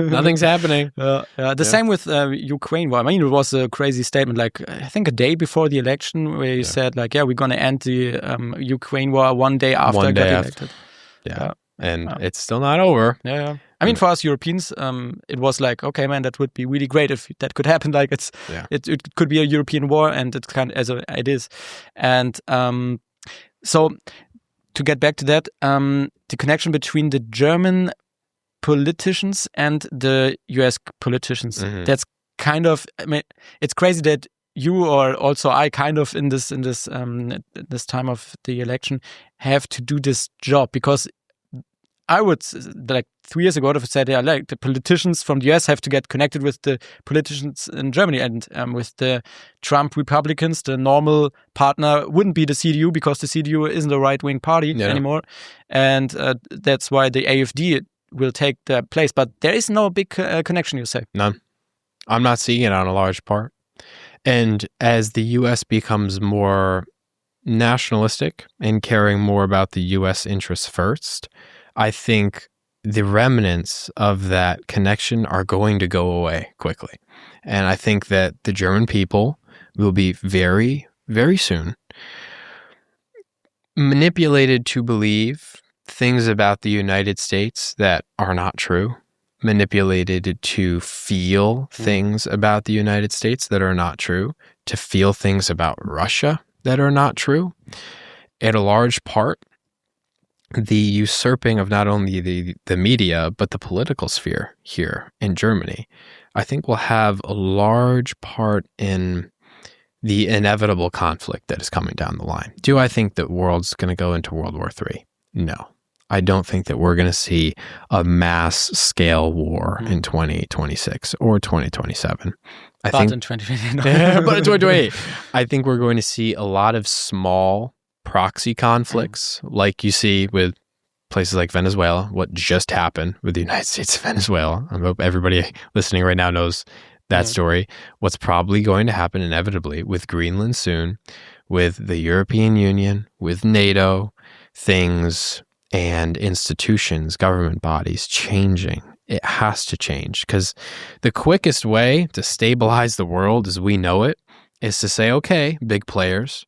Speaker 1: Nothing's happening.
Speaker 3: The same with Ukraine war. I mean, it was a crazy statement, like, I think a day before the election, where you said, like, we're going to end the Ukraine war one day after I got elected.
Speaker 1: And it's still not over.
Speaker 3: I mean, for us Europeans, it was like, okay, man, that would be really great if that could happen. Like, it could be a European war, and it's kind of as it is. And so, to get back to that, the connection between the German politicians and the US politicians, that's kind of, I mean, it's crazy that you, or also I, kind of in this time of the election have to do this job, because I would, like 3 years ago, I would say, yeah, like the politicians from the US have to get connected with the politicians in Germany, and with the Trump Republicans, the normal partner wouldn't be the CDU, because the CDU isn't a right-wing party anymore. And that's why the AfD will take their place. But there is no big connection, you say?
Speaker 1: None. I'm not seeing it on a large part. And as the US becomes more nationalistic and caring more about the US interests first, I think the remnants of that connection are going to go away quickly. And I think that the German people will be very, very soon manipulated to believe things about the United States that are not true, manipulated to feel things about the United States that are not true, to feel things about Russia that are not true. At a large part, the usurping of not only the media, but the political sphere here in Germany, I think will have a large part in the inevitable conflict that is coming down the line. Do I think that the world's going to go into World War III? No. I don't think that we're going to see a mass-scale war in 2026 or 2027.
Speaker 3: But in 2028.
Speaker 1: But in 2028. I think we're going to see a lot of small proxy conflicts like you see with places like Venezuela, what just happened with the United States of Venezuela. I hope everybody listening right now knows that story. What's probably going to happen inevitably with Greenland soon, with the European Union, with NATO, things and institutions, government bodies changing. It has to change, because the quickest way to stabilize the world as we know it is to say, okay, big players,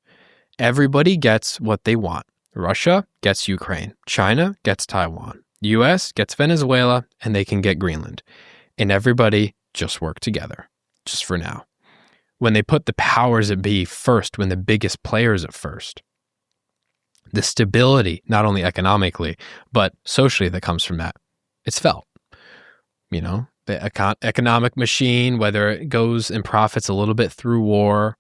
Speaker 1: everybody gets what they want. Russia gets Ukraine. China gets Taiwan. US gets Venezuela, and they can get Greenland. And everybody just work together, just for now. When they put the powers that be first, when the biggest players at first, the stability, not only economically, but socially that comes from that, it's felt. You know, the economic machine, whether it goes and profits a little bit through war,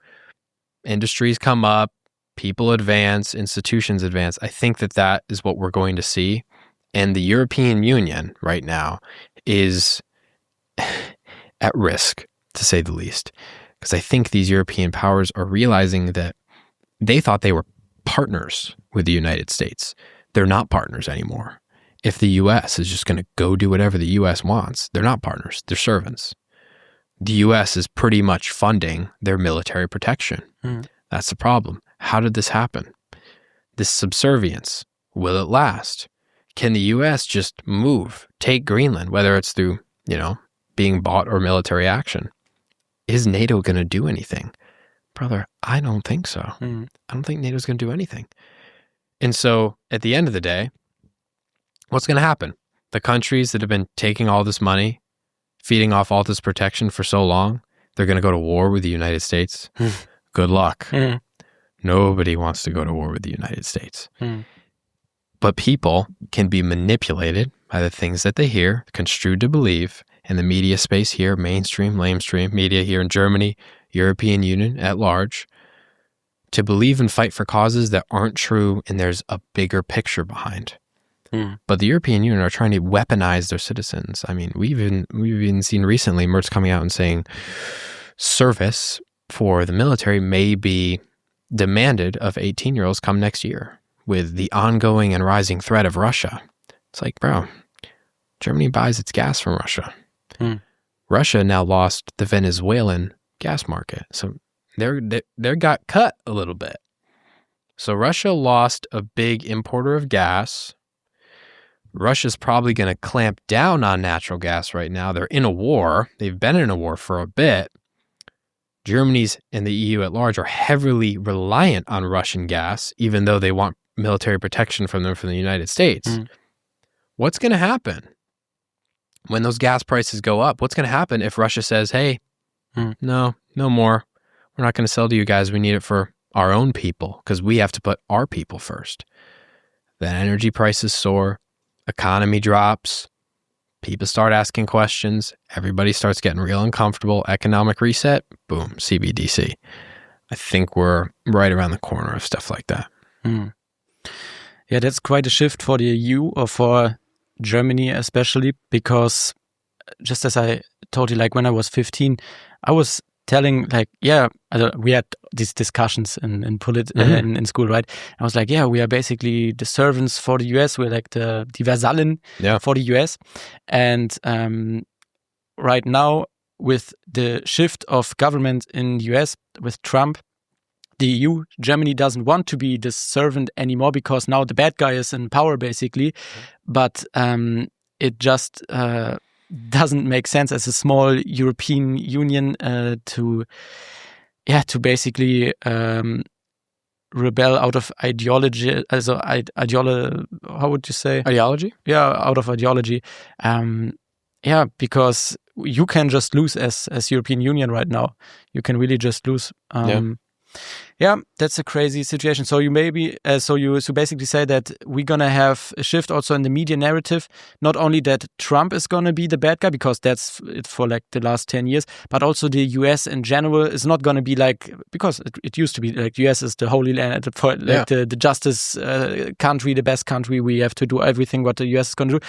Speaker 1: industries come up, people advance, institutions advance. I think that that is what we're going to see. And the European Union right now is at risk, to say the least, because I think these European powers are realizing that they thought they were partners with the United States. They're not partners anymore. If the U.S. is just going to go do whatever the U.S. wants, they're not partners, they're servants. The U.S. is pretty much funding their military protection. That's the problem. How did this happen? This subservience, will it last? Can the U.S. just move, take Greenland, whether it's through, being bought or military action? Is NATO going to do anything? Brother, I don't think so. I don't think NATO's going to do anything. And so at the end of the day, what's going to happen? The countries that have been taking all this money, feeding off all this protection for so long, they're going to go to war with the United States. Good luck. Nobody wants to go to war with the United States. But people can be manipulated by the things that they hear, construed to believe, in the media space here, mainstream, lamestream media here in Germany, European Union at large, to believe and fight for causes that aren't true, and there's a bigger picture behind. But the European Union are trying to weaponize their citizens. I mean, we've even seen recently Merz coming out and saying service for the military may be demanded of 18-year-olds come next year with the ongoing and rising threat of Russia. It's like, bro, Germany buys its gas from Russia. Russia now lost the Venezuelan gas market. So they got cut a little bit. So Russia lost a big importer of gas. Russia's probably going to clamp down on natural gas right now. They're in a war. They've been in a war for a bit. Germany's and the EU at large are heavily reliant on Russian gas, even though they want military protection from them from the United States. What's going to happen when those gas prices go up? What's going to happen if Russia says, hey, no more. We're not going to sell to you guys. We need it for our own people because we have to put our people first. Then energy prices soar, economy drops, people start asking questions, everybody starts getting real uncomfortable, economic reset, boom, CBDC. I think we're right around the corner of stuff like that.
Speaker 3: Yeah, that's quite a shift for the EU or for Germany especially, because just as I told you, like when I was 15, I was telling like, we had these discussions in in school, right? I was like, we are basically the servants for the US. We're like die Vasallen for the US. And right now, with the shift of government in the US, with Trump, the EU, Germany doesn't want to be the servant anymore because now the bad guy is in power, basically. But it just doesn't make sense as a small European Union to basically rebel out of ideology. Also, how would you say?
Speaker 1: Ideology?
Speaker 3: Yeah, out of ideology. Because you can just lose as European Union right now. You can really just lose. Yeah, that's a crazy situation. So you basically say that we're gonna have a shift also in the media narrative. Not only that Trump is gonna be the bad guy, because that's it for like the last 10 years, but also the US in general is not gonna be like, because it used to be like US is the holy land, the justice country, the best country. We have to do everything what the US is gonna do.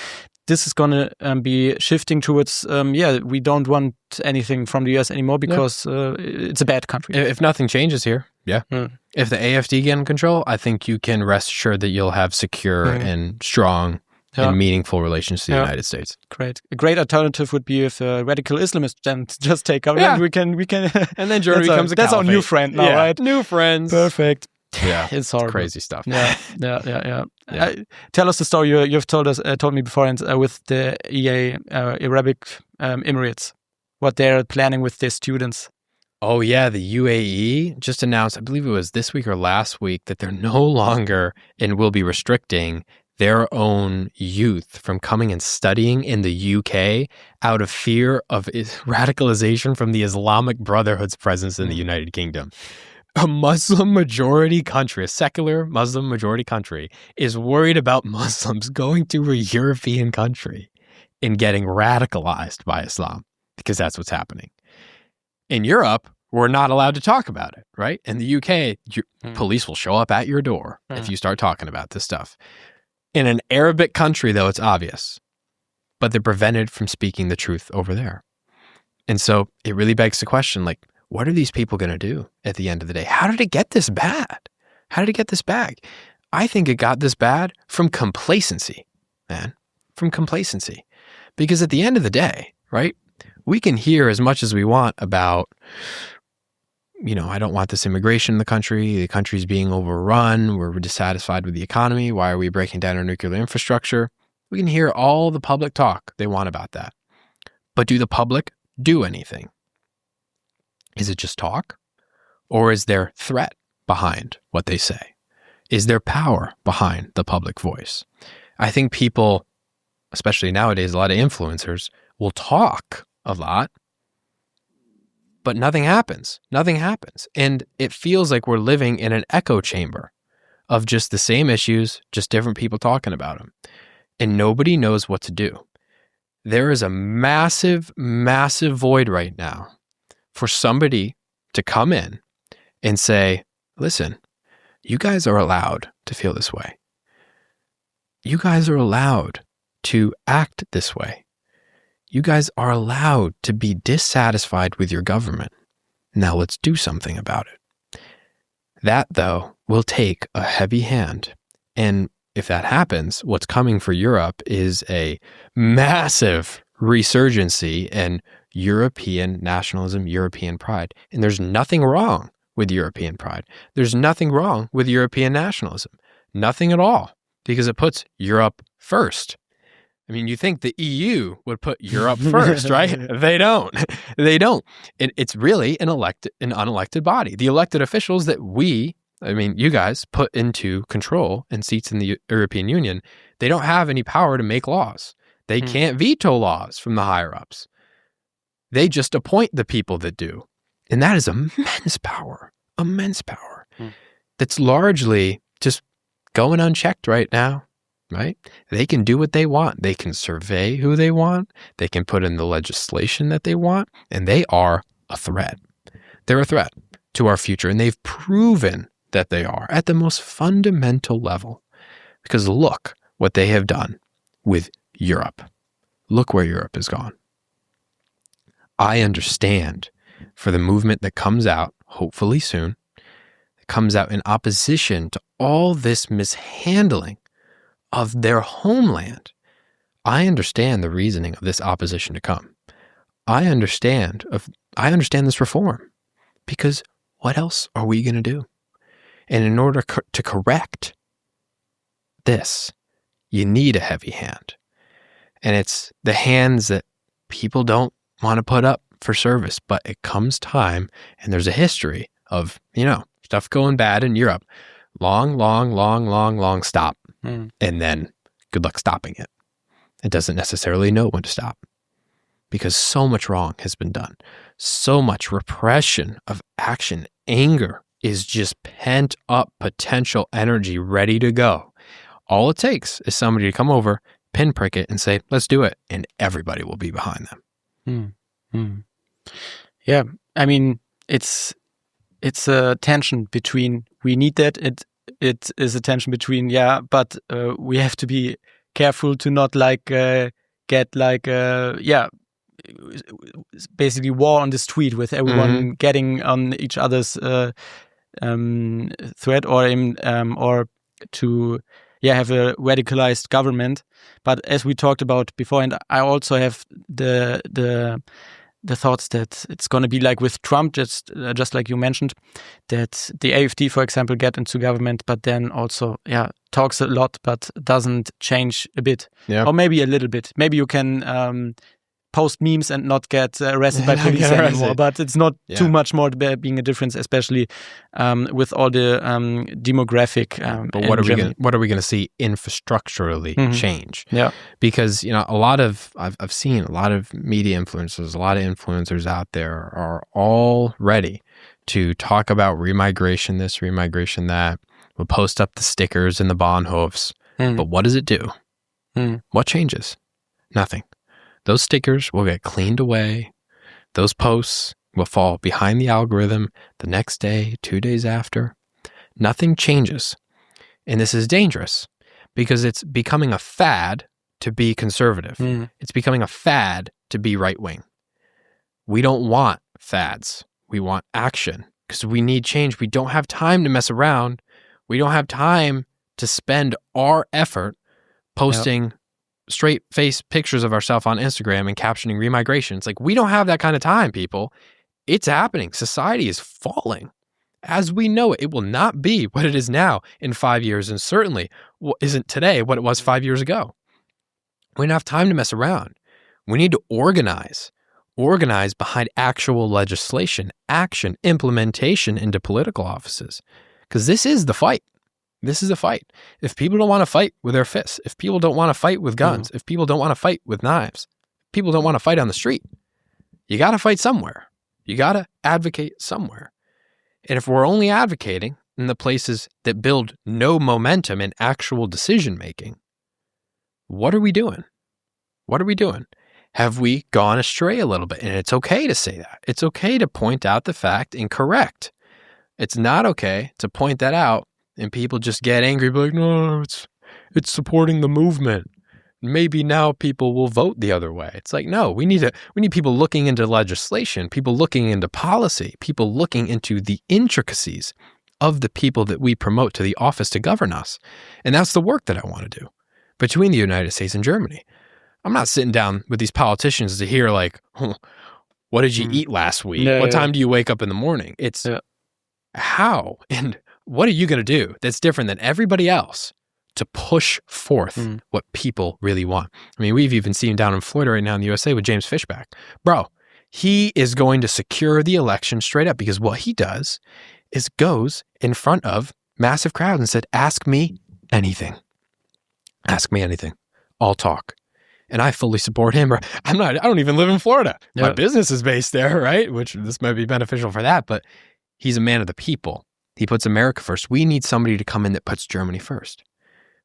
Speaker 3: This is going to be shifting towards, we don't want anything from the US anymore because it's a bad country.
Speaker 1: If nothing changes here, if the AfD get in control, I think you can rest assured that you'll have secure and strong and meaningful relations to the United States.
Speaker 3: Great. A great alternative would be if radical Islamists just take over. And we can,
Speaker 1: and then Germany becomes a
Speaker 3: that's
Speaker 1: caliphate.
Speaker 3: our new friend now, right?
Speaker 1: New friends.
Speaker 3: Perfect.
Speaker 1: Yeah,
Speaker 3: it's horrible.
Speaker 1: Crazy stuff.
Speaker 3: Yeah. Tell us the story you've told me beforehand with the Arabic Emirates, what they're planning with their students.
Speaker 1: Oh yeah, the UAE just announced, I believe it was this week or last week, that they're no longer and will be restricting their own youth from coming and studying in the UK out of fear of radicalization from the Islamic Brotherhood's presence in the United Kingdom. A Muslim majority country, a secular Muslim majority country, is worried about Muslims going to a European country and getting radicalized by Islam, because that's what's happening. In Europe, we're not allowed to talk about it, right? In the UK, police will show up at your door if you start talking about this stuff. In an Arabic country, though, it's obvious, but they're prevented from speaking the truth over there. And so it really begs the question, like, what are these people going to do at the end of the day? How did it get this bad? How did it get this bad? I think it got this bad from complacency, man, from complacency. Because at the end of the day, right, we can hear as much as we want about, I don't want this immigration in the country's being overrun, we're dissatisfied with the economy, why are we breaking down our nuclear infrastructure? We can hear all the public talk they want about that. But do the public do anything? Is it just talk? Or is there threat behind what they say? Is there power behind the public voice? I think people, especially nowadays, a lot of influencers will talk a lot, but nothing happens. Nothing happens. And it feels like we're living in an echo chamber of just the same issues, just different people talking about them. And nobody knows what to do. There is a massive, massive void right now for somebody to come in and say, listen, you guys are allowed to feel this way. You guys are allowed to act this way. You guys are allowed to be dissatisfied with your government. Now let's do something about it. That, though, will take a heavy hand. And if that happens, what's coming for Europe is a massive resurgency and European nationalism, European pride. And there's nothing wrong with European pride. There's nothing wrong with European nationalism. Nothing at all, because it puts Europe first. I mean, you think the EU would put Europe first, right? They don't. They don't. It's really an unelected body. The elected officials that you guys put into control and seats in the European Union, they don't have any power to make laws. They can't veto laws from the higher ups. They just appoint the people that do. And that is immense power, that's largely just going unchecked right now, right? They can do what they want. They can survey who they want. They can put in the legislation that they want, and they are a threat. They're a threat to our future, and they've proven that they are at the most fundamental level. Because look what they have done with Europe. Look where Europe has gone. I understand for the movement that comes out, hopefully soon, that comes out in opposition to all this mishandling of their homeland. I understand the reasoning of this opposition to come. I understand this reform, because what else are we going to do? And in order to correct this, you need a heavy hand. And it's the hands that people don't want to put up for service, but it comes time, and there's a history of, stuff going bad in Europe. Long stop. And then good luck stopping it. It doesn't necessarily know when to stop, because so much wrong has been done. So much repression of action, anger is just pent up potential energy ready to go. All it takes is somebody to come over, pinprick it, and say, let's do it. And everybody will be behind them.
Speaker 3: Yeah. I mean, it's a tension between, we need that. It is a tension between, but we have to be careful to not get basically war on the street with everyone getting on each other's threat, or to have a radicalized government. But as we talked about before, and I also have the thoughts that it's going to be like with Trump, just like you mentioned, that the AfD, for example, get into government, but then also talks a lot but doesn't change a bit, or maybe a little bit. Maybe you can post memes and not get arrested by police anymore, but it's not too much more being a difference, especially with all the demographic.
Speaker 1: But what are we going to see infrastructurally change?
Speaker 3: Yeah,
Speaker 1: because I've seen a lot of media influencers, a lot of influencers out there are all ready to talk about remigration this, remigration that. We'll post up the stickers and the Bahnhofs, but what does it do? What changes? Nothing. Those stickers will get cleaned away. Those posts will fall behind the algorithm the next day, 2 days after. Nothing changes. And this is dangerous because it's becoming a fad to be conservative. It's becoming a fad to be right-wing. We don't want fads. We want action because we need change. We don't have time to mess around. We don't have time to spend our effort posting straight-face pictures of ourselves on Instagram and captioning remigration. It's like, we don't have that kind of time, people. It's happening. Society is falling. As we know it, it will not be what it is now in 5 years, and certainly isn't today what it was 5 years ago. We don't have time to mess around. We need to organize behind actual legislation, action, implementation into political offices, because this is the fight. This is a fight. If people don't want to fight with their fists, if people don't want to fight with guns, if people don't want to fight with knives, people don't want to fight on the street, you got to fight somewhere. You got to advocate somewhere. And if we're only advocating in the places that build no momentum in actual decision making, what are we doing? What are we doing? Have we gone astray a little bit? And it's okay to say that. It's okay to point out the fact and correct. It's not okay to point that out and people just get angry, be like, no, it's supporting the movement. Maybe now people will vote the other way. It's like, no, we need people looking into legislation, people looking into policy, people looking into the intricacies of the people that we promote to the office to govern us. And that's the work that I want to do between the United States and Germany. I'm not sitting down with these politicians to hear like, what did you eat last week? What time do you wake up in the morning? It's how and what are you going to do that's different than everybody else to push forth what people really want? I mean, we've even seen down in Florida right now in the USA with James Fishback. Bro, he is going to secure the election straight up because what he does is goes in front of massive crowds and said, ask me anything. Ask me anything. I'll talk. And I fully support him. I don't even live in Florida. My business is based there, right? Which this might be beneficial for that, but he's a man of the people. He puts America first. We need somebody to come in that puts Germany first.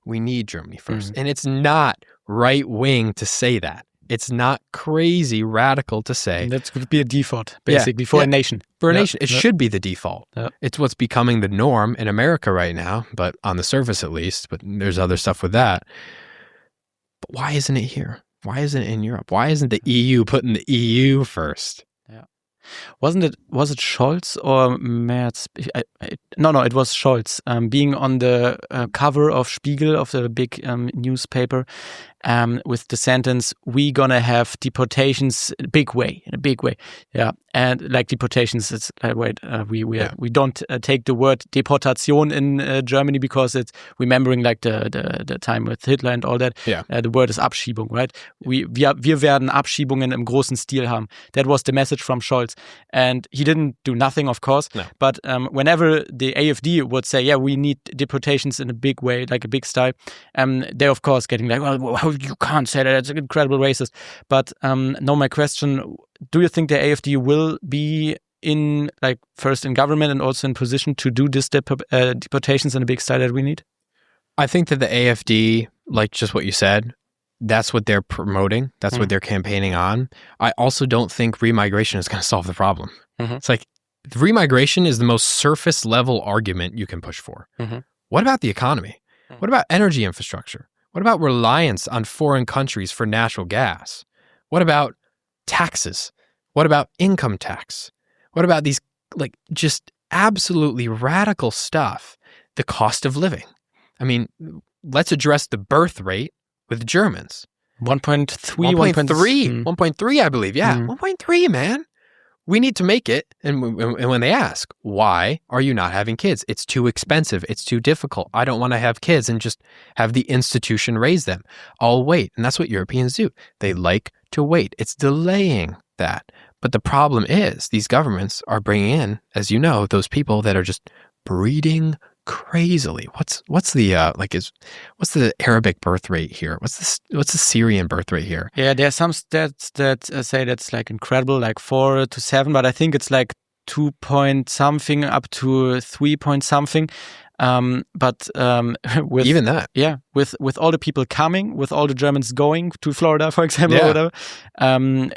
Speaker 1: We need Germany first. And it's not right wing to say that. It's not crazy radical to say.
Speaker 3: That could be a default, basically, for a nation.
Speaker 1: For a nation. It should be the default. It's what's becoming the norm in America right now, but on the surface at least, but there's other stuff with that. But But why isn't it here? Why isn't it in Europe? Why isn't the EU putting the EU first?
Speaker 3: Yeah. Was it Scholz or Merz? No, it was Scholz being on the cover of Spiegel, of the big newspaper, with the sentence, "We gonna have deportations in a big way." Yeah, and like deportations, it's we don't take the word Deportation in Germany because it's remembering like the time with Hitler and all that.
Speaker 1: Yeah,
Speaker 3: the word is Abschiebung, right? Wir werden Abschiebungen im großen Stil haben. That was the message from Scholz, and he didn't do nothing, of course.
Speaker 1: No.
Speaker 3: But whenever the AfD would say, "Yeah, we need deportations in a big way, like a big style," they're of course getting like, "Well, you can't say that, it's an incredible racist." But no, my question, do you think the AfD will be in, like, first in government and also in position to do this deportations in a big style that we need?
Speaker 1: I think that the AfD, like just what you said, that's what they're promoting. That's what they're campaigning on. I also don't think remigration is going to solve the problem. It's like remigration is the most surface level argument you can push for. What about the economy? What about energy infrastructure? What about reliance on foreign countries for natural gas? What about taxes? What about income tax? What about these, like, just absolutely radical stuff? The cost of living. I mean, let's address the birth rate with Germans.
Speaker 3: 1.3,
Speaker 1: 1.3, I believe. Yeah, 1.3, man. We need to make it. And when they ask, why are you not having kids? It's too expensive. It's too difficult. I don't want to have kids and just have the institution raise them. I'll wait. And that's what Europeans do. They like to wait. It's delaying that. But the problem is these governments are bringing in, as you know, those people that are just breeding crazily. What's the Arabic birth rate here? What's the Syrian birth rate here?
Speaker 3: Yeah, there are some stats that say that's like incredible, like 4 to 7, but I think it's like 2 point something up to 3 point something. But with
Speaker 1: even that,
Speaker 3: yeah, with all the people coming, with all the Germans going to Florida, for example, or whatever,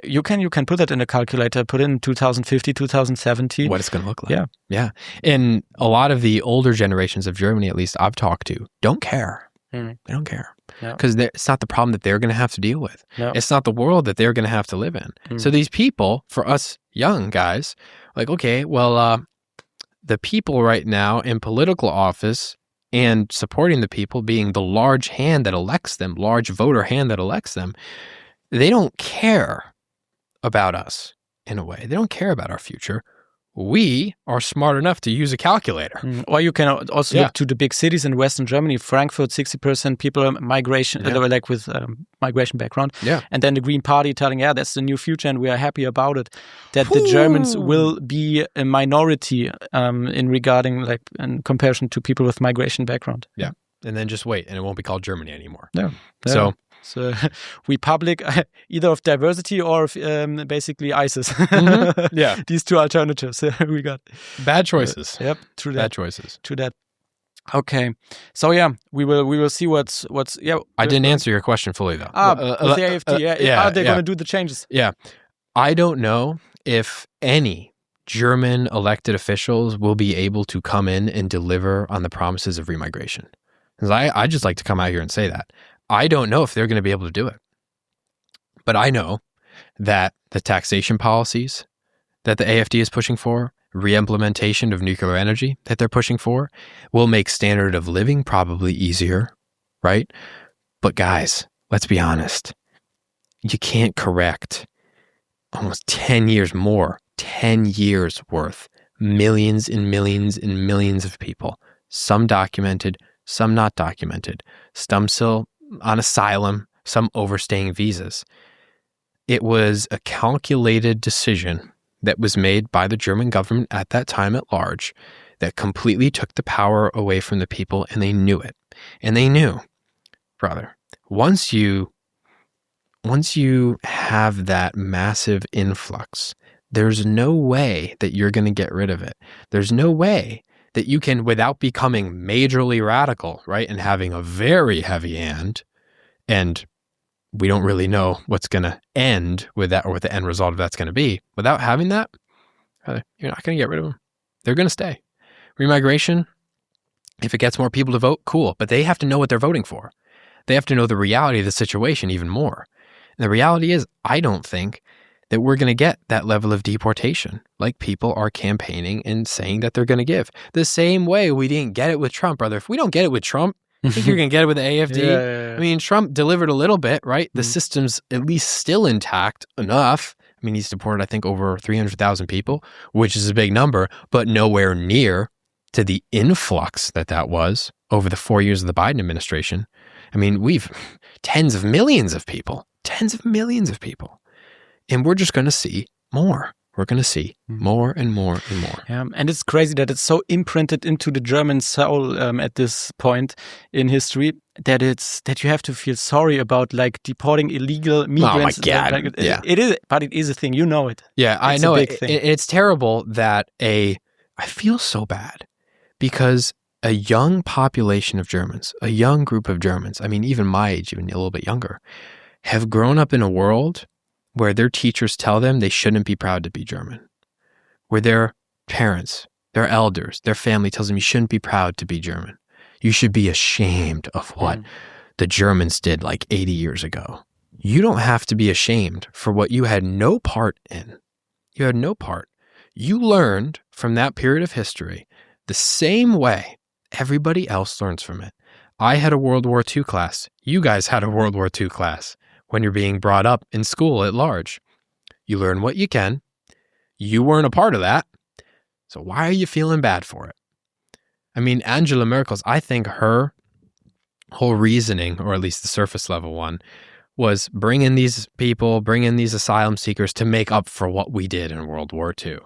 Speaker 3: you can put that in a calculator, put in 2050, 2070,
Speaker 1: what it's going to look like. Yeah. And a lot of the older generations of Germany, at least I've talked to, don't care. They don't care because it's not the problem that they're going to have to deal with. No. It's not the world that they're going to have to live in. So these people, for us young guys, like, okay, well, the people right now in political office and supporting the people, being the large hand that elects them, large voter hand that elects them, they don't care about us in a way. They don't care about our future. We are smart enough to use a calculator.
Speaker 3: Or you can also look to the big cities in Western Germany. Frankfurt, 60% people migration, like with migration background. Yeah. And then the Green Party telling, that's the new future and we are happy about it. That the Germans will be a minority in regarding, like, in comparison to people with migration background.
Speaker 1: Yeah. And then just wait and it won't be called Germany anymore.
Speaker 3: No. So Republic, either of diversity or basically ISIS.
Speaker 1: Yeah.
Speaker 3: These two alternatives we got.
Speaker 1: Bad choices.
Speaker 3: Yep, true that.
Speaker 1: Bad choices.
Speaker 3: True that. Okay. So we will see what's
Speaker 1: I didn't answer your question fully though.
Speaker 3: With the AfD, are they going to do the changes?
Speaker 1: Yeah. I don't know if any German elected officials will be able to come in and deliver on the promises of remigration. Because I just like to come out here and say that. I don't know if they're going to be able to do it. But I know that the taxation policies that the AfD is pushing for, re-implementation of nuclear energy that they're pushing for, will make standard of living probably easier, right? But guys, let's be honest. You can't correct almost 10 years worth, millions and millions and millions of people, some documented, some not documented, some still on asylum, some overstaying visas. It was a calculated decision that was made by the German government at that time at large that completely took the power away from the people, and they knew it. And they knew, brother, once you have that massive influx, there's no way that you're going to get rid of it. There's no way that you can, without becoming majorly radical, right, and having a very heavy hand, and we don't really know what's going to end with that or what the end result of that's going to be. Without having that, you're not going to get rid of them. They're going to stay. Remigration, if it gets more people to vote, cool, but they have to know what they're voting for. They have to know the reality of the situation even more. And the reality is, I don't think that we're going to get that level of deportation like people are campaigning and saying that they're going to give. The same way we didn't get it with Trump, brother. If we don't get it with Trump, I think you're going to get it with the AFD.
Speaker 3: Yeah.
Speaker 1: I mean, Trump delivered a little bit, right? The system's at least still intact enough. I mean, he's deported, I think, over 300,000 people, which is a big number, but nowhere near to the influx that was over the 4 years of the Biden administration. I mean, we've tens of millions of people. And we're just going to see more. We're going to see more and more and more.
Speaker 3: Yeah, and it's crazy that it's so imprinted into the German soul at this point in history that you have to feel sorry about like deporting illegal migrants.
Speaker 1: Oh my God!
Speaker 3: It is, but it is a thing. You know it.
Speaker 1: Yeah, I know it. It's terrible that I feel so bad because a young population of Germans, a young group of Germans, I mean, even my age, even a little bit younger, have grown up in a world where their teachers tell them they shouldn't be proud to be German, where their parents, their elders, their family tells them you shouldn't be proud to be German. You should be ashamed of what the Germans did like 80 years ago. You don't have to be ashamed for what you had no part in. You had no part. You learned from that period of history the same way everybody else learns from it. I had a World War II class. You guys had a World War II class. When you're being brought up in school at large, you learn what you can. You weren't a part of that. So why are you feeling bad for it? I mean, Angela Merkel's, I think her whole reasoning, or at least the surface level one, was bring in these people, bring in these asylum seekers to make up for what we did in World War II.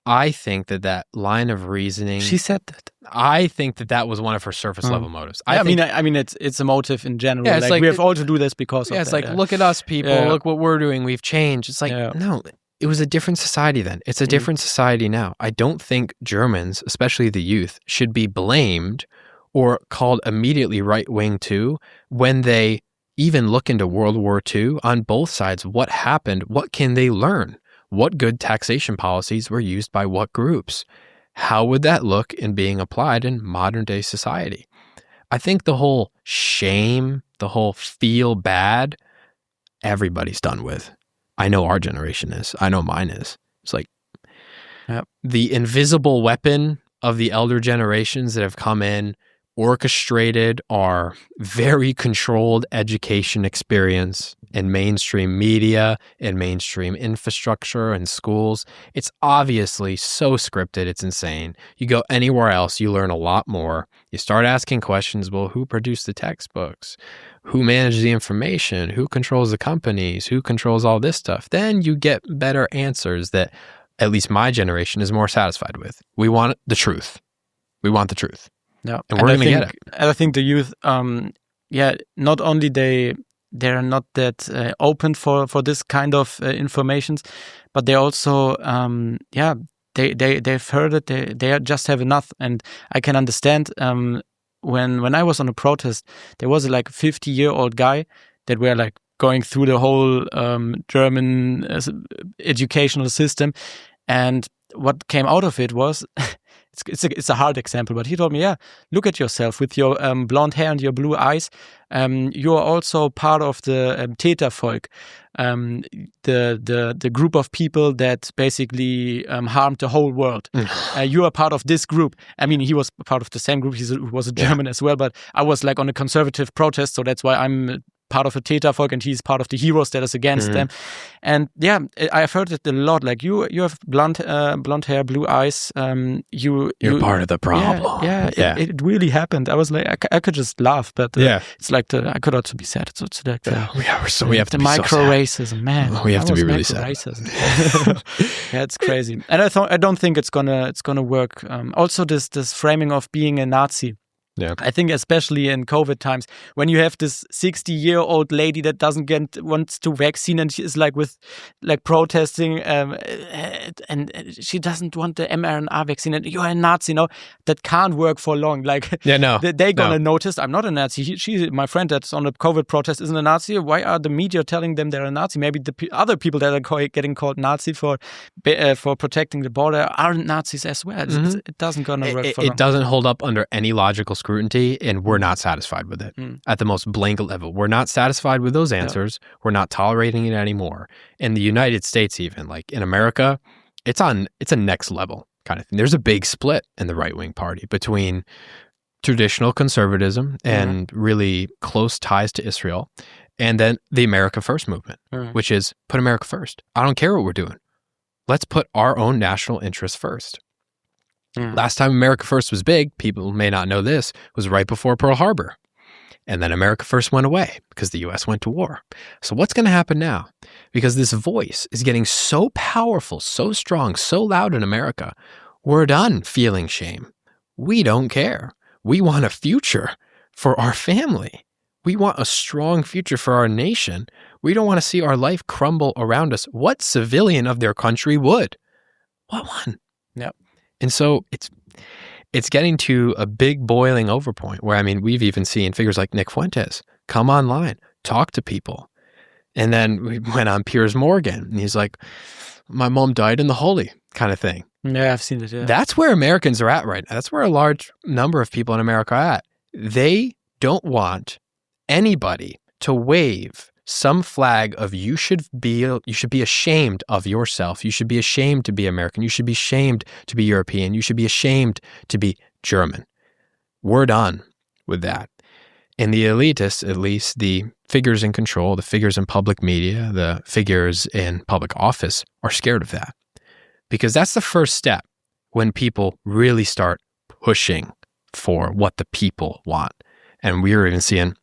Speaker 1: I think that line of reasoning.
Speaker 3: She said that.
Speaker 1: I think that was one of her surface level motives.
Speaker 3: I mean, it's a motive in general.
Speaker 1: Yeah, it's like
Speaker 3: we have all to do this because of that.
Speaker 1: Yeah, it's like, look at us, people. Look what we're doing. We've changed. It's like, no, it was a different society then. It's a different society now. I don't think Germans, especially the youth, should be blamed or called immediately right-wing too when they even look into World War II on both sides. What happened? What can they learn? What good taxation policies were used by what groups? How would that look in being applied in modern day society? I think the whole shame, the whole feel bad, everybody's done with. I know our generation is. I know mine is. It's like the invisible weapon of the elder generations that have come in, orchestrated our very controlled education experience in mainstream media and mainstream infrastructure and schools. It's obviously so scripted, it's insane. You go anywhere else, you learn a lot more. You start asking questions, well, who produced the textbooks? Who managed the information? Who controls the companies? Who controls all this stuff? Then you get better answers that at least my generation is more satisfied with. We want the truth. We want the truth.
Speaker 3: Yeah,
Speaker 1: and we're going to get it.
Speaker 3: And I think the youth, not only they're not that open for this kind of informations, but they also, they've heard it. They just have enough, and I can understand. When I was on a protest, there was like a 50-year-old guy that were like going through the whole German educational system, and what came out of it was. It's a hard example, but he told me, yeah, look at yourself with your blonde hair and your blue eyes. You are also part of the Tätervolk, the group of people that basically harmed the whole world. You are part of this group. I mean, he was part of the same group. He was a German as well, but I was like on a conservative protest, so that's why I'm part of a Tätervolk and he's part of the heroes that is against them. And yeah, I've heard it a lot. Like you have blonde hair, blue eyes. You're
Speaker 1: part of the problem.
Speaker 3: Yeah. It really happened. I was like, I could just laugh, but it's like I could also be sad. So it's like
Speaker 1: we have to be
Speaker 3: micro racism, man.
Speaker 1: We have to be really sad.
Speaker 3: Yeah, it's crazy. And I don't think it's gonna work. Also, this framing of being a Nazi.
Speaker 1: Yeah,
Speaker 3: I think especially in COVID times, when you have this 60-year-old lady that wants to vaccine and she is like protesting and she doesn't want the mRNA vaccine and you're a Nazi, that can't work for long. Like, they're gonna notice I'm not a Nazi. My friend that's on the COVID protest isn't a Nazi. Why are the media telling them they're a Nazi? Maybe the other people that are getting called Nazi for protecting the border aren't Nazis as well. It doesn't gonna work for long.
Speaker 1: It doesn't hold up under any logical scrutiny, and we're not satisfied with it. At the most blanket level, we're not satisfied with those answers. We're not tolerating it anymore. In the United States, even like in America, it's a next level kind of thing. There's a big split in the right-wing party between traditional conservatism and really close ties to Israel, and then the America First movement, which is put America first. I don't care what we're doing. Let's put our own national interests first. Last time America First was big, people may not know this, was right before Pearl Harbor. And then America First went away because the U.S. went to war. So what's going to happen now? Because this voice is getting so powerful, so strong, so loud in America, we're done feeling shame. We don't care. We want a future for our family. We want a strong future for our nation. We don't want to see our life crumble around us. What civilian of their country would? What one?
Speaker 3: Yep.
Speaker 1: And so it's getting to a big boiling over point where, I mean, we've even seen figures like Nick Fuentes come online, talk to people. And then we went on Piers Morgan, and he's like, my mom died in the holy kind of thing.
Speaker 3: Yeah, I've seen it. Yeah.
Speaker 1: That's where Americans are at right now. That's where a large number of people in America are at. They don't want anybody to wave some flag of you should be ashamed of yourself. You should be ashamed to be American. You should be ashamed to be European. You should be ashamed to be German. We're done with that. And the elitists, at least the figures in control, the figures in public media, the figures in public office are scared of that. Because that's the first step when people really start pushing for what the people want. And we're even seeing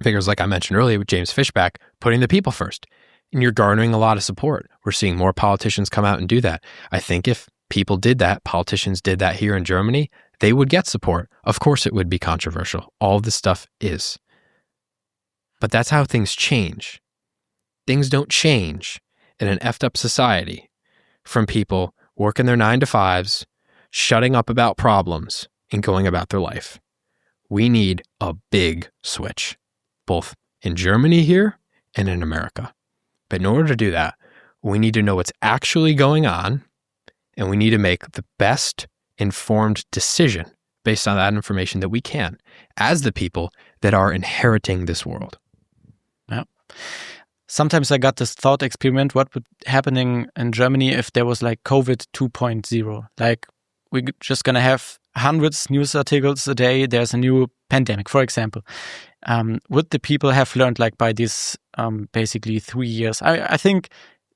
Speaker 1: figures like I mentioned earlier with James Fishback, putting the people first. And you're garnering a lot of support. We're seeing more politicians come out and do that. I think if people did that, politicians did that here in Germany, they would get support. Of course it would be controversial. All of this stuff is. But that's how things change. Things don't change in an effed up society from people working their 9-to-5s, shutting up about problems, and going about their life. We need a big switch, both in Germany here and in America. But in order to do that, we need to know what's actually going on, and we need to make the best informed decision based on that information that we can as the people that are inheriting this world.
Speaker 3: Yeah. Sometimes I got this thought experiment, what would happening in Germany if there was like COVID 2.0? Like we're just going to have hundreds news articles a day. There's a new pandemic, for example. Would the people have learned like by these basically 3 years? I think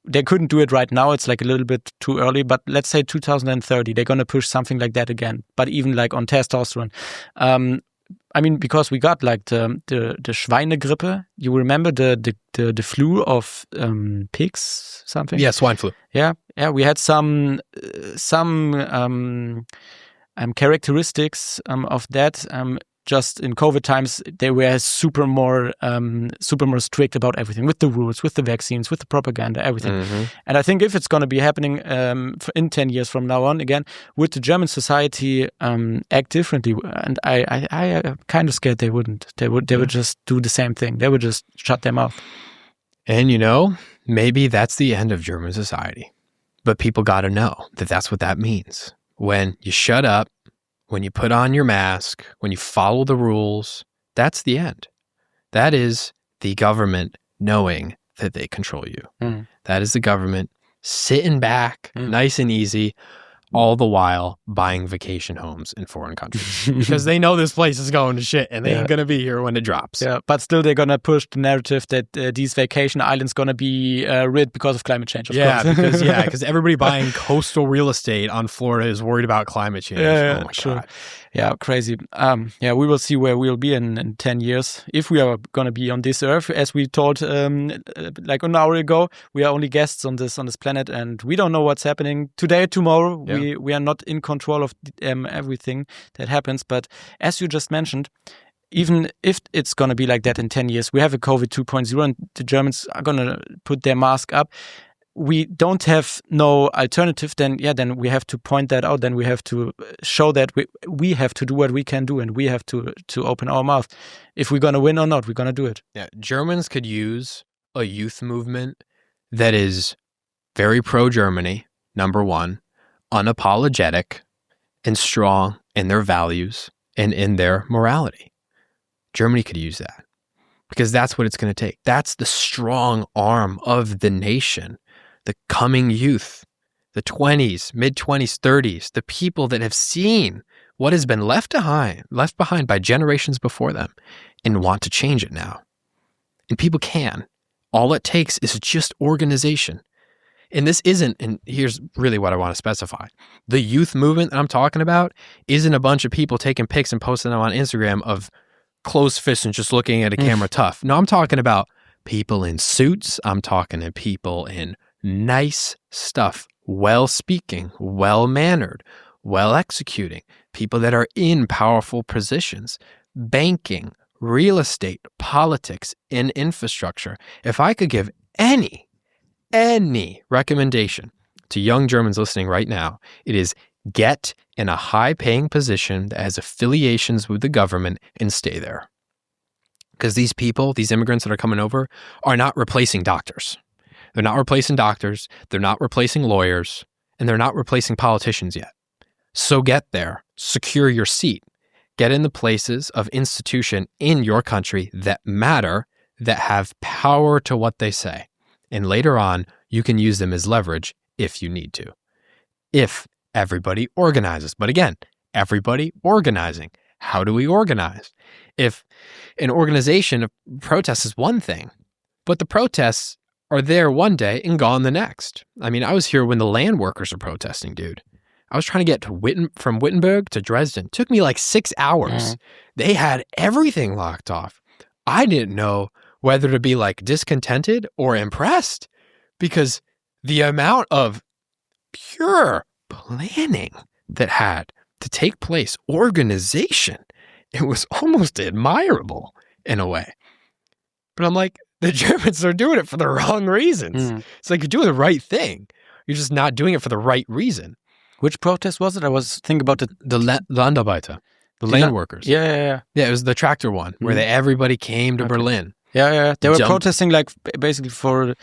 Speaker 3: they couldn't do it right now. It's like a little bit too early, but let's say 2030, they're going to push something like that again, but even like on testosterone. I mean, because we got like the Schweinegrippe. You remember the flu of pigs, something?
Speaker 1: Yeah, swine flu.
Speaker 3: Yeah. We had some characteristics of that. Just in COVID times, they were super more strict about everything, with the rules, with the vaccines, with the propaganda, everything. Mm-hmm. And I think if it's going to be happening in 10 years from now on, again, would the German society act differently? And I kind of scared they wouldn't. They would just do the same thing. They would just shut their mouth.
Speaker 1: And maybe that's the end of German society. But people got to know that that's what that means. When you shut up, when you put on your mask, when you follow the rules, that's the end. That is the government knowing that they control you. Mm. That is the government sitting back, nice and easy, all the while buying vacation homes in foreign countries. Because they know this place is going to shit and they ain't going to be here when it drops.
Speaker 3: Yeah, but still they're going to push the narrative that these vacation islands going to be rid because of climate change, of course.
Speaker 1: because everybody buying coastal real estate on Florida is worried about climate change.
Speaker 3: Yeah,
Speaker 1: oh my
Speaker 3: sure.
Speaker 1: God.
Speaker 3: Yeah, crazy. We will see where we'll be in 10 years. If we are going to be on this earth, as we told like an hour ago, we are only guests on this planet and we don't know what's happening today, tomorrow. Yeah. We are not in control of everything that happens. But as you just mentioned, even if it's going to be like that in 10 years, we have a COVID 2.0 and the Germans are going to put their mask up. We don't have no alternative, then we have to point that out. Then we have to show that we have to do what we can do and we have to open our mouth. If we're going to win or not, we're going to do it.
Speaker 1: Yeah, Germans could use a youth movement that is very pro-Germany, number one, unapologetic and strong in their values and in their morality. Germany could use that because that's what it's going to take. That's the strong arm of the nation, the coming youth, the 20s, mid-20s, 30s, the people that have seen what has been left behind by generations before them and want to change it now. And people can. All it takes is just organization. And this isn't, and here's really what I want to specify. The youth movement that I'm talking about isn't a bunch of people taking pics and posting them on Instagram of closed fists and just looking at a camera tough. No, I'm talking about people in suits. I'm talking to people in nice stuff, well-speaking, well-mannered, well-executing, people that are in powerful positions, banking, real estate, politics, and infrastructure. If I could give any recommendation to young Germans listening right now, it is get in a high-paying position that has affiliations with the government and stay there. Because these people, these immigrants that are coming over, are not replacing doctors. They're not replacing doctors, they're not replacing lawyers, and they're not replacing politicians yet. So get there, secure your seat, get in the places of institution in your country that matter, that have power to what they say. And later on, you can use them as leverage if you need to. If everybody organizes. But again, everybody organizing. How do we organize? If an organization of protests is one thing, but the protests are there one day and gone the next. I mean, I was here when the land workers are protesting, dude. I was trying to get to from Wittenberg to Dresden. It took me like 6 hours. They had everything locked off. I didn't know whether to be like discontented or impressed because the amount of pure planning that had to take place, organization, it was almost admirable in a way. But I'm like, the Germans are doing it for the wrong reasons. It's like you're doing the right thing. You're just not doing it for the right reason.
Speaker 3: Which protest was it? I was thinking about
Speaker 1: the Landarbeiter, the land workers.
Speaker 3: Yeah.
Speaker 1: Yeah, it was the tractor one where everybody came to Berlin.
Speaker 3: Yeah. They were protesting like basically for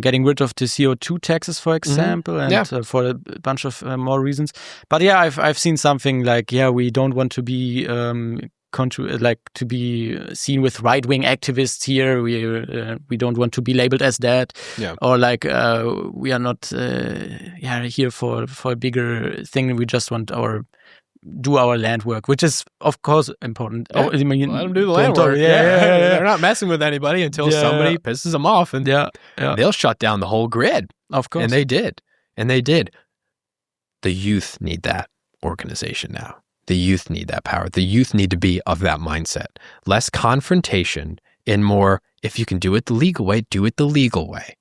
Speaker 3: getting rid of the CO2 taxes, for example, and for a bunch of more reasons. But yeah, I've seen something like, we don't want to be to be seen with right-wing activists here. We don't want to be labeled as that, or like we are not here for a bigger thing. We just want do our land work, which is of course important.
Speaker 1: Yeah. Let them do the land work. They're not messing with anybody until somebody pisses them off, and they'll shut down the whole grid.
Speaker 3: Of course,
Speaker 1: and they did. The youth need that organization now. The youth need that power. The youth need to be of that mindset. Less confrontation and more, if you can do it the legal way, do it the legal way.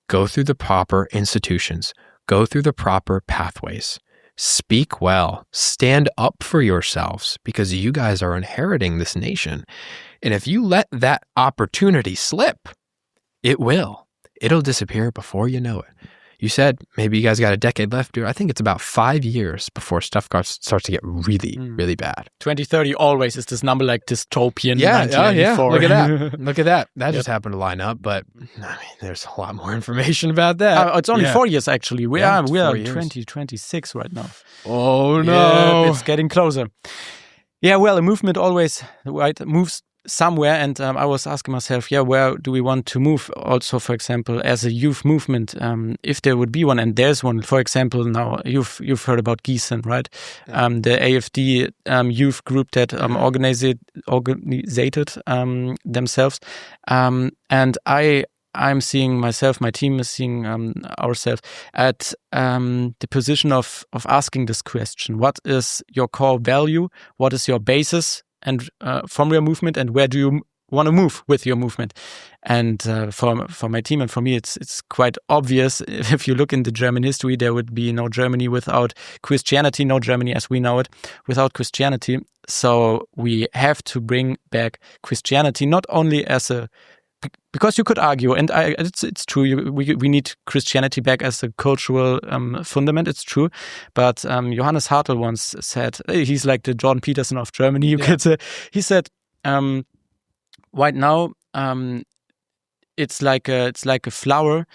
Speaker 1: Go through the proper institutions. Go through the proper pathways. Speak well. Stand up for yourselves because you guys are inheriting this nation. And if you let that opportunity slip, it'll disappear before you know it. You said maybe you guys got a decade left, dude. I think it's about 5 years before stuff starts to get really, really bad.
Speaker 3: 2030 always is this number like dystopian.
Speaker 1: Yeah. Look at that. Look at that. That just happened to line up, but I mean, there's a lot more information about that.
Speaker 3: It's only 4 years actually. We are 2026 right now.
Speaker 1: Oh no,
Speaker 3: it's getting closer. Yeah, well, a movement always moves somewhere, and I was asking myself, where do we want to move? Also, for example, as a youth movement, if there would be one, and there's one. For example, now you've heard about Gießen, right? The AfD youth group that organized themselves, and I'm seeing myself, my team is seeing ourselves at the position of asking this question: what is your core value? What is your basis? And from your movement, and where do you want to move with your movement? And for my team and for me, it's quite obvious. If you look into German history, there would be no Germany without Christianity, no Germany as we know it without Christianity. So we have to bring back Christianity, not only because you could argue, and it's true, we need Christianity back as a cultural fundament, it's true. But Johannes Hartl once said, he's like the Jordan Peterson of Germany, you could say. He said, right now, it's like a flower.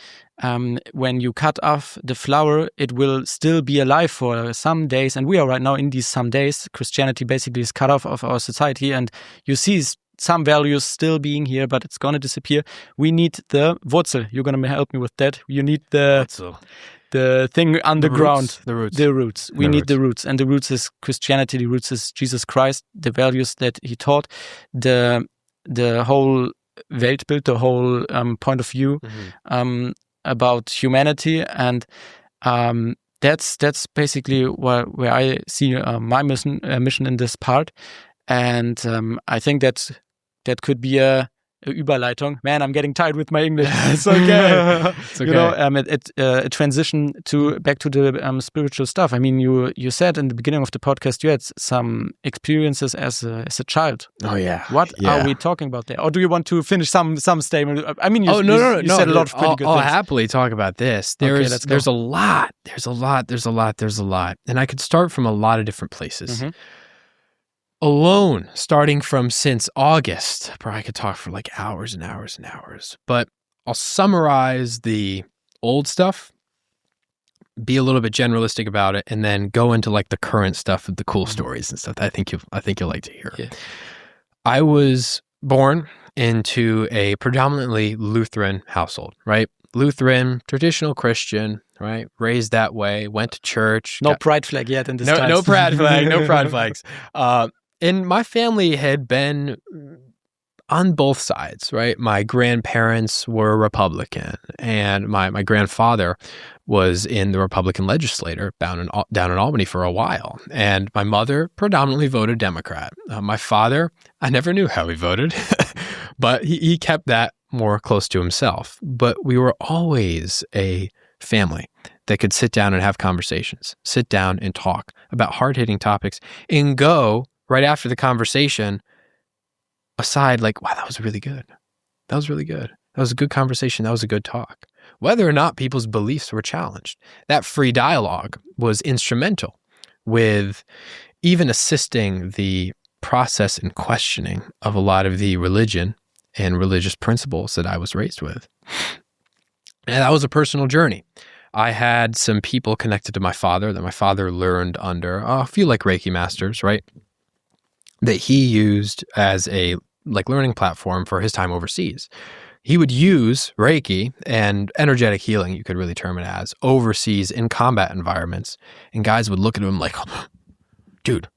Speaker 3: When you cut off the flower, it will still be alive for some days. And we are right now in these some days. Christianity basically is cut off of our society, and you see some values still being here, but it's going to disappear. We need the Wurzel. You're going to help me with that. You need the thing underground.
Speaker 1: The roots.
Speaker 3: We need the roots. And the roots is Christianity. The roots is Jesus Christ, the values that he taught, the whole Weltbild, the whole point of view about humanity. And that's basically where I see my mission in this part. And I think that could be a Überleitung. Man, I'm getting tired with my English. It's okay.
Speaker 1: It's okay.
Speaker 3: You know, a transition back to the spiritual stuff. I mean, you said in the beginning of the podcast you had some experiences as a child.
Speaker 1: Oh yeah.
Speaker 3: What are we talking about there? Or do you want to finish some statement? I mean, you said a lot of pretty good things.
Speaker 1: I'll happily talk about this. There's a lot. And I could start from a lot of different places.
Speaker 3: Mm-hmm.
Speaker 1: Alone, starting from since August, probably could talk for like hours and hours and hours, but I'll summarize the old stuff, be a little bit generalistic about it, and then go into like the current stuff of the cool stories and stuff that I think you'll like to hear.
Speaker 3: Yeah.
Speaker 1: I was born into a predominantly Lutheran household, right? Lutheran, traditional Christian, right? Raised that way, went to church.
Speaker 3: No pride flag yet in this
Speaker 1: time. No pride flag, no pride flags. And my family had been on both sides, right? My grandparents were Republican, and my grandfather was in the Republican legislature down in Albany for a while. And my mother predominantly voted Democrat. My father, I never knew how he voted, but he kept that more close to himself. But we were always a family that could sit down and have conversations, sit down and talk about hard-hitting topics, and go right after the conversation aside like, wow, that was really good. That was really good. That was a good conversation. That was a good talk. Whether or not people's beliefs were challenged, that free dialogue was instrumental with even assisting the process and questioning of a lot of the religion and religious principles that I was raised with. And that was a personal journey. I had some people connected to my father that my father learned under, a few like Reiki masters, right? That he used as a like learning platform for his time overseas. He would use Reiki and energetic healing, you could really term it as, overseas in combat environments. And guys would look at him like, dude,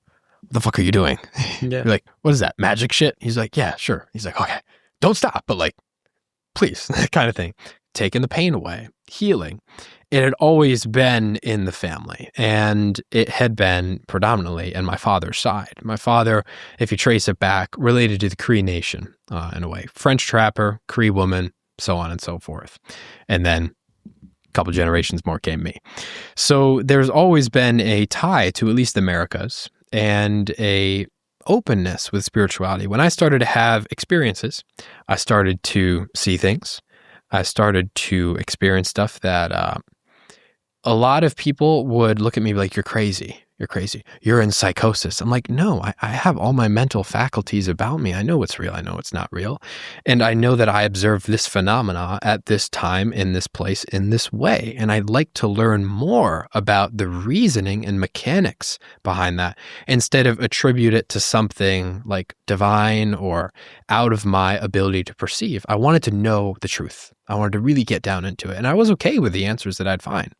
Speaker 1: what the fuck are you doing?
Speaker 3: Yeah.
Speaker 1: You're like, what is that, magic shit? He's like, yeah, sure. He's like, okay, don't stop, but like, please, that kind of thing. Taking the pain away, healing. It had always been in the family, and it had been predominantly in my father's side. My father, if you trace it back, related to the Cree Nation in a way. French trapper, Cree woman, so on and so forth. And then a couple generations more came me. So there's always been a tie to at least the Americas and a openness with spirituality. When I started to have experiences, I started to see things. I started to experience stuff that a lot of people would look at me like, you're crazy. You're crazy. You're in psychosis. I'm like, no, I have all my mental faculties about me. I know what's real. I know what's not real. And I know that I observed this phenomena at this time, in this place, in this way. And I'd like to learn more about the reasoning and mechanics behind that instead of attribute it to something like divine or out of my ability to perceive. I wanted to know the truth. I wanted to really get down into it. And I was okay with the answers that I'd find.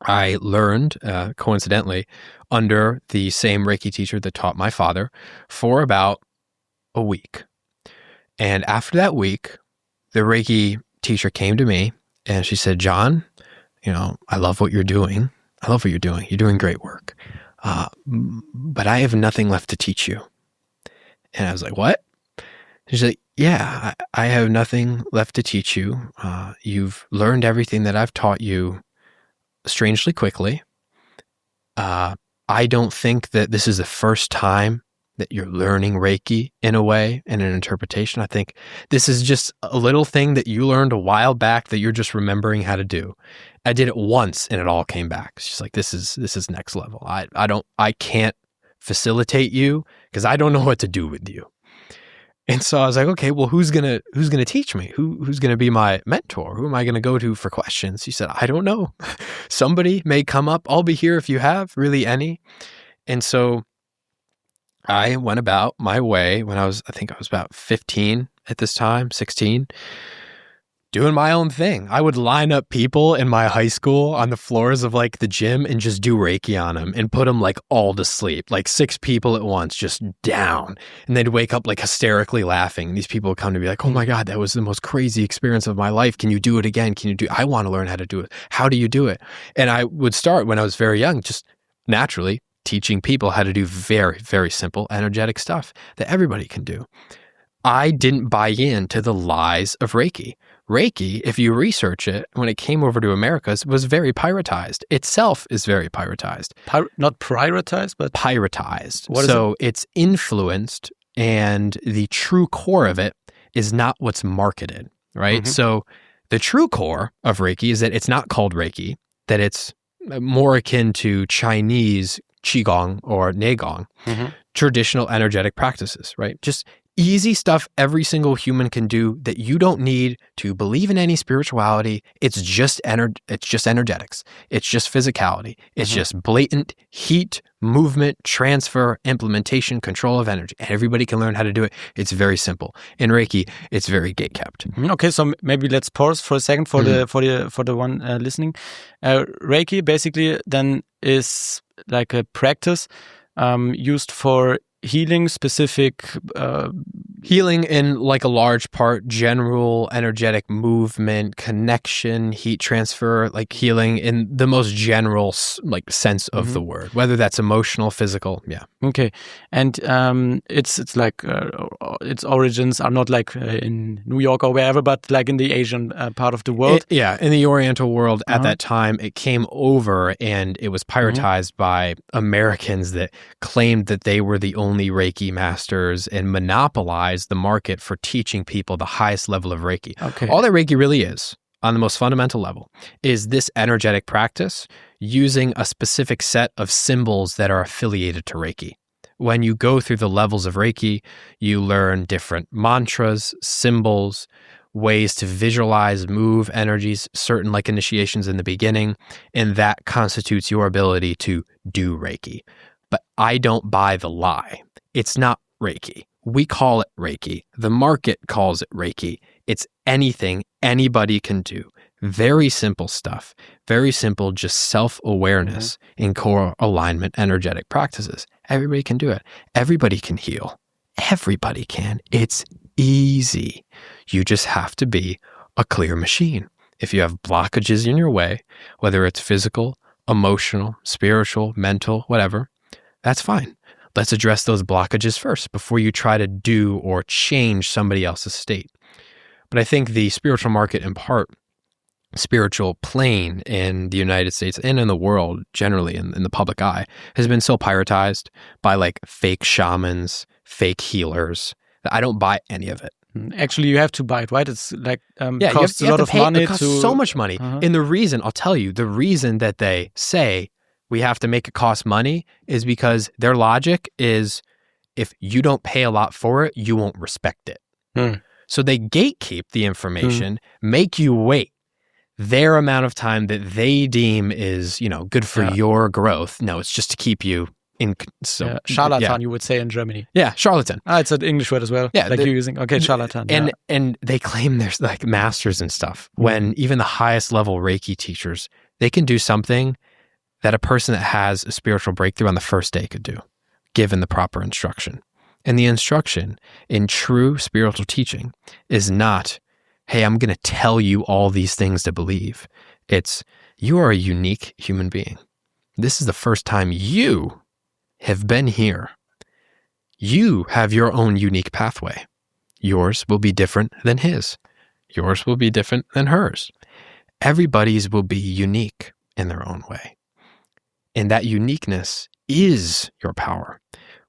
Speaker 1: I learned, coincidentally, under the same Reiki teacher that taught my father for about a week. And after that week, the Reiki teacher came to me and she said, John, I love what you're doing. I love what you're doing. You're doing great work. But I have nothing left to teach you. And I was like, what? She's like, yeah, I have nothing left to teach you. You've learned everything that I've taught you strangely quickly. I don't think that this is the first time that you're learning Reiki in a way, in an interpretation. I think this is just a little thing that you learned a while back that you're just remembering how to do. I did it once and it all came back. She's like, this is next level. I can't facilitate you because I don't know what to do with you. And so I was like, okay, well, who's gonna teach me? Who's gonna be my mentor? Who am I gonna go to for questions? He said, I don't know. Somebody may come up. I'll be here if you have really any. And so I went about my way when I think I was about 15 at this time, 16, doing my own thing. I would line up people in my high school on the floors of like the gym and just do Reiki on them and put them like all to sleep, like 6 people at once, just down. And they'd wake up like hysterically laughing. And these people would come to be like, oh my God, that was the most crazy experience of my life. Can you do it again? I want to learn how to do it. How do you do it? And I would start when I was very young, just naturally teaching people how to do very, very simple energetic stuff that everybody can do. I didn't buy into the lies of Reiki. Reiki, if you research it, when it came over to America, was very piratized. Itself is very piratized.
Speaker 3: Not prioritized, but
Speaker 1: piratized.
Speaker 3: What is
Speaker 1: so it's influenced, and the true core of it is not what's marketed, right?
Speaker 3: Mm-hmm.
Speaker 1: So the true core of Reiki is that it's not called Reiki, that it's more akin to Chinese Qigong or Neigong, traditional energetic practices, right? Just easy stuff every single human can do that you don't need to believe in any spirituality. It's just energetics. It's just physicality. It's just blatant heat, movement, transfer, implementation, control of energy. Everybody can learn how to do it. It's very simple. In Reiki, it's very gatekept.
Speaker 3: Okay, so maybe let's pause for a second for the one listening. Reiki basically then is like a practice used for healing specific
Speaker 1: healing in like a large part, general energetic movement, connection, heat transfer, like healing in the most general like sense of the word, whether that's emotional, physical. Yeah.
Speaker 3: Okay. And it's like its origins are not like in New York or wherever, but like in the Asian part of the world.
Speaker 1: In the Oriental world at that time, it came over and it was piratized by Americans that claimed that they were the only Reiki masters and monopolized the market for teaching people the highest level of Reiki.
Speaker 3: Okay.
Speaker 1: All that Reiki really is, on the most fundamental level, is this energetic practice using a specific set of symbols that are affiliated to Reiki. When you go through the levels of Reiki, you learn different mantras, symbols, ways to visualize, move energies, certain like initiations in the beginning, and that constitutes your ability to do Reiki. But I don't buy the lie. It's not Reiki. We call it Reiki. The market calls it Reiki. It's anything anybody can do. Very simple stuff. Very simple, just self-awareness in core alignment, energetic practices. Everybody can do it. Everybody can heal. Everybody can. It's easy. You just have to be a clear machine. If you have blockages in your way, whether it's physical, emotional, spiritual, mental, whatever, that's fine. Let's address those blockages first before you try to do or change somebody else's state. But I think the spiritual market, in part, spiritual plane in the United States and in the world generally in the public eye, has been so piratized by like fake shamans, fake healers, that I don't buy any of it.
Speaker 3: Actually, you have to buy it, right? It's like costs a lot of money.
Speaker 1: It costs so much money. And the reason, I'll tell you, the reason that they say we have to make it cost money is because their logic is if you don't pay a lot for it, you won't respect it. So they gatekeep the information, make you wait their amount of time that they deem is, good for your growth. No, it's just to keep you in. So
Speaker 3: charlatan, you would say in Germany.
Speaker 1: Yeah, charlatan.
Speaker 3: It's an English word as well. Yeah, like you're using. Okay, charlatan.
Speaker 1: And they claim there's like masters and stuff. When even the highest level Reiki teachers, they can do something that a person that has a spiritual breakthrough on the first day could do, given the proper instruction. And the instruction in true spiritual teaching is not, hey, I'm going to tell you all these things to believe. It's, you are a unique human being. This is the first time you have been here. You have your own unique pathway. Yours will be different than his. Yours will be different than hers. Everybody's will be unique in their own way. And that uniqueness is your power.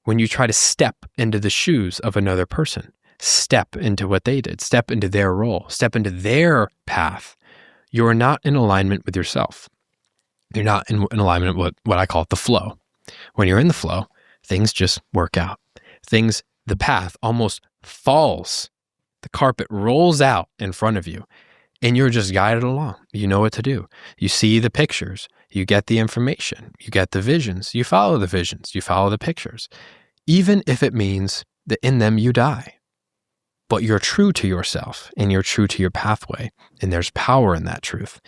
Speaker 1: When you try to step into the shoes of another person, step into what they did, step into their role, step into their path, you're not in alignment with yourself. You're not in alignment with what I call the flow. When you're in the flow, things just work out. The path almost falls. The carpet rolls out in front of you, and you're just guided along. You know what to do. You see the pictures. You get the information. You get the visions. You follow the visions. You follow the pictures. Even if it means that in them you die. But you're true to yourself, and you're true to your pathway, and there's power in that truth.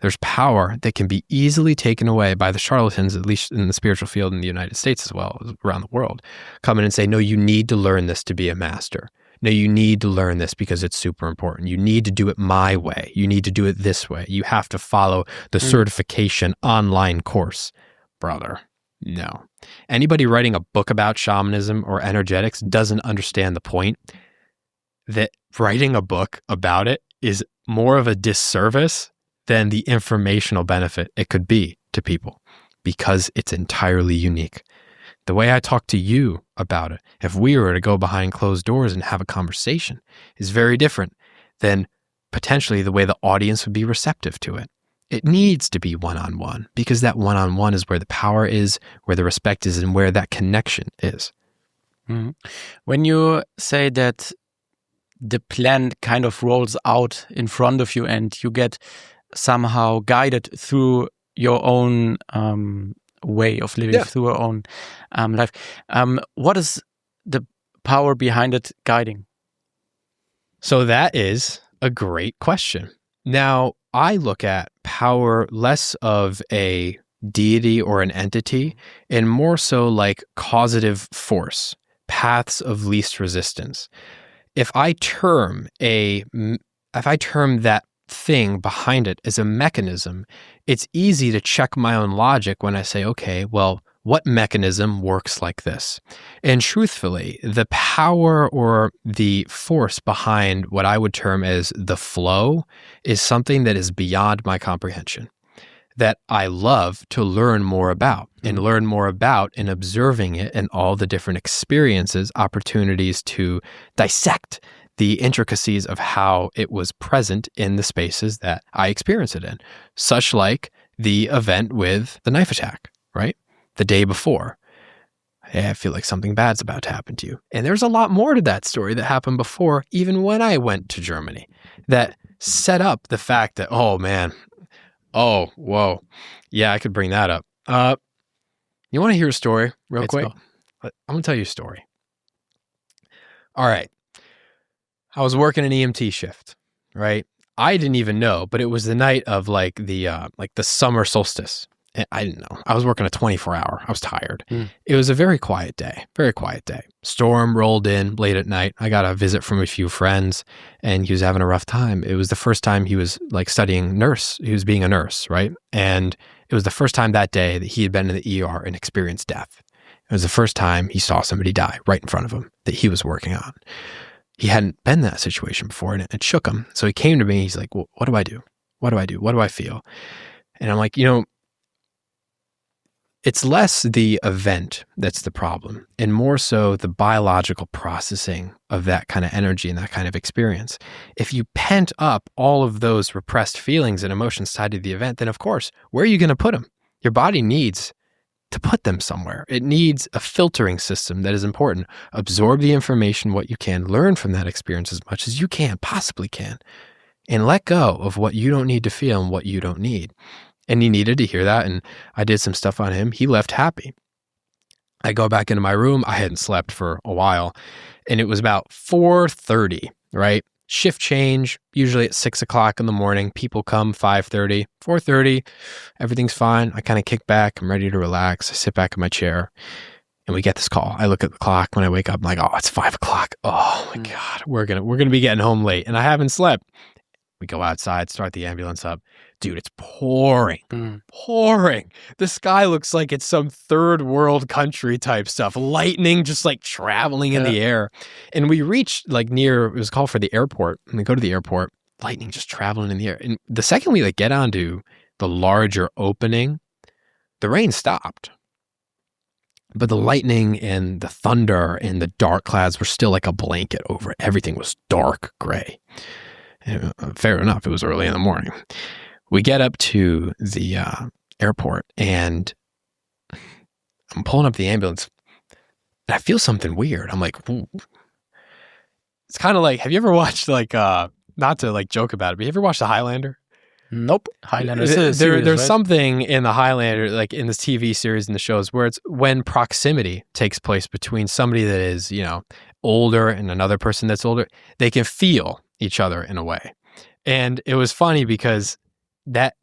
Speaker 1: There's power that can be easily taken away by the charlatans, at least in the spiritual field in the United States as well as around the world, come in and say, no, you need to learn this to be a master. No, you need to learn this because it's super important. You need to do it my way. You need to do it this way. You have to follow the certification online course. Brother, no. Anybody writing a book about shamanism or energetics doesn't understand the point that writing a book about it is more of a disservice than the informational benefit it could be to people because it's entirely unique. The way I talk to you about it, if we were to go behind closed doors and have a conversation, is very different than potentially the way the audience would be receptive to it. It needs to be one-on-one because that one-on-one is where the power is, where the respect is, and where that connection is.
Speaker 3: Mm-hmm. When you say that the plan kind of rolls out in front of you and you get somehow guided through your own way of living, through your own life. What is the power behind it guiding?
Speaker 1: So that is a great question. Now, I look at power less of a deity or an entity and more so like causative force, paths of least resistance. If I term that thing behind it as a mechanism, it's easy to check my own logic when I say, okay, well, what mechanism works like this? And truthfully, the power or the force behind what I would term as the flow is something that is beyond my comprehension, that I love to learn more about and learn more about in observing it and all the different experiences, opportunities to dissect the intricacies of how it was present in the spaces that I experienced it in, such like the event with the knife attack, right? The day before. Hey, I feel like something bad's about to happen to you. And there's a lot more to that story that happened before, even when I went to Germany, that set up the fact that, oh man, oh, whoa. Yeah, I could bring that up. You want to hear a story real quick? I'm going to tell you a story. All right. I was working an EMT shift, right? I didn't even know, but it was the night of like the summer solstice. And I didn't know. I was working a 24-hour. I was tired. It was a very quiet day. Storm rolled in late at night. I got a visit from a few friends and he was having a rough time. It was the first time he was like studying nurse. He was being a nurse, right? And it was the first time that day that he had been in the ER and experienced death. It was the first time he saw somebody die right in front of him that he was working on. He hadn't been in that situation before and it shook him. So he came to me. He's like, well, what do I do? What do I do? What do I feel? And I'm like, it's less the event that's the problem and more so the biological processing of that kind of energy and that kind of experience. If you pent up all of those repressed feelings and emotions tied to the event, then of course, where are you going to put them? Your body needs to put them somewhere. It needs a filtering system that is important. Absorb the information, what you can, learn from that experience as much as you possibly can, and let go of what you don't need to feel and what you don't need. And he needed to hear that. And I did some stuff on him. He left happy. I go back into my room. I hadn't slept for a while. And it was about 4:30, right? Shift change, usually at 6 o'clock in the morning. People come 5:30, 4:30. Everything's fine. I kind of kick back. I'm ready to relax. I sit back in my chair and we get this call. I look at the clock when I wake up. I'm like, oh, it's 5 o'clock. Oh my God, we're gonna be getting home late. And I haven't slept. We go outside, start the ambulance up. Dude, it's pouring. The sky looks like it's some third world country type stuff. Lightning just like traveling in the air. And we reached like near, it was called for the airport. And we go to the airport, lightning just traveling in the air. And the second we like get onto the larger opening, the rain stopped. But the lightning and the thunder and the dark clouds were still like a blanket over it. Everything was dark gray. And fair enough, it was early in the morning. We get up to the airport and I'm pulling up the ambulance and I feel something weird. I'm like, ooh. It's kind of like, have you ever watched like, not to like joke about it, but you ever watched The Highlander?
Speaker 3: Nope. Highlander.
Speaker 1: There's
Speaker 3: right?
Speaker 1: something in The Highlander, like in this TV series and the shows, where it's when proximity takes place between somebody that is, older and another person that's older, they can feel each other in a way. And it was funny because that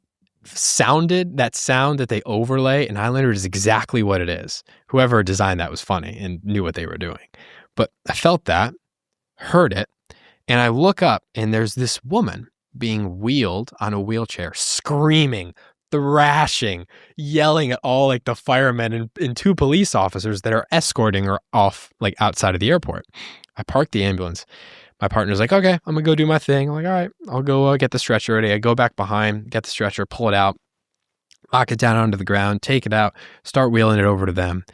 Speaker 1: sound that they overlay in Highlander is exactly what it is. Whoever designed that was funny and knew what they were doing. But I felt that, heard it, and I look up and there's this woman being wheeled on a wheelchair, screaming, thrashing, yelling at all like the firemen and 2 police officers that are escorting her off like outside of the airport. I parked the ambulance. My partner's like, okay, I'm gonna go do my thing. I'm like, all right, I'll go get the stretcher ready. I go back behind, get the stretcher, pull it out, lock it down onto the ground, take it out, start wheeling it over to them.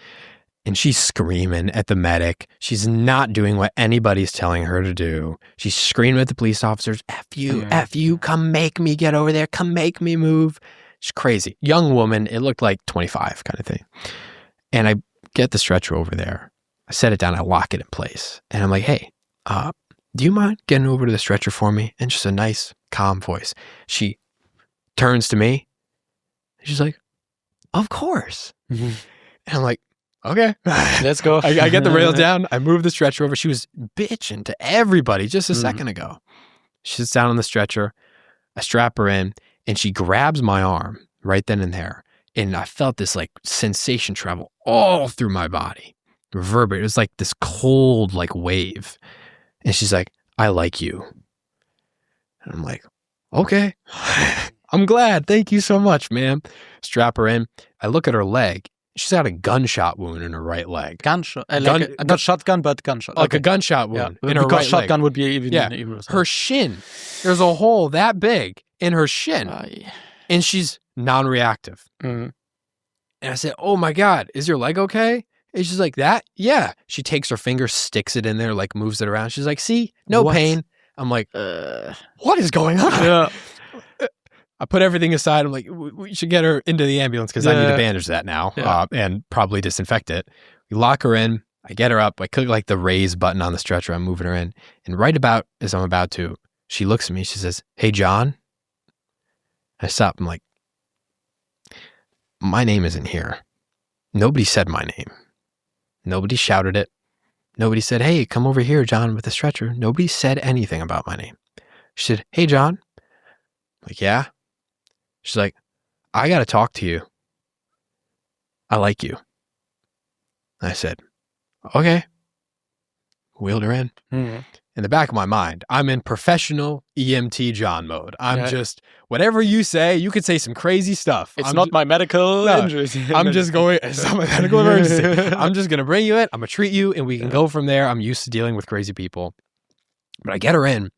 Speaker 1: And she's screaming at the medic. She's not doing what anybody's telling her to do. She's screaming at the police officers, F you, come make me get over there, come make me move. She's crazy. Young woman, it looked like 25 kind of thing. And I get the stretcher over there. I set it down, I lock it in place. And I'm like, hey, do you mind getting over to the stretcher for me? And just a nice, calm voice. She turns to me. She's like, of course. And I'm like, okay,
Speaker 3: let's go.
Speaker 1: I get the rail down. I move the stretcher over. She was bitching to everybody just a second ago. She sits down on the stretcher. I strap her in and she grabs my arm right then and there. And I felt this like sensation travel all through my body. Reverberate. It was like this cold like wave. And she's like, I like you. And I'm like, okay, I'm glad. Thank you so much, ma'am. Strap her in. I look at her leg. She's got a gunshot wound in her right leg.
Speaker 3: Gunshot? Not shotgun, but gunshot.
Speaker 1: Like a gunshot wound in her right leg.
Speaker 3: Because shotgun would be even...
Speaker 1: Her shin. There's a hole that big in her shin. And she's non-reactive. And I said, oh my God, is your leg okay? And she's like, that? Yeah. She takes her finger, sticks it in there, like moves it around. She's like, see, no pain. I'm like, what is going on?
Speaker 3: Yeah.
Speaker 1: I put everything aside. I'm like, we should get her into the ambulance because I need to bandage that now and probably disinfect it. We lock her in. I get her up. I click like the raise button on the stretcher. I'm moving her in. And right about as I'm about to, she looks at me. She says, hey, John. I stop. I'm like, my name isn't here. Nobody said my name. Nobody shouted it. Nobody said, hey, come over here, John, with the stretcher. Nobody said anything about my name. She said, hey, John. I'm like, yeah. She's like, I got to talk to you. I like you. I said, okay. Wheeled her in. In the back of my mind, I'm in professional EMT John mode. I'm just, whatever you say, you could say some crazy stuff.
Speaker 3: It's not my medical injuries.
Speaker 1: I'm just going, it's not my medical emergency. I'm just going to bring you in. I'm going to treat you and we can go from there. I'm used to dealing with crazy people. But I get her in,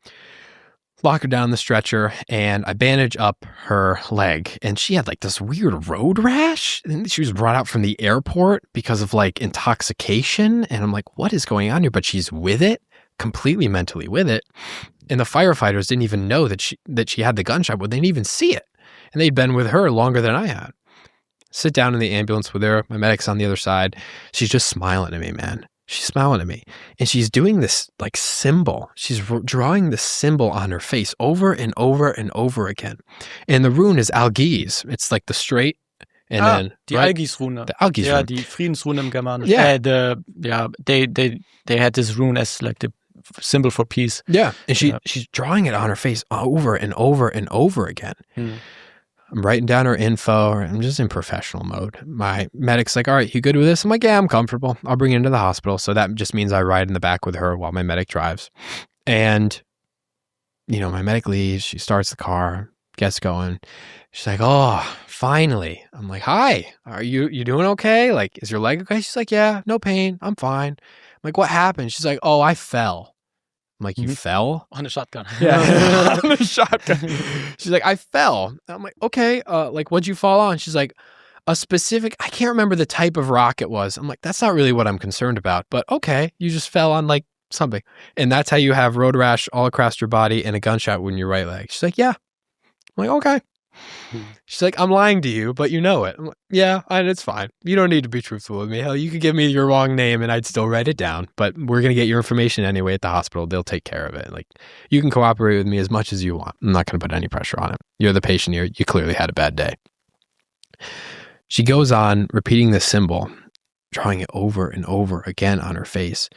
Speaker 1: lock her down on the stretcher, and I bandage up her leg. And she had like this weird road rash. And she was brought out from the airport because of like intoxication. And I'm like, what is going on here? But she's with it, completely mentally with it. And the firefighters didn't even know that she had the gunshot wound. They didn't even see it. And they'd been with her longer than I had. Sit down in the ambulance with her. My medic's on the other side. She's just smiling at me, man. She's smiling at me. And she's doing this like symbol. She's drawing this symbol on her face over and over and over again. And the rune is Algis. It's like the straight. And then
Speaker 3: die Algis-Rune.
Speaker 1: The Algis-Rune.
Speaker 3: Yeah, die Friedensrune im Germanischen. They had this rune as like the symbol for peace.
Speaker 1: Yeah. And she's drawing it on her face over and over and over again. I'm writing down her info. I'm just in professional mode. My medic's like, all right, you good with this? I'm like, yeah, I'm comfortable. I'll bring you into the hospital. So that just means I ride in the back with her while my medic drives. And, my medic leaves. She starts the car, gets going. She's like, oh, finally. I'm like, hi, are you doing okay? Like, is your leg okay? She's like, yeah, no pain. I'm fine. I'm like, what happened? She's like, oh, I fell. I'm like, you fell?
Speaker 3: On a shotgun.
Speaker 1: Yeah, on a shotgun. She's like, I fell. I'm like, okay, like, what'd you fall on? She's like, a specific, I can't remember the type of rock it was. I'm like, that's not really what I'm concerned about, but okay, you just fell on like something. And that's how you have road rash all across your body and a gunshot wound in your right leg. She's like, yeah. I'm like, okay. She's like, I'm lying to you, but you know it. I'm like, yeah, it's fine. You don't need to be truthful with me. Hell, you could give me your wrong name and I'd still write it down. But we're going to get your information anyway at the hospital. They'll take care of it. Like, you can cooperate with me as much as you want. I'm not going to put any pressure on it. You're the patient here. You clearly had a bad day. She goes on repeating this symbol, drawing it over and over again on her face.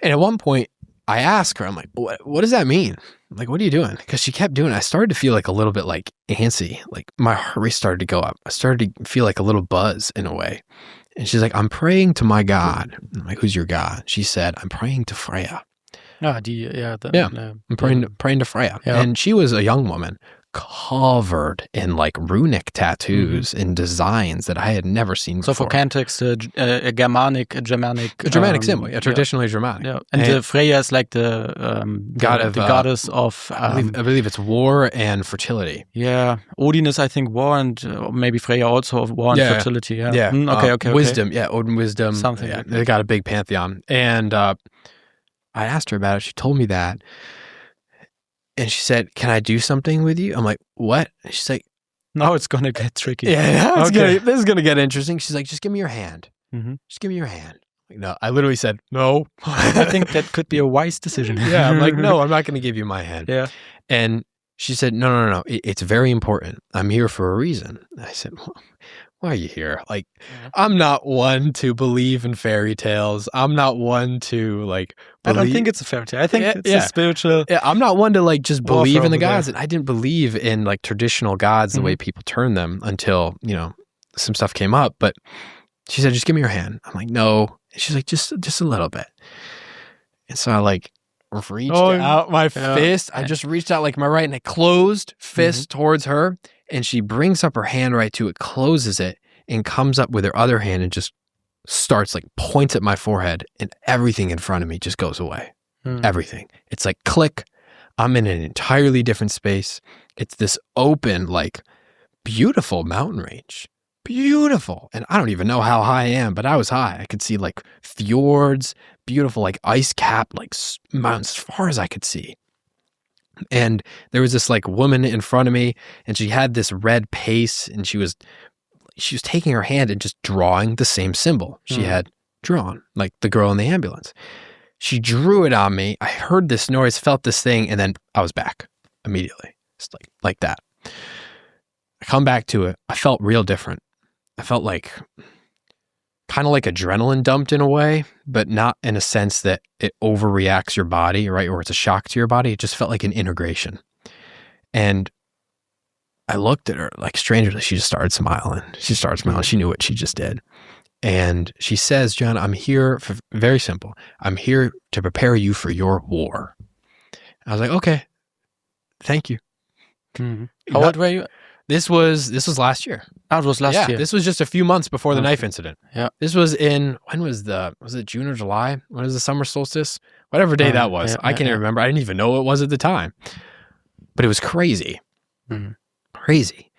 Speaker 1: And at one point, I ask her, I'm like, what does that mean? Like, what are you doing? Because she kept doing it. I started to feel like a little bit like antsy. Like my heart rate started to go up. I started to feel like a little buzz in a way. And she's like, I'm praying to my God. I'm like, who's your God? She said, I'm praying to Freya.
Speaker 3: I'm praying
Speaker 1: to Freya.
Speaker 3: Yeah.
Speaker 1: And she was a young woman covered in like runic tattoos and designs that I had never seen before.
Speaker 3: So for context, a Germanic
Speaker 1: symbol, traditionally Germanic.
Speaker 3: Yeah. And Freya is like the goddess of
Speaker 1: I believe it's war and fertility.
Speaker 3: Yeah, Odin is I think war, and maybe Freya also of war and fertility. Yeah. Okay.
Speaker 1: Wisdom. Yeah, Odin, wisdom.
Speaker 3: Something.
Speaker 1: Yeah, they got a big pantheon. And I asked her about it. She told me that. And she said, can I do something with you? I'm like, what? And she's like,
Speaker 3: now it's going to get tricky.
Speaker 1: Yeah, this is going to get interesting. She's like, just give me your hand. Mm-hmm. Just give me your hand. Like, no, I literally said, no.
Speaker 3: I think that could be a wise decision.
Speaker 1: Yeah, I'm like, no, I'm not going to give you my hand.
Speaker 3: Yeah.
Speaker 1: And she said, no. It's very important. I'm here for a reason. I said, well, why are you here? Like, I'm not one to believe in fairy tales. I'm not one to like believe.
Speaker 3: I don't think it's a fairy tale. I think it's a spiritual.
Speaker 1: Yeah, I'm not one to like just believe in the gods. And I didn't believe in like traditional gods the way people turn them until, some stuff came up. But she said, just give me your hand. I'm like, no. And she's like, just a little bit. And so I like reached out my fist. I just reached out like my right and I closed fist towards her. And she brings up her hand right to it, closes it, and comes up with her other hand and just starts like points at my forehead, and everything in front of me just goes away. Everything. It's like click. I'm in an entirely different space. It's this open, like beautiful mountain range. Beautiful. And I don't even know how high I am, but I was high. I could see like fjords, beautiful, like ice cap, like mountains as far as I could see. And there was this like woman in front of me, and she had this red paste, and she was taking her hand and just drawing the same symbol she had drawn, like the girl in the ambulance. She drew it on me. I heard this noise, felt this thing, and then I was back immediately. It's like that. I come back to it. I felt real different. I felt like kind of like adrenaline dumped in a way, but not in a sense that it overreacts your body, right? Or it's a shock to your body. It just felt like an integration. And I looked at her like strangely. She just started smiling. She knew what she just did. And she says, John, I'm here for, very simple. I'm here to prepare you for your war. I was like, okay, thank you.
Speaker 3: How old were you?
Speaker 1: This was last year.
Speaker 3: Oh, it was last year.
Speaker 1: This was just a few months before the knife incident.
Speaker 3: Yeah.
Speaker 1: This was was it June or July? When was the summer solstice? Whatever day that was. I can't even remember. I didn't even know what it was at the time. But it was crazy. Crazy.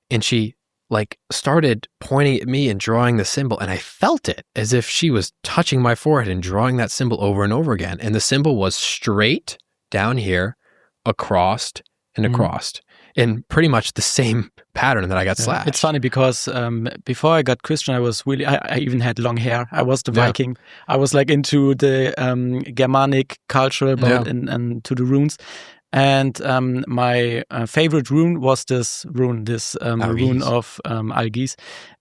Speaker 1: And she like started pointing at me and drawing the symbol, and I felt it as if she was touching my forehead and drawing that symbol over and over again. And the symbol was straight down here, across and across. In pretty much the same pattern that I got slashed.
Speaker 3: It's funny because before I got Christian, I was really, I even had long hair. I was the Viking. I was like into the Germanic culture and to the runes. And my favorite rune was this rune, rune of Algis.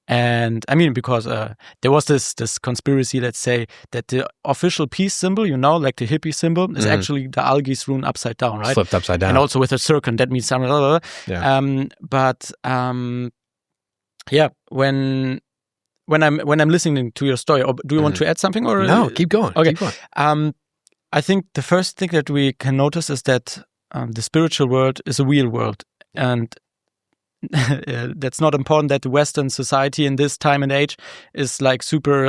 Speaker 3: And I mean, because there was this conspiracy that say that the official peace symbol, like the hippie symbol, is actually the Algis rune upside down, right?
Speaker 1: Flipped upside down.
Speaker 3: And also with a circle, that means something. When I'm listening to your story, do you want to add something? Or
Speaker 1: no, keep going.
Speaker 3: Okay.
Speaker 1: Keep going.
Speaker 3: I think the first thing that we can notice is that the spiritual world is a real world, and that's not important that the Western society in this time and age is like super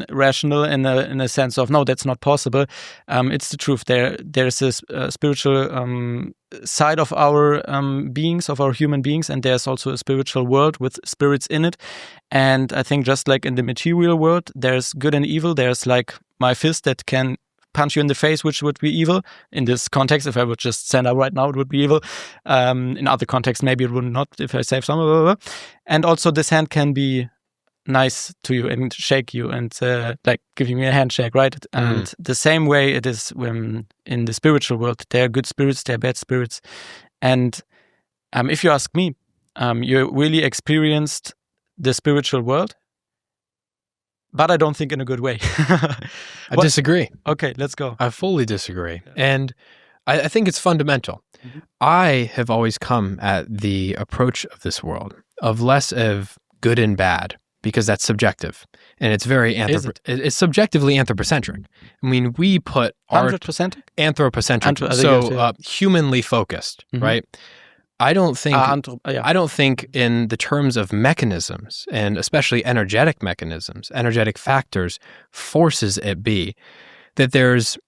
Speaker 3: rational in a sense of no, that's not possible. It's the truth. There's this spiritual side of our beings, of our human beings, and there's also a spiritual world with spirits in it. And I think just like in the material world, there's good and evil. There's like my fist that can punch you in the face, which would be evil. In this context, if I would just stand up right now, it would be evil. In other contexts, maybe it would not, if I save someone. Blah, blah, blah. And also this hand can be nice to you and shake you and like giving me a handshake, right? And the same way it is when in the spiritual world. There are good spirits, there are bad spirits. And if you ask me, you really experienced the spiritual world, but I don't think in a good way.
Speaker 1: I disagree.
Speaker 3: Okay, let's go.
Speaker 1: I fully disagree. And I think it's fundamental. Mm-hmm. I have always come at the approach of this world of less of good and bad, because that's subjective. And it's very it's subjectively anthropocentric. I mean, we put art
Speaker 3: 100%
Speaker 1: anthropocentric, humanly focused, right? I don't think I don't think in the terms of mechanisms, and especially energetic mechanisms, energetic factors, forces it be, that there's,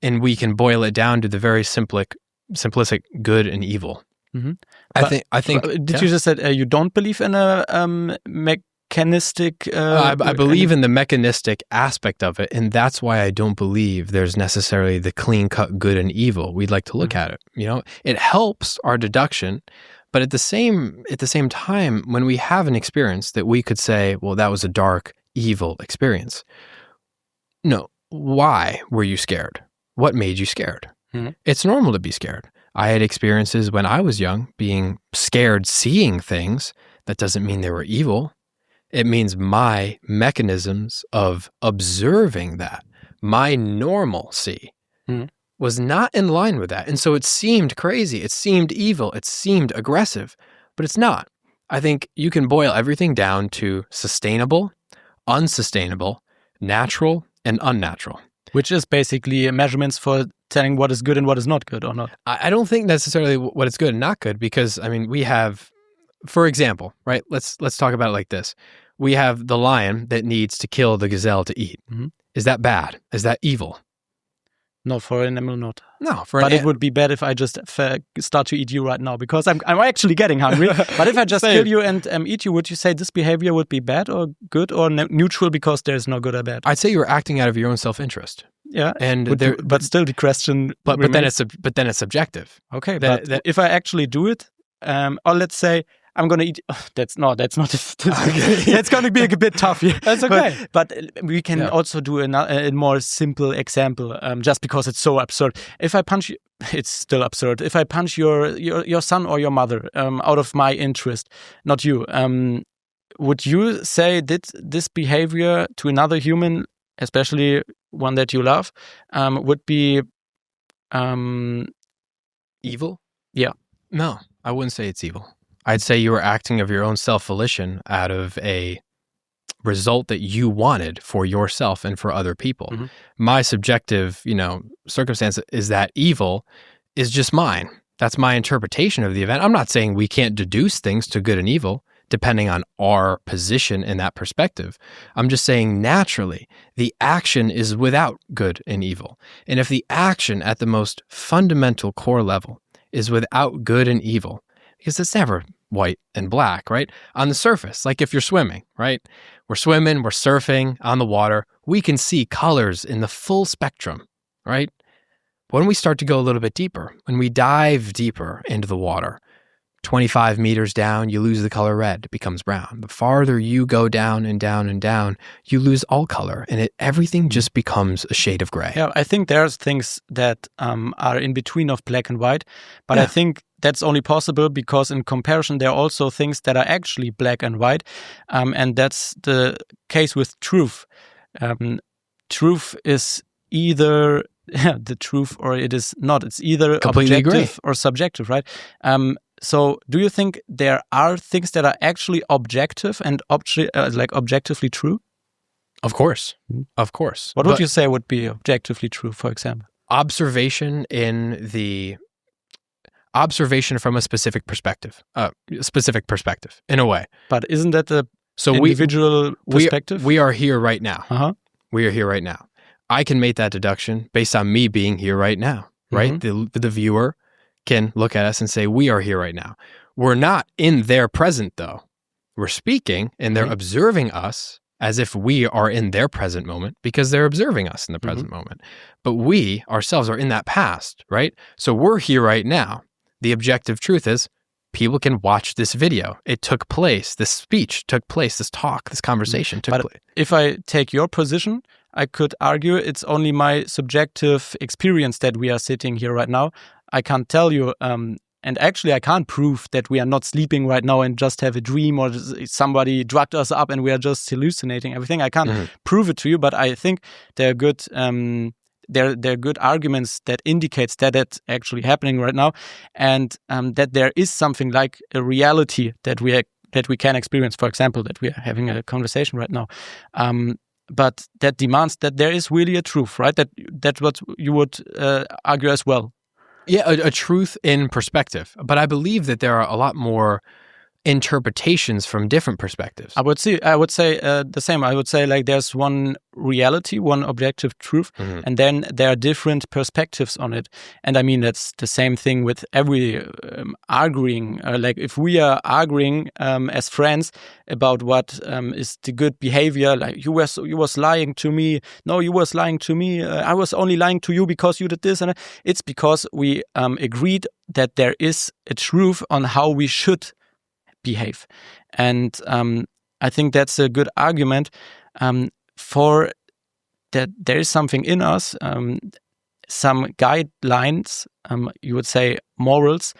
Speaker 1: and we can boil it down to the very simplistic good and evil. Mm-hmm. I think.
Speaker 3: Did you just say you don't believe in a mechanistic?
Speaker 1: I believe in the mechanistic aspect of it, and that's why I don't believe there's necessarily the clean-cut good and evil. We'd like to look at it. You know, it helps our deduction, but at the same time, when we have an experience that we could say, well, that was a dark, evil experience. No, why were you scared? What made you scared? Mm-hmm. It's normal to be scared. I had experiences when I was young, being scared, seeing things. That doesn't mean they were evil. It means my mechanisms of observing that, my normalcy, was not in line with that. And so it seemed crazy. It seemed evil. It seemed aggressive, but it's not. I think you can boil everything down to sustainable, unsustainable, natural, and unnatural.
Speaker 3: Which is basically measurements for telling what is good and what is not good or not.
Speaker 1: I don't think necessarily what is good and not good, because, I mean, we have, for example, right? Let's talk about it like this. We have the lion that needs to kill the gazelle to eat. Mm-hmm. Is that bad? Is that evil?
Speaker 3: No, for an animal, not.
Speaker 1: No,
Speaker 3: but it would be bad if I just start to eat you right now, because I'm actually getting hungry. But if I just kill you and eat you, would you say this behavior would be bad or good or neutral because there's no good or bad?
Speaker 1: I'd say you're acting out of your own self-interest.
Speaker 3: Yeah, and but still the question.
Speaker 1: But then it's subjective.
Speaker 3: Okay, but if I actually do it, or let's say I'm going to eat. Oh, that's not. It's going to be a bit tough here.
Speaker 1: That's okay.
Speaker 3: But we can also do a more simple example, just because it's so absurd. If I punch you, it's still absurd. If I punch your son or your mother out of my interest, not you, would you say that this behavior to another human, especially one that you love, would be
Speaker 1: evil?
Speaker 3: Yeah.
Speaker 1: No, I wouldn't say it's evil. I'd say you were acting of your own self-volition out of a result that you wanted for yourself and for other people. Mm-hmm. My subjective, circumstance is that evil is just mine. That's my interpretation of the event. I'm not saying we can't deduce things to good and evil depending on our position in that perspective. I'm just saying naturally, the action is without good and evil. And if the action at the most fundamental core level is without good and evil, because it's never white and black, right? On the surface, like if you're swimming, right? We're swimming, we're surfing on the water. We can see colors in the full spectrum, right? When we start to go a little bit deeper, when we dive deeper into the water, 25 meters down, you lose the color red, it becomes brown. The farther you go down and down and down, you lose all color, and everything just becomes a shade of gray.
Speaker 3: Yeah, I think there's things that are in between of black and white, but I think that's only possible because in comparison, there are also things that are actually black and white, and that's the case with truth. Truth is either the truth or it is not. It's either
Speaker 1: completely
Speaker 3: objective or subjective, right? So do you think there are things that are actually objective and objectively true?
Speaker 1: Of course. Of course.
Speaker 3: What would you say would be objectively true, for example?
Speaker 1: Observation from a specific perspective, in a way.
Speaker 3: But isn't that the individual perspective?
Speaker 1: We are here right now.
Speaker 3: Uh-huh.
Speaker 1: We are here right now. I can make that deduction based on me being here right now, right? Mm-hmm. The viewer can look at us and say, we are here right now. We're not in their present, though. We're speaking, and they're observing us as if we are in their present moment because they're observing us in the present moment. But we ourselves are in that past, right? So we're here right now. The objective truth is people can watch this video. It took place. This speech took place. This talk, this conversation took place.
Speaker 3: If I take your position, I could argue it's only my subjective experience that we are sitting here right now. I can't tell you, and actually I can't prove that we are not sleeping right now and just have a dream or somebody drugged us up and we are just hallucinating everything. I can't prove it to you, but I think there are good there are good arguments that indicates that it's actually happening right now, and that there is something like a reality that we can experience. For example, that we are having a conversation right now. But that demands that there is really a truth, right? That's what you would argue as well.
Speaker 1: Yeah, a truth in perspective. But I believe that there are a lot more interpretations from different perspectives.
Speaker 3: I would say the same. I would say like there's one reality, one objective truth, and then there are different perspectives on it. And I mean, that's the same thing with every arguing. Like if we are arguing as friends about what is the good behavior, like you was lying to me. No, you was lying to me. I was only lying to you because you did this. And it's because we agreed that there is a truth on how we should behave. And I think that's a good argument for that there is something in us, some guidelines, you would say morals,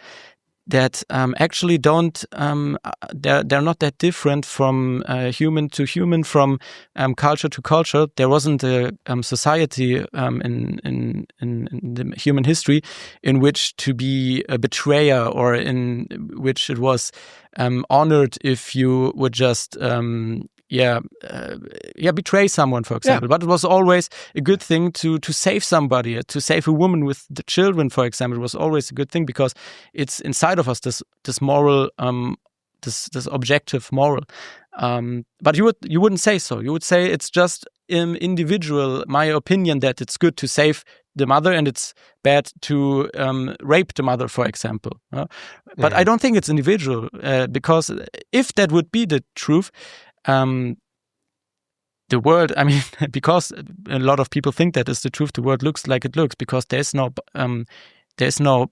Speaker 3: that actually don't, they're not that different from human to human, from culture to culture. There wasn't a society in the human history in which to be a betrayer, or in which it was honored if you would just betray someone, for example. But it was always a good thing to save somebody, to save a woman with the children, for example. It was always a good thing because it's inside of us, this moral, this objective moral. But you wouldn't say so. You would say it's just individual, my opinion, that it's good to save the mother and it's bad to rape the mother, for example. But I don't think it's individual, because if that would be the truth, the world, I mean, because a lot of people think that is the truth, the world looks like it looks, because there's no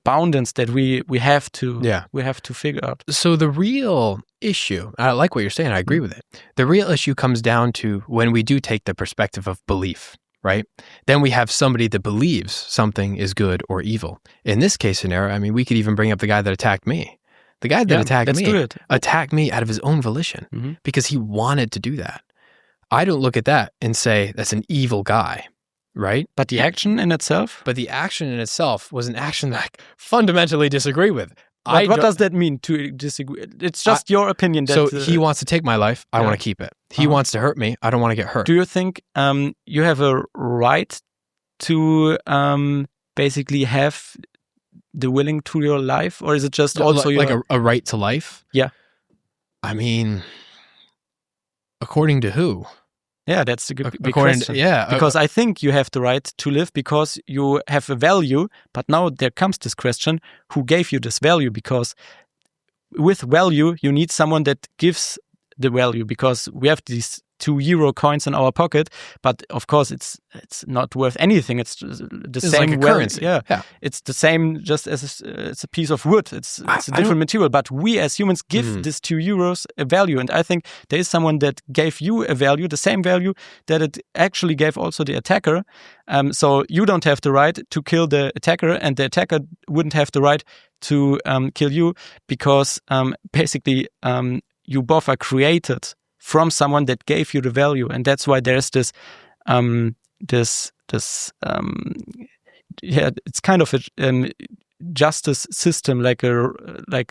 Speaker 3: boundaries that we have to figure out.
Speaker 1: So the real issue, I like what you're saying, I agree with it. The real issue comes down to when we do take the perspective of belief, right? Then we have somebody that believes something is good or evil. In this case scenario, I mean, we could even bring up the guy that attacked me. The guy that attacked me out of his own volition because he wanted to do that. I don't look at that and say that's an evil guy, right?
Speaker 3: But the action in itself?
Speaker 1: But the action in itself was an action that I fundamentally disagree with.
Speaker 3: What does that mean, to disagree? It's just your opinion. That,
Speaker 1: so he wants to take my life. I want to keep it. He wants to hurt me. I don't want to get hurt.
Speaker 3: Do you think you have a right to basically have the willing to your life, or is it just also
Speaker 1: like a right to life?
Speaker 3: Yeah.
Speaker 1: I mean, according to who?
Speaker 3: Yeah, that's a good question. Because I think you have the right to live because you have a value, but now there comes this question, who gave you this value? Because with value, you need someone that gives the value, because we have these 2 euro coins in our pocket, but of course it's not worth anything. It's the same
Speaker 1: like a currency.
Speaker 3: Yeah, it's the same, just as it's a piece of wood. It's a different material, but we as humans give this 2 euros a value, and I think there is someone that gave you a value, the same value that it actually gave also the attacker. So you don't have the right to kill the attacker, and the attacker wouldn't have the right to kill you, because basically you both are created from someone that gave you the value, and that's why there's this it's kind of a justice system, like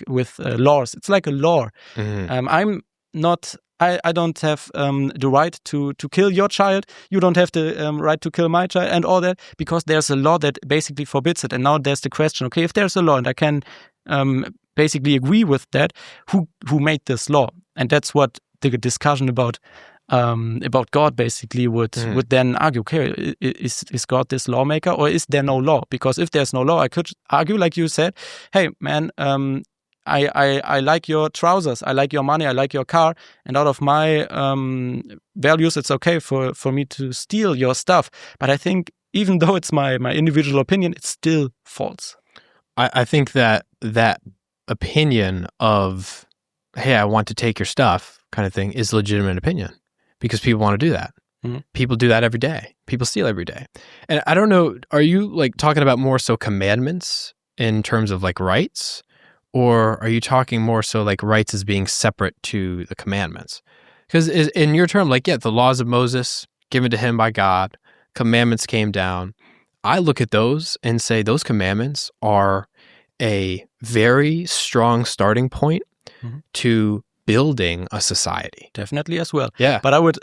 Speaker 3: with laws. It's like a law. I'm not. I don't have the right to kill your child. You don't have the right to kill my child, and all that, because there's a law that basically forbids it. And now there's the question: okay, if there's a law, and I can basically agree with that, who made this law? And that's what the discussion about God basically would then argue. Okay, is God this lawmaker, or is there no law? Because if there's no law, I could argue, like you said, hey man, I like your trousers, I like your money, I like your car, and out of my values, it's okay for me to steal your stuff. But I think even though it's my individual opinion, it's still false.
Speaker 1: I think that opinion of, hey, I want to take your stuff kind of thing is legitimate opinion because people want to do that. Mm-hmm. People do that every day. People steal every day. And I don't know, are you like talking about more so commandments in terms of like rights, or are you talking more so like rights as being separate to the commandments? Because in your term, like, yeah, the laws of Moses given to him by God, commandments came down. I look at those and say those commandments are a very strong starting point to building a society.
Speaker 3: Definitely as well.
Speaker 1: Yeah.
Speaker 3: But I would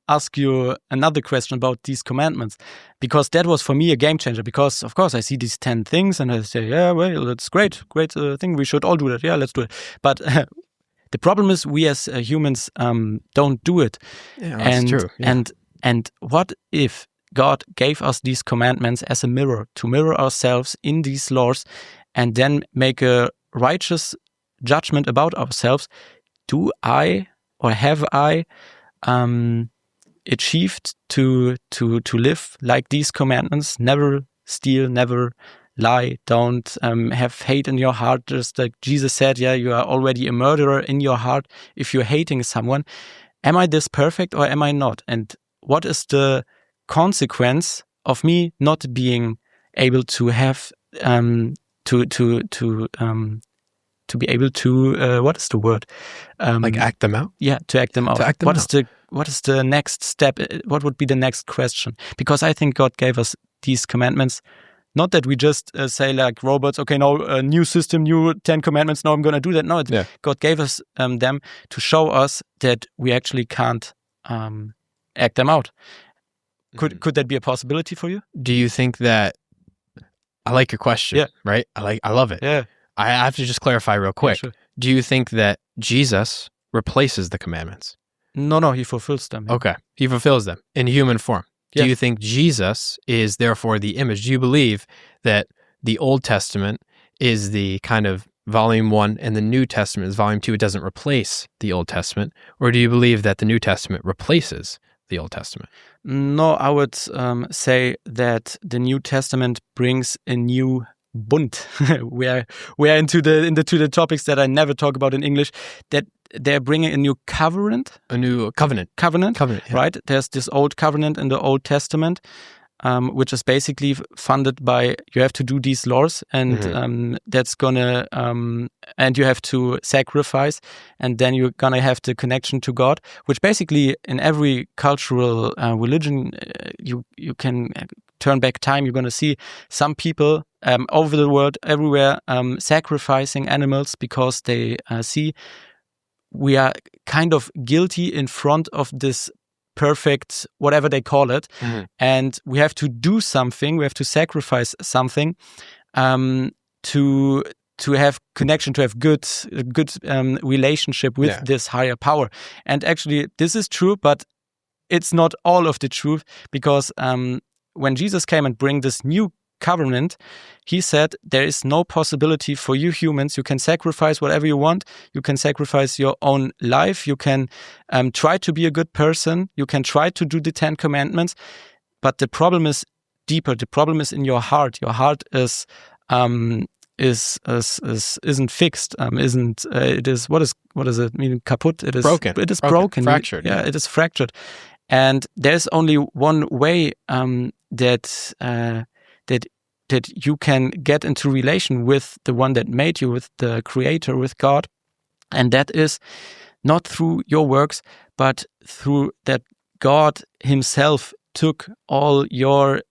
Speaker 3: ask you another question about these commandments, because that was for me a game changer, because of course I see these 10 things and I say, yeah, well, that's great thing. We should all do that. Yeah, let's do it. But the problem is we as humans don't do it.
Speaker 1: Yeah, that's true. Yeah.
Speaker 3: And what if God gave us these commandments as a mirror to mirror ourselves in these laws and then make a righteous judgment about ourselves? Do I or have I achieved to live like these commandments? Never steal, never lie, don't have hate in your heart. Just like Jesus said, yeah, you are already a murderer in your heart if you're hating someone. Am I this perfect or am I not? And what is the consequence of me not being able to have to be able to what is the word?
Speaker 1: Like act them out?
Speaker 3: Yeah, to act them out. What is the next step? What would be the next question? Because I think God gave us these commandments, not that we just say like robots, okay, now a new system, new 10 commandments, now I'm going to do that. No, God gave us them to show us that we actually can't act them out. Could that be a possibility for you?
Speaker 1: Do you think that, I like your question, right? I love it.
Speaker 3: Yeah.
Speaker 1: I have to just clarify real quick.
Speaker 3: Yeah, sure.
Speaker 1: Do you think that Jesus replaces the commandments?
Speaker 3: No, he fulfills them. Yeah.
Speaker 1: Okay. He fulfills them in human form.
Speaker 3: Yes.
Speaker 1: Do you think Jesus is therefore the image? Do you believe that the Old Testament is the kind of volume 1 and the New Testament is volume 2? It doesn't replace the Old Testament. Or do you believe that the New Testament replaces the Old Testament?
Speaker 3: No, I would say that the New Testament brings a new Bund. we are into the topics that I never talk about in English. That they're bringing a new covenant.
Speaker 1: A new covenant.
Speaker 3: Covenant, yeah. Right? There's this old covenant in the Old Testament, which is basically funded by you have to do these laws, and that's gonna and you have to sacrifice, and then you're gonna have the connection to God, which basically in every cultural religion you can turn back time. You're gonna see some people over the world, everywhere, sacrificing animals because they see we are kind of guilty in front of this perfect, whatever they call it, and we have to do something. We have to sacrifice something to have connection, to have good relationship with this higher power. And actually, this is true, but it's not all of the truth, because when Jesus came and bring this new covenant, he said there is no possibility for you humans. You can sacrifice whatever you want. You can sacrifice your own life. You can try to be a good person. You can try to do the 10 commandments. But the problem is deeper. The problem is in your heart. Your heart isn't fixed. It is what does it mean? Kaputt. It is
Speaker 1: broken.
Speaker 3: It is broken.
Speaker 1: Fractured.
Speaker 3: Yeah, it is fractured. And there's only one way that you can get into relation with the one that made you, with the Creator, with God. And that is not through your works, but through that God himself took all your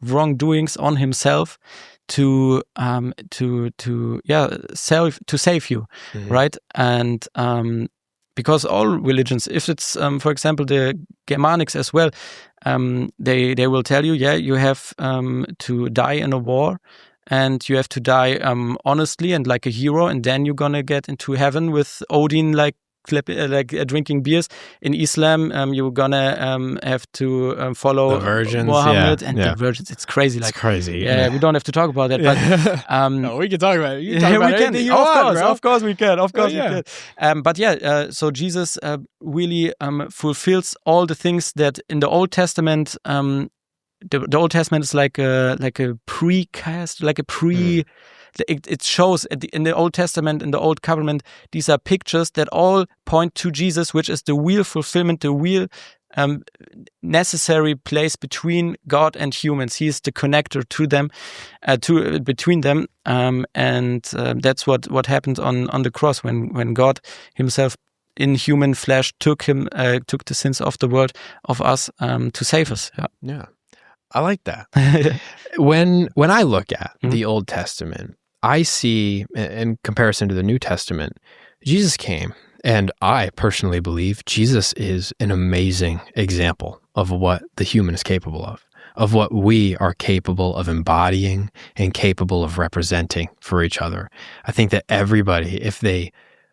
Speaker 3: wrongdoings on himself to save you, right? And because all religions, if it's for example the Germanics as well, they will tell you, you have to die in a war, and you have to die honestly and like a hero, and then you're gonna get into heaven with Odin, like drinking beers. In Islam, you're gonna have to follow
Speaker 1: the virgins,
Speaker 3: Muhammad and the virgins. It's crazy.
Speaker 1: It's crazy.
Speaker 3: Yeah, we don't have to talk about that. But
Speaker 1: no, we can talk about it. You can talk
Speaker 3: yeah,
Speaker 1: about
Speaker 3: we can.
Speaker 1: anything you want, bro.
Speaker 3: Of course we can. Of course
Speaker 1: we
Speaker 3: can. But yeah, so Jesus really fulfills all the things that in the Old Testament. The Old Testament is like a precast, like a pre. It shows in the Old Testament, in the Old Covenant, these are pictures that all point to Jesus, which is the real fulfillment, the real necessary place between God and humans. He is the connector to them, between them, and that's what happened on the cross when God Himself in human flesh took the sins of the world, of us, to save us.
Speaker 1: Yeah. I like that. When I look at the Old Testament, I see, in comparison to the New Testament, Jesus came, and I personally believe Jesus is an amazing example of what the human is capable of what we are capable of embodying and capable of representing for each other. I think that everybody, if they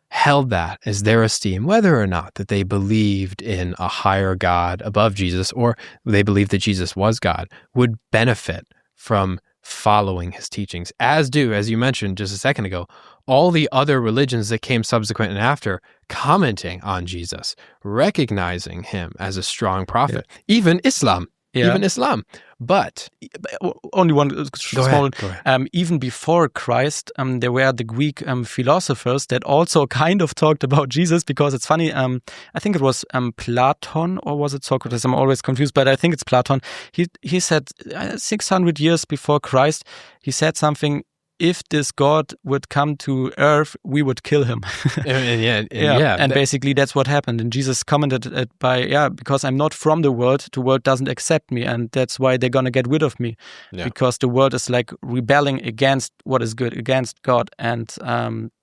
Speaker 1: held that as their esteem, whether or not that they believed in a higher God above Jesus, or they believed that Jesus was God, would benefit from following his teachings, as do, as you mentioned just a second ago, all the other religions that came subsequent and after, commenting on Jesus, recognizing him as a strong prophet, even Islam. Even Islam. But
Speaker 3: only one small one. Even before Christ, there were the Greek philosophers that also kind of talked about Jesus, because it's funny. I think it was Platon, or was it Socrates? I'm always confused, but I think it's Platon. He said 600 years before Christ, he said something. If this God would come to earth, we would kill him. And basically that's what happened. And Jesus commented it by, because I'm not from the world doesn't accept me. And that's why they're going to get rid of me. Yeah. Because the world is like rebelling against what is good, against God. And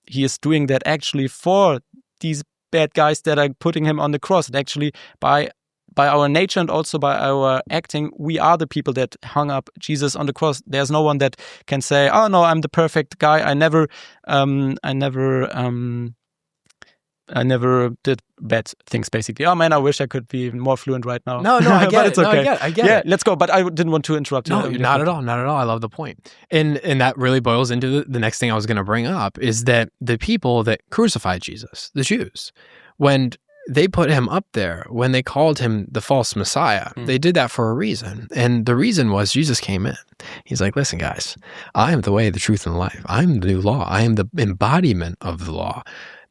Speaker 3: he is doing that actually for these bad guys that are putting him on the cross. And actually by our nature and also by our acting, we are the people that hung up Jesus on the cross. There's no one that can say, "Oh no, I'm the perfect guy. I never did bad things." Basically, oh man, I wish I could be more fluent right now.
Speaker 1: No, I get
Speaker 3: but
Speaker 1: it.
Speaker 3: It's okay.
Speaker 1: No, I get it.
Speaker 3: Let's go. But I didn't want to interrupt you.
Speaker 1: No, not at all. I love the point, and that really boils into the next thing I was going to bring up, is that the people that crucified Jesus, the Jews, when they put him up there, when they called him the false Messiah, they did that for a reason. And the reason was Jesus came in. He's like, listen, guys, I am the way, the truth, and the life. I am the new law. I am the embodiment of the law.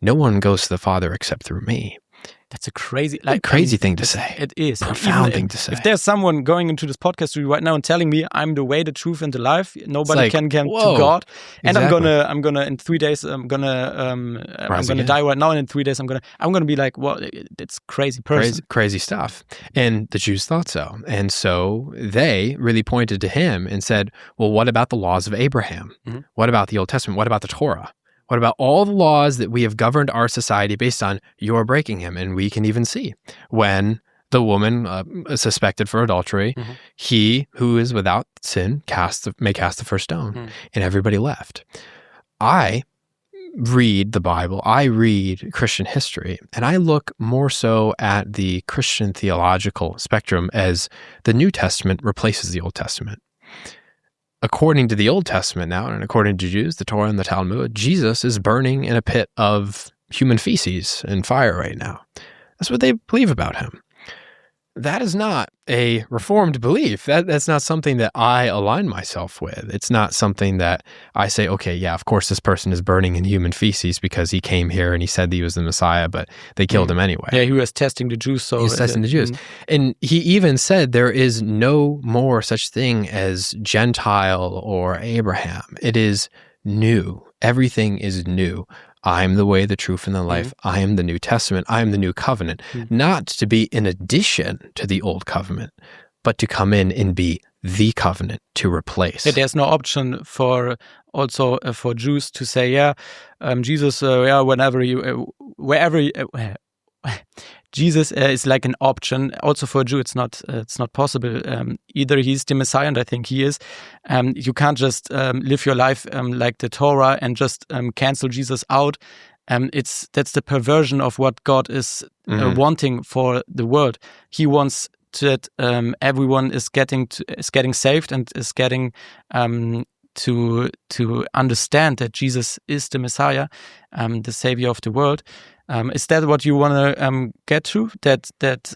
Speaker 1: No one goes to the Father except through me.
Speaker 3: That's a crazy,
Speaker 1: thing to say.
Speaker 3: It is.
Speaker 1: Profound thing to say.
Speaker 3: If there's someone going into this podcast studio right now and telling me I'm the way, the truth, and the life, nobody can come to God. And
Speaker 1: exactly.
Speaker 3: I'm gonna in 3 days I'm gonna die right now, and in 3 days I'm gonna be like, well, it's crazy person.
Speaker 1: Crazy stuff. And the Jews thought so. And so they really pointed to him and said, well, what about the laws of Abraham? Mm-hmm. What about the Old Testament? What about the Torah? What about all the laws that we have governed our society based on? You're breaking him. And we can even see when the woman suspected for adultery, he who is without sin may cast the first stone. And everybody left. I read the Bible, I read Christian history, and I look more so at the Christian theological spectrum as the New Testament replaces the Old Testament. According to the Old Testament now, and according to Jews, the Torah and the Talmud, Jesus is burning in a pit of human feces and fire right now. That's what they believe about him. That is not a Reformed belief. That's not something that I align myself with. It's not something that I say, okay, yeah, of course this person is burning in human feces because he came here and he said that he was the Messiah, but they killed him anyway.
Speaker 3: Yeah, he was testing the Jews.
Speaker 1: He was testing the Jews. And he even said there is no more such thing as Gentile or Abraham. It is new. Everything is new. I am the way, the truth, and the life. I am the New Testament. I am the new covenant. Not to be in addition to the old covenant, but to come in and be the covenant to replace.
Speaker 3: Yeah, there's no option for Jews to say, Jesus, wherever Jesus is like an option. Also for a Jew, it's not possible. Either he's the Messiah, and I think he is. You can't just live your life like the Torah and just cancel Jesus out that's the perversion of what God is wanting for the world. He wants that everyone is getting saved and is getting to understand that Jesus is the Messiah, the Savior of the world. Is that what you want to get to?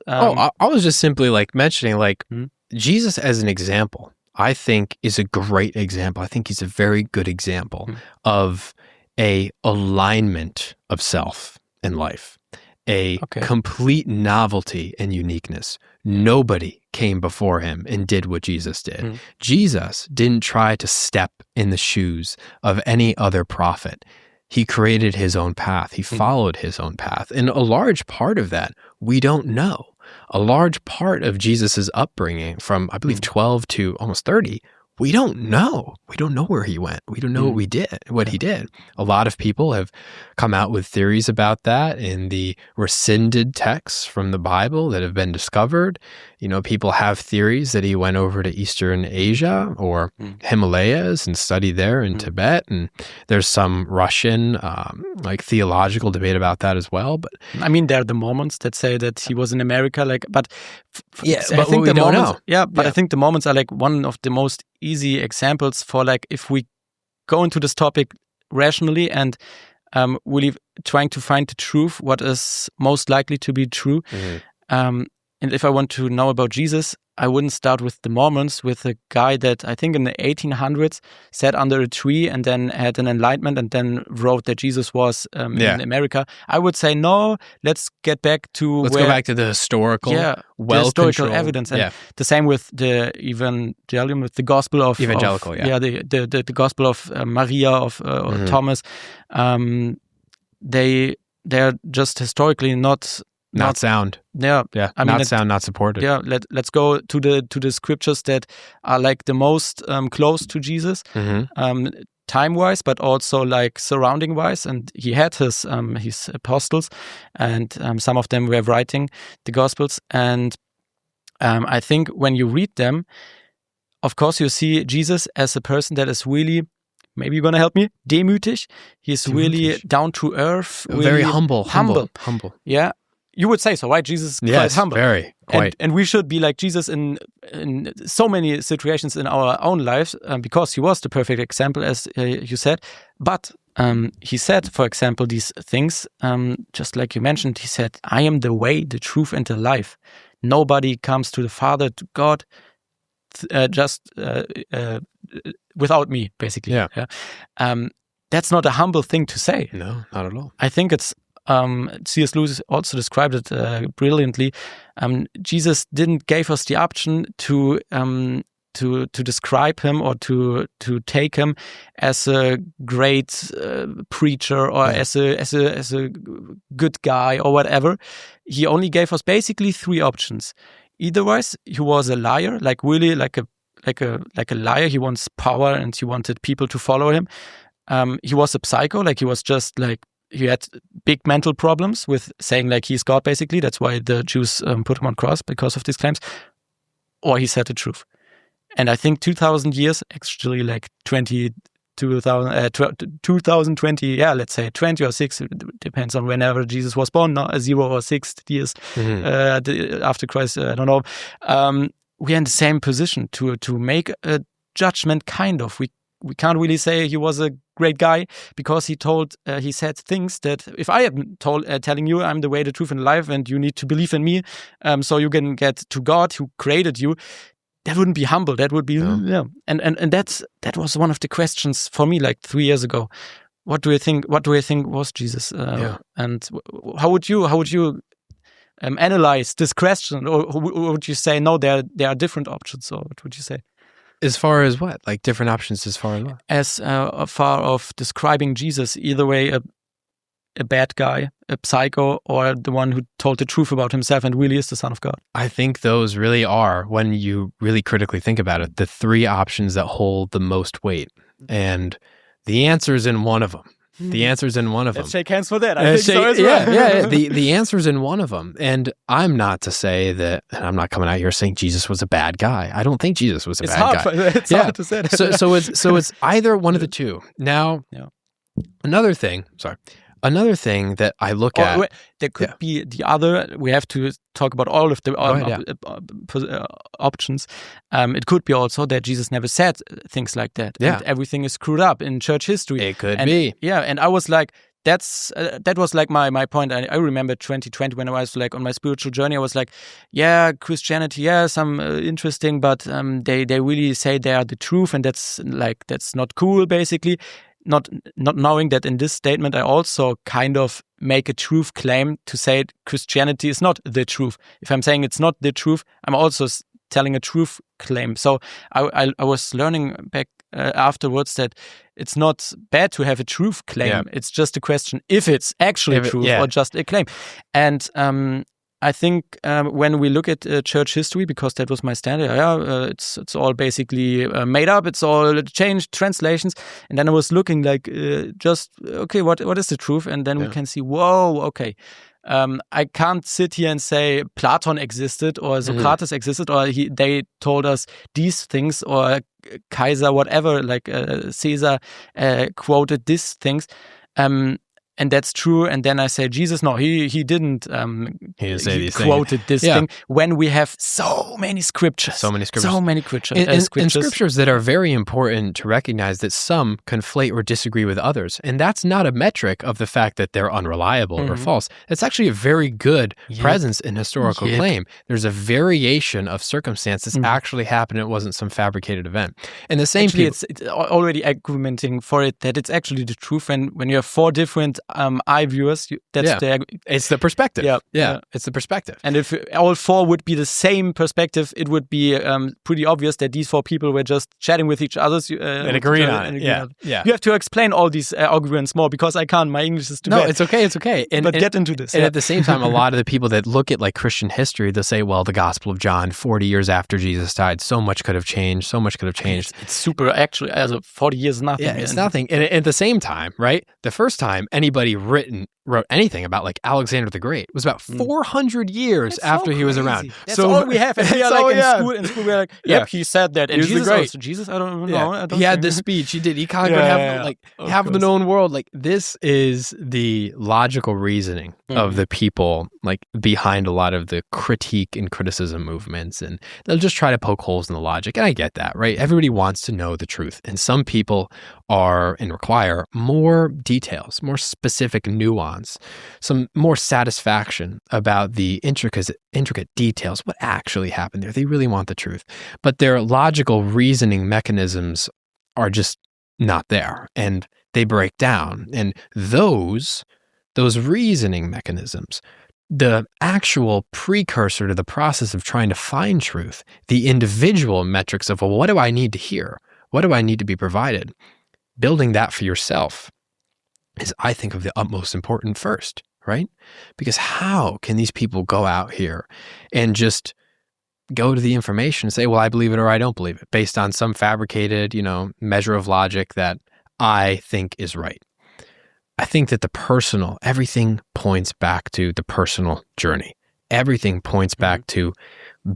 Speaker 3: I
Speaker 1: was just simply like mentioning like Jesus as an example. I think is a great example. I think he's a very good example of a alignment of self in life, a complete novelty and uniqueness. Nobody came before him and did what Jesus did. Jesus didn't try to step in the shoes of any other prophet. He created his own path. He followed his own path. And a large part of that, we don't know. A large part of Jesus's upbringing from, I believe, 12 to almost 30, we don't know. We don't know where he went. We don't know what he did. A lot of people have come out with theories about that in the rescinded texts from the Bible that have been discovered. You know, people have theories that he went over to Eastern Asia or Himalayas and studied there in Tibet. And there's some Russian, theological debate about that as well. But
Speaker 3: I mean, there are the Mormons that say that he was in America, I think
Speaker 1: we don't know.
Speaker 3: I think the Mormons are like one of the most easy examples for like if we go into this topic rationally and really trying to find the truth, what is most likely to be true. And if I want to know about Jesus, I wouldn't start with the Mormons, with a guy that I think in the 1800s sat under a tree and then had an enlightenment and then wrote that Jesus was in America. I would say, no, let's get back to
Speaker 1: go back to the historical,
Speaker 3: historical evidence. And the same with the Evangelium, with the Gospel of...
Speaker 1: Evangelical,
Speaker 3: the Gospel of Maria, of Thomas. They're just historically not
Speaker 1: sound.
Speaker 3: Yeah.
Speaker 1: I mean, not sound, not supported.
Speaker 3: Yeah. Let's go to the scriptures that are like the most close to Jesus, time-wise, but also like surrounding-wise. And he had his apostles, and some of them were writing the Gospels. And I think when you read them, of course, you see Jesus as a person that is really, maybe you're going to help me, demütig. He's really down to earth. Really
Speaker 1: very humble.
Speaker 3: Yeah. You would say so, right? Jesus is quite humble.
Speaker 1: Very. Quite.
Speaker 3: And we should be like Jesus in so many situations in our own lives because he was the perfect example, as you said. But he said, for example, these things, just like you mentioned, he said, I am the way, the truth, and the life. Nobody comes to the Father, to God, without me, basically.
Speaker 1: Yeah.
Speaker 3: That's not a humble thing to say.
Speaker 1: No, not at all.
Speaker 3: I think it's C.S. Lewis also described it brilliantly. Jesus didn't give us the option to describe him or to take him as a great preacher or as a good guy or whatever. He only gave us basically three options. Eitherwise, he was a liar, like really like a liar. He wants power and he wanted people to follow him. He was a psycho, like he was just like, he had big mental problems with saying like he's God, basically. That's why the Jews put him on cross, because of these claims. Or he said the truth. And I think 2,000 years, actually like 2020, let's say 20 or 6, it depends on whenever Jesus was born, 0 or 6 years after Christ, I don't know. We're in the same position to make a judgment, kind of. We can't really say he was a great guy because he said things that if I am telling you I'm the way, the truth, and life, and you need to believe in me, so you can get to God who created you, that wouldn't be humble. That would be And that was one of the questions for me like 3 years ago. What do you think was Jesus? And how would you analyze this question, or would you say no? There are different options, or what would you say?
Speaker 1: As far as what? Like different options as far as what?
Speaker 3: As far of describing Jesus, either way, a bad guy, a psycho, or the one who told the truth about himself and really is the Son of God.
Speaker 1: I think those really are, when you really critically think about it, the three options that hold the most weight. And the answer's in one of them. The answer's in one of them.
Speaker 3: Let's shake hands for that. I think so as well.
Speaker 1: Yeah. The answer's in one of them. And I'm not to say that, and I'm not coming out here saying Jesus was a bad guy. I don't think Jesus was a bad guy.
Speaker 3: It's hard to say that.
Speaker 1: So it's either one of the two. Now, another thing, Another thing that I look at...
Speaker 3: Wait, there could be the other... We have to talk about all of the options. It could be also that Jesus never said things like that.
Speaker 1: Yeah.
Speaker 3: And everything is screwed up in church history.
Speaker 1: It could be.
Speaker 3: Yeah, and I was like... that was like my point. I remember 2020 when I was like on my spiritual journey. I was like, yeah, Christianity, some interesting, but they really say they are the truth, and that's not cool. Basically, not knowing that in this statement I also kind of make a truth claim to say Christianity is not the truth. If I'm saying it's not the truth, I'm also telling a truth claim. So I was learning back afterwards that it's not bad to have a truth claim.
Speaker 1: Yeah.
Speaker 3: It's just a question if it's actually truth or just a claim. And I think when we look at church history, because that was my standard, it's all basically made up. It's all changed translations. And then I was looking like what is the truth? And then we can see, whoa, okay. I can't sit here and say Platon existed or Socrates existed or they told us these things or Kaiser, whatever, like Caesar quoted these things. And that's true. And then I say, Jesus, no, he didn't. He quoted this thing when we have so many scriptures.
Speaker 1: And
Speaker 3: scriptures
Speaker 1: that are very important to recognize that some conflate or disagree with others. And that's not a metric of the fact that they're unreliable or false. It's actually a very good presence in historical claim. There's a variation of circumstances actually happened. It wasn't some fabricated event. And the same
Speaker 3: people... It's already argumenting for it that it's actually the truth. And when you have four different eye viewers,
Speaker 1: it's the perspective.
Speaker 3: Yeah,
Speaker 1: it's the perspective.
Speaker 3: And if all four would be the same perspective, it would be pretty obvious that these four people were just chatting with each other
Speaker 1: and agreeing on it. Yeah.
Speaker 3: You have to explain all these arguments more because I can't. My English is too bad.
Speaker 1: No, it's okay.
Speaker 3: But get into this.
Speaker 1: And at the same time, a lot of the people that look at like Christian history, they'll say, well, the Gospel of John, 40 years after Jesus died, so much could have changed.
Speaker 3: It's super, actually, as of 40 years, nothing.
Speaker 1: Yeah, it's nothing. And at the same time, right, the first time anybody wrote anything about like Alexander the Great was about 400 years after he was around.
Speaker 3: That's all we have. And we are like in school, we're like, yep, he said that. And Jesus, I don't know.
Speaker 1: He had this speech. He did. He conquered half of the known world. Like, this is the logical reasoning of the people like behind a lot of the critique and criticism movements. And they'll just try to poke holes in the logic. And I get that, right? Everybody wants to know the truth. And some people are and require more details, more specific nuance, some more satisfaction about the intricate details, what actually happened there. They really want the truth. But their logical reasoning mechanisms are just not there, and they break down. And those reasoning mechanisms, the actual precursor to the process of trying to find truth, the individual metrics of, well, what do I need to hear? What do I need to be provided? Building that for yourself is, I think, of the utmost important first, right? Because how can these people go out here and just go to the information and say, well, I believe it or I don't believe it, based on some fabricated, measure of logic that I think is right? I think that everything points back to the personal journey. Everything points back to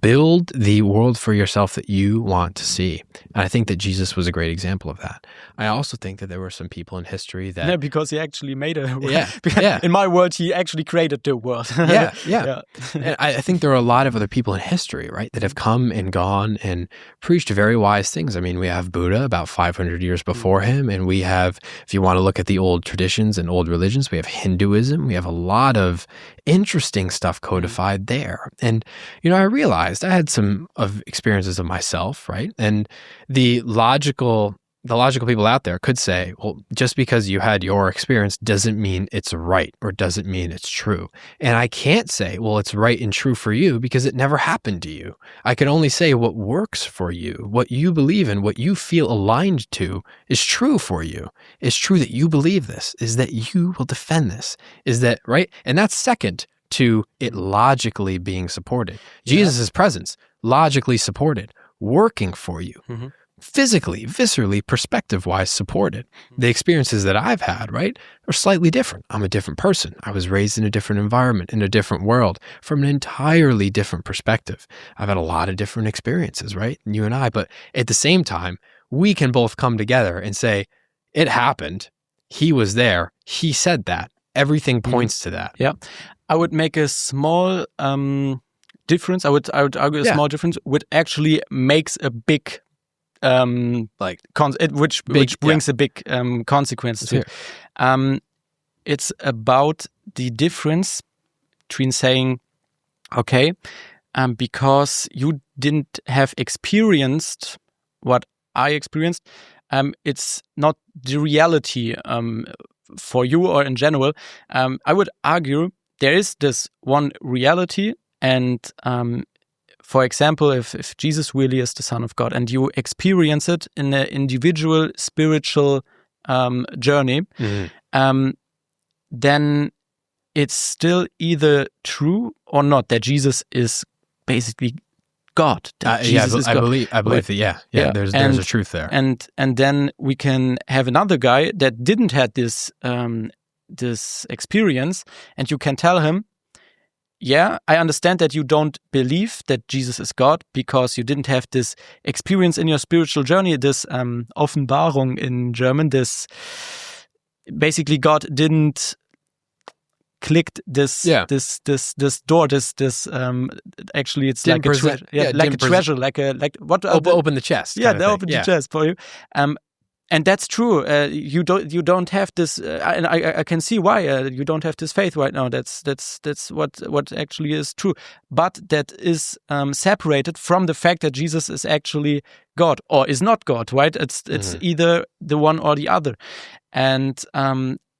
Speaker 1: build the world for yourself that you want to see. And I think that Jesus was a great example of that. I also think that there were some people in history that...
Speaker 3: Yeah, because he actually made a world.
Speaker 1: Yeah.
Speaker 3: In my world, he actually created the world.
Speaker 1: Yeah. And I think there are a lot of other people in history, right, that have come and gone and preached very wise things. I mean, we have Buddha about 500 years before him, and we have, if you want to look at the old traditions and old religions, we have Hinduism. We have a lot of interesting stuff codified there. And, I realized I had some of experiences of myself, right? And the logical people out there could say, well, just because you had your experience doesn't mean it's right or doesn't mean it's true. And I can't say, well, it's right and true for you because it never happened to you. I can only say what works for you, what you believe in, what you feel aligned to is true for you. It's true that you believe this, is that you will defend this, is that, right? And that's second to it logically being supported. Jesus' presence, logically supported, working for you, physically, viscerally, perspective-wise supported. The experiences that I've had, right, are slightly different. I'm a different person. I was raised in a different environment, in a different world, from an entirely different perspective. I've had a lot of different experiences, right, you and I, but at the same time, we can both come together and say, it happened, he was there, he said that, everything points to that.
Speaker 3: Yeah. I would make a small difference. I would argue a small difference, which actually makes a big which brings a big consequence to it. It's about the difference between saying, okay, because you didn't have experienced what I experienced, it's not the reality for you or in general. I would argue there is this one reality, and for example, if Jesus really is the Son of God and you experience it in an individual spiritual journey, then it's still either true or not that Jesus is basically God.
Speaker 1: I believe that. There's a truth there.
Speaker 3: And then we can have another guy that didn't have this this experience, and you can tell him, yeah, I understand that you don't believe that Jesus is God because you didn't have this experience in your spiritual journey, this Offenbarung in German, this basically God didn't clicked this door, this actually it's like a treasure, like what
Speaker 1: open the chest.
Speaker 3: Yeah, they open the chest for you. And that's true. You don't have this, and I can see why you don't have this faith right now. That's what actually is true. But that is separated from the fact that Jesus is actually God or is not God. Right? It's either the one or the other, and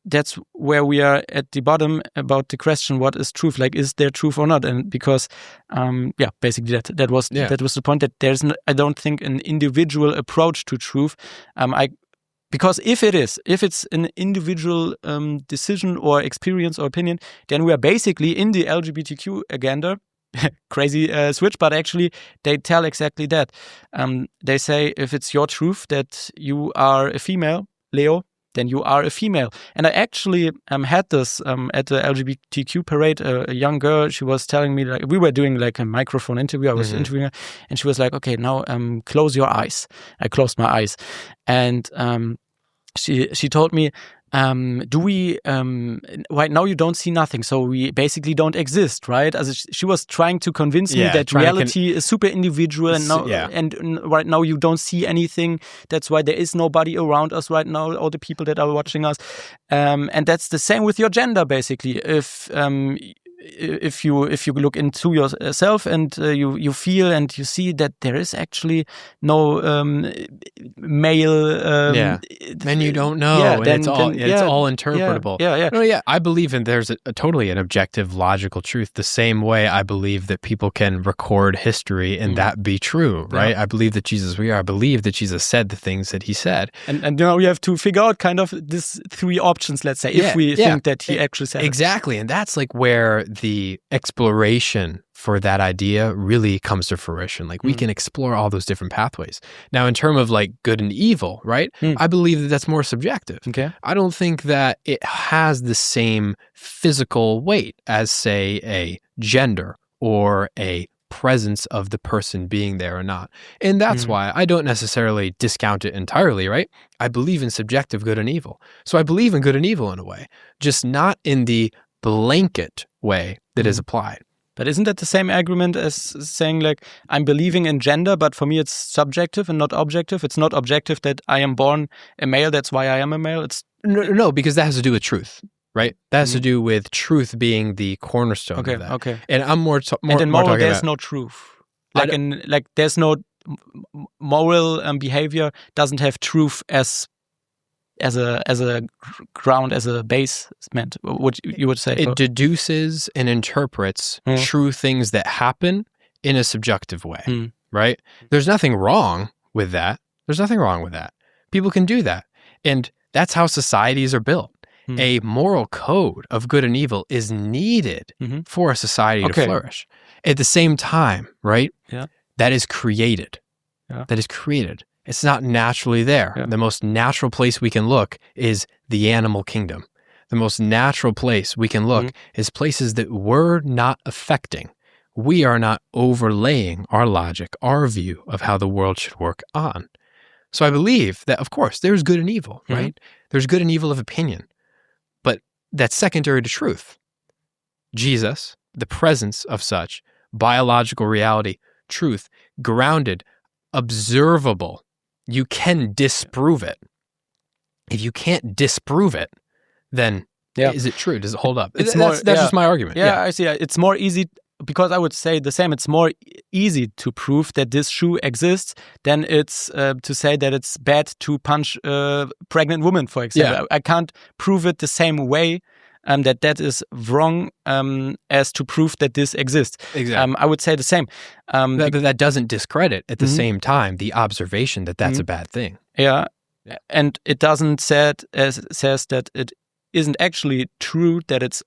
Speaker 3: that's where we are at the bottom about the question: what is truth? Like, is there truth or not? And because, basically that was the point, that there's I don't think an individual approach to truth. Because if it's an individual decision or experience or opinion, then we are basically in the LGBTQ agenda. Crazy switch, but actually they tell exactly that. They say if it's your truth that you are a female, Leo, then you are a female. And I actually had this at the LGBTQ parade. A young girl, she was telling me, like, we were doing like a microphone interview. I was interviewing her, and she was like, okay, now close your eyes. I closed my eyes. And she told me, do we right now you don't see nothing, so we basically don't exist, right? As she was trying to convince me that reality is super individual, and now and right now you don't see anything. That's why there is nobody around us right now, all the people that are watching us, and that's the same with your gender, basically. If you look into yourself and you feel and you see that there is actually no male,
Speaker 1: then you don't know. It's all interpretable. I believe there's totally an objective, logical truth. The same way I believe that people can record history and that be true, right? I believe that I believe that Jesus said the things that he said.
Speaker 3: And now we have to figure out kind of this three options, let's say, if we think that he actually said
Speaker 1: exactly. And that's like where the exploration for that idea really comes to fruition. Like we can explore all those different pathways. Now, in terms of like good and evil, right? I believe that that's more subjective.
Speaker 3: Okay.
Speaker 1: I don't think that it has the same physical weight as, say, a gender or a presence of the person being there or not. And that's why I don't necessarily discount it entirely, right? I believe in subjective good and evil. So I believe in good and evil in a way, just not in the blanket way that is applied.
Speaker 3: But isn't that the same argument as saying, like, I'm believing in gender, but for me it's subjective and not objective? It's not objective that I am born a male, that's why I am a male? It's
Speaker 1: No, because that has to do with truth, right? That has to do with truth being the cornerstone of that.
Speaker 3: Okay.
Speaker 1: And I'm more
Speaker 3: and in moral, there's no truth. There's no moral behavior doesn't have truth as a ground, as a basement, what you would say.
Speaker 1: It deduces and interprets true things that happen in a subjective way, right? There's nothing wrong with that. People can do that. And that's how societies are built. A moral code of good and evil is needed for a society to flourish. At the same time, right?
Speaker 3: Yeah.
Speaker 1: That is created. It's not naturally there. Yeah. The most natural place we can look is the animal kingdom. The most natural place we can look is places that we're not affecting. We are not overlaying our logic, our view of how the world should work on. So I believe that, of course, there's good and evil, right? There's good and evil of opinion. But that's secondary to truth. Jesus, the presence of such biological reality, truth, grounded, observable. You can disprove it. If you can't disprove it, then is it true? Does it hold up? That's just my argument.
Speaker 3: Yeah, I see. It's more easy, because I would say the same. It's more easy to prove that this shoe exists than it's to say that it's bad to punch a pregnant woman, for example.
Speaker 1: Yeah.
Speaker 3: I can't prove it the same way that is wrong as to prove that this exists.
Speaker 1: Exactly.
Speaker 3: I would say the same.
Speaker 1: That doesn't discredit at the same time the observation that that's a bad thing.
Speaker 3: Yeah, and it doesn't says that it isn't actually true, that it's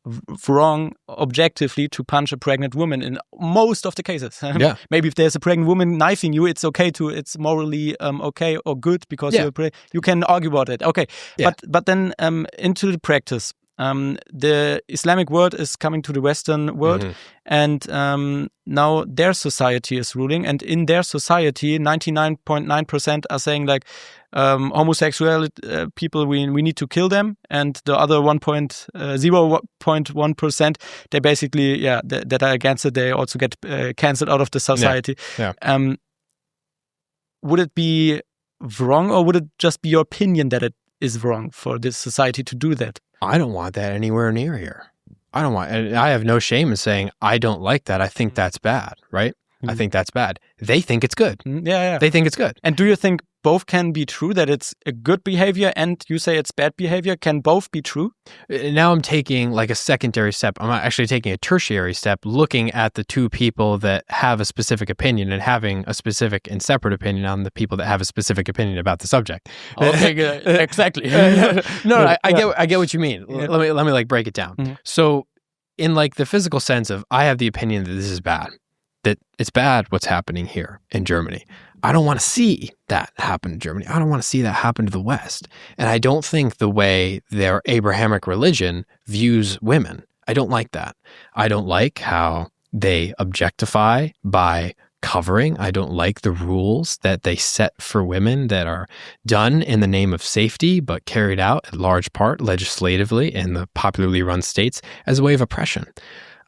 Speaker 3: wrong objectively to punch a pregnant woman in most of the cases.
Speaker 1: Yeah.
Speaker 3: Maybe if there's a pregnant woman knifing you, it's morally okay or good because you can argue about it. Okay, but then into the practice. The Islamic world is coming to the Western world, and now their society is ruling. And in their society, 99.9% are saying like homosexual people, we need to kill them, and the other 0.1%, they basically that are against it, they also get cancelled out of the society.
Speaker 1: Yeah.
Speaker 3: Would it be wrong, or would it just be your opinion that it is wrong for this society to do that?
Speaker 1: I don't want that anywhere near here. And I have no shame in saying I don't like that. I think that's bad, right? I think that's bad. They think it's good.
Speaker 3: Yeah.
Speaker 1: They think it's good.
Speaker 3: And do you think both can be true, that it's a good behavior and you say it's bad behavior? Can both be true?
Speaker 1: Now I'm taking like a secondary step. I'm actually taking a tertiary step, looking at the two people that have a specific opinion and having a specific and separate opinion on the people that have a specific opinion about the subject.
Speaker 3: Okay, exactly.
Speaker 1: I get what you mean.
Speaker 3: Yeah.
Speaker 1: Let me like break it down. So in like the physical sense of, I have the opinion that this is bad, that it's bad what's happening here in Germany. I don't want to see that happen in Germany. I don't want to see that happen to the West. And I don't think the way their Abrahamic religion views women, I don't like that. I don't like how they objectify by covering. I don't like the rules that they set for women that are done in the name of safety, but carried out in large part legislatively in the popularly run states as a way of oppression.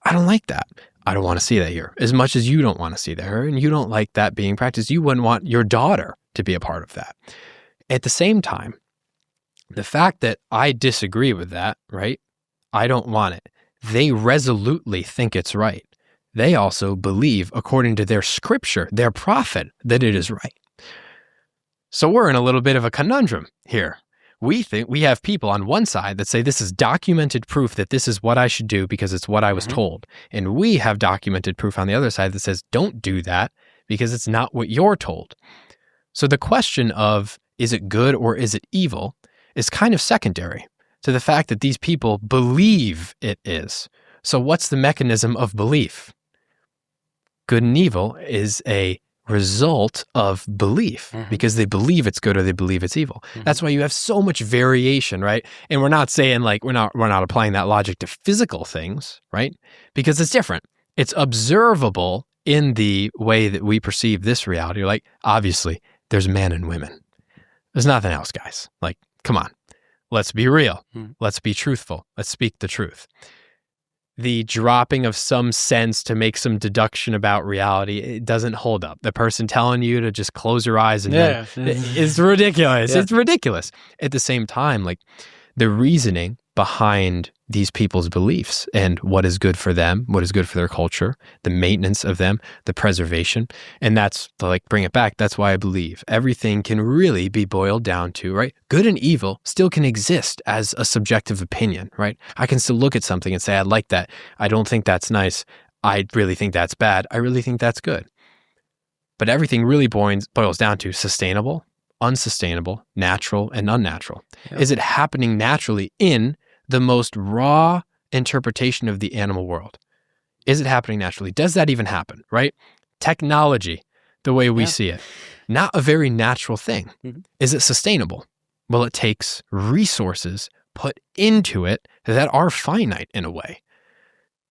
Speaker 1: I don't like that. I don't want to see that here, as much as you don't want to see that here, and you don't like that being practiced. You wouldn't want your daughter to be a part of that. At the same time, the fact that I disagree with that, right? I don't want it. They resolutely think it's right. They also believe, according to their scripture, their prophet, that it is right. So we're in a little bit of a conundrum here. We think we have people on one side that say this is documented proof that this is what I should do because it's what I was told. And we have documented proof on the other side that says don't do that because it's not what you're told. So the question of is it good or is it evil is kind of secondary to the fact that these people believe it is. So what's the mechanism of belief? Good and evil is a result of belief because they believe it's good or they believe it's evil. That's why you have so much variation, right? And we're not saying like we're not applying that logic to physical things, right? Because it's different. It's observable in the way that we perceive this reality. Like obviously there's men and women. There's nothing else, guys. Like, come on. Let's be real. Let's be truthful. Let's speak the truth. The dropping of some sense to make some deduction about reality, it doesn't hold up. The person telling you to just close your eyes and it's ridiculous. Yeah. It's ridiculous. At the same time, like the reasoning behind these people's beliefs and what is good for them, what is good for their culture, the maintenance of them, the preservation. And that's like, bring it back. That's why I believe everything can really be boiled down to, right? Good and evil still can exist as a subjective opinion, right? I can still look at something and say, I like that. I don't think that's nice. I really think that's bad. I really think that's good. But everything really boils down to sustainable, unsustainable, natural, and unnatural. Yep. Is it happening naturally in the most raw interpretation of the animal world? Is it happening naturally? Does that even happen, right? Technology, the way we see it, not a very natural thing. Is it sustainable? Well, it takes resources put into it that are finite in a way.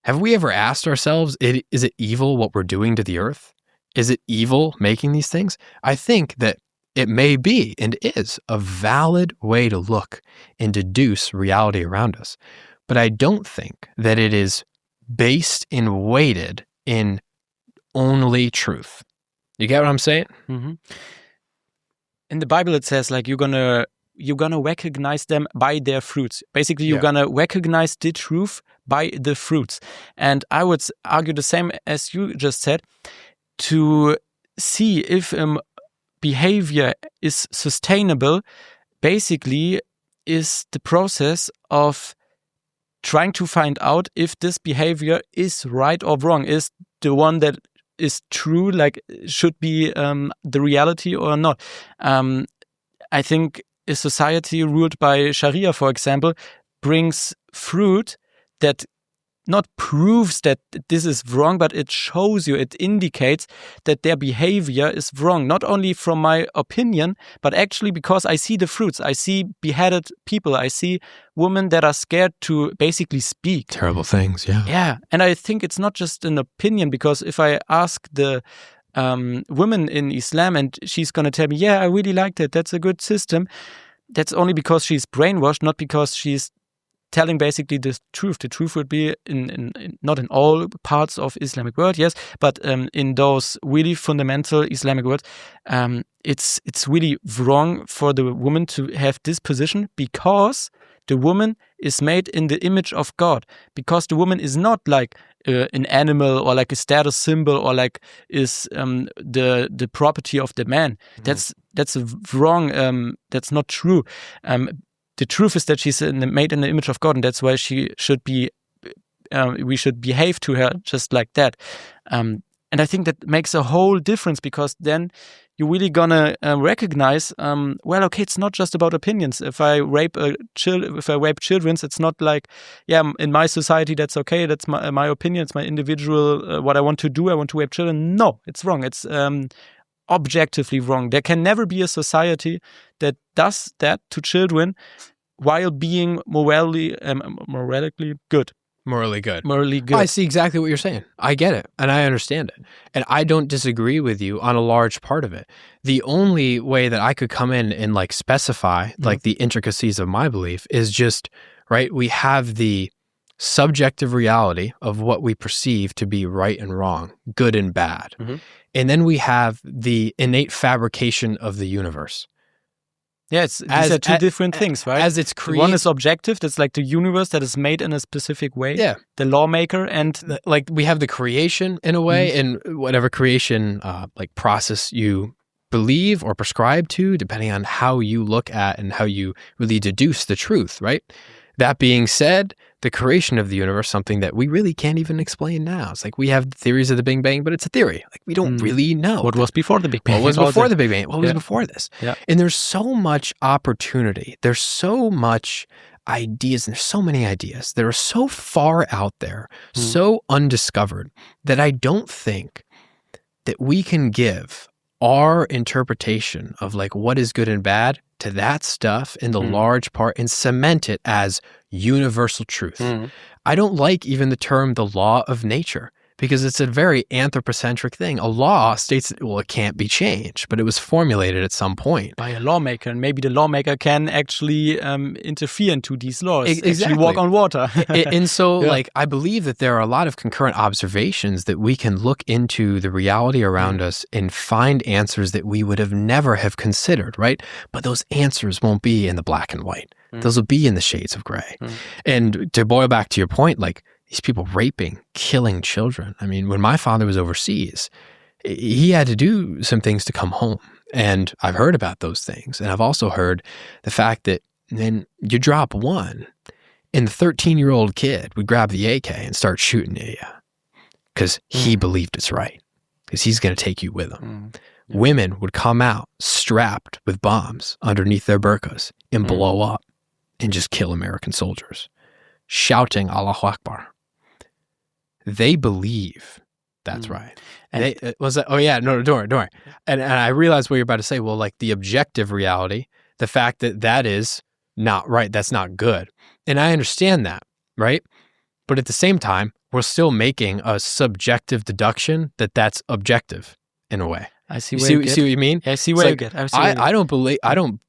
Speaker 1: Have we ever asked ourselves, is it evil what we're doing to the earth? Is it evil making these things? I think that it may be and is a valid way to look and deduce reality around us. but I don't think that it is based and weighted in only truth. You get what I'm saying?
Speaker 3: Mm-hmm. In the Bible, it says like you're gonna recognize them by their fruits. Basically, you're gonna recognize the truth by the fruits. And I would argue the same as you just said, to see if behavior is sustainable, basically is the process of trying to find out if this behavior is right or wrong, is the one that is true, like should be the reality or not. I think a society ruled by Sharia, for example, brings fruit that not proves that this is wrong, but it shows you, it indicates that their behavior is wrong. Not only from my opinion, but actually because I see the fruits. I see beheaded people. I see women that are scared to basically speak.
Speaker 1: Terrible things, yeah.
Speaker 3: Yeah, and I think it's not just an opinion, because if I ask the woman in Islam and she's going to tell me, yeah, I really like that, that's a good system, that's only because she's brainwashed, not because she's telling basically the truth. The truth would be in not in all parts of Islamic world, yes, but in those really fundamental Islamic words, it's really wrong for the woman to have this position, because the woman is made in the image of God, because the woman is not like an animal or like a status symbol or like is the property of the man. Mm. That's wrong. That's not true. The truth is that she's made in the image of God, and that's why she should be. We should behave to her just like that. And I think that makes a whole difference, because then you're really gonna recognize. Well, okay, it's not just about opinions. If I rape children, it's not like, yeah, in my society that's okay. That's my opinion. It's my individual. What I want to do. I want to rape children. No, it's wrong. It's objectively wrong. There can never be a society that does that to children while being morally good.
Speaker 1: Morally good.
Speaker 3: Morally good.
Speaker 1: I see exactly what you're saying. I get it, and I understand it. And I don't disagree with you on a large part of it. The only way that I could come in and like specify like the intricacies of my belief is just, right, we have the subjective reality of what we perceive to be right and wrong, good and bad. Mm-hmm. And then we have the innate fabrication of the universe.
Speaker 3: Yeah, these are two different things, right?
Speaker 1: As it's created.
Speaker 3: One is objective, that's like the universe that is made in a specific way.
Speaker 1: Yeah.
Speaker 3: The lawmaker, and
Speaker 1: like we have the creation in a way, and whatever creation like process you believe or prescribe to, depending on how you look at and how you really deduce the truth, right? That being said, the creation of the universe, something that we really can't even explain now. It's like we have theories of the Big Bang, but it's a theory. Like we don't really know.
Speaker 3: What was before the Big Bang?
Speaker 1: What was before the Big Bang? What was before this?
Speaker 3: Yeah.
Speaker 1: And there's so much opportunity. There's so much ideas, and there's so many ideas that are so far out there, so undiscovered, that I don't think that we can give our interpretation of like what is good and bad to that stuff in the large part and cement it as universal truth. I don't like even the term the law of nature, because it's a very anthropocentric thing. A law states that, well, it can't be changed, but it was formulated at some point
Speaker 3: by a lawmaker, and maybe the lawmaker can actually interfere into these laws,
Speaker 1: exactly.
Speaker 3: Actually walk on water.
Speaker 1: And so like I believe that there are a lot of concurrent observations that we can look into the reality around us and find answers that we would have never have considered, right? But those answers won't be in the black and white. Those will be in the shades of gray. And to boil back to your point, like these people raping, killing children. I mean, when my father was overseas, he had to do some things to come home. And I've heard about those things. And I've also heard the fact that then you drop one and the 13-year-old kid would grab the AK and start shooting at you because he believed it's right, because he's going to take you with him. Women would come out strapped with bombs underneath their burqas and blow up and just kill American soldiers, shouting Allahu Akbar. They believe that's right. And they was like, oh yeah, no, don't worry. And I realized what you're about to say. Well, like the objective reality, the fact that that is not right, that's not good. And I understand that, right? But at the same time, we're still making a subjective deduction that that's objective in a way.
Speaker 3: I see.
Speaker 1: See what you mean?
Speaker 3: Yeah, I see where you get.
Speaker 1: I don't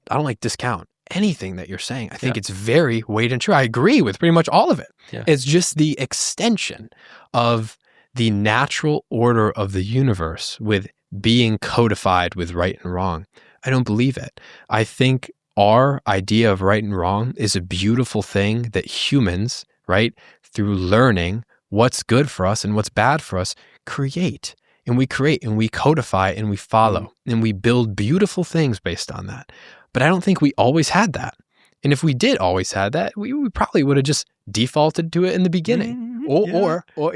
Speaker 1: like discount anything that you're saying. I think it's very weighted and true. I agree with pretty much all of it.
Speaker 3: Yeah.
Speaker 1: It's just the extension of the natural order of the universe with being codified with right and wrong. I don't believe it. I think our idea of right and wrong is a beautiful thing that humans, right, through learning what's good for us and what's bad for us, create. And we create and we codify and we follow and we build beautiful things based on that. But I don't think we always had that. And if we did always had that, we probably would have just defaulted to it in the beginning. Or go.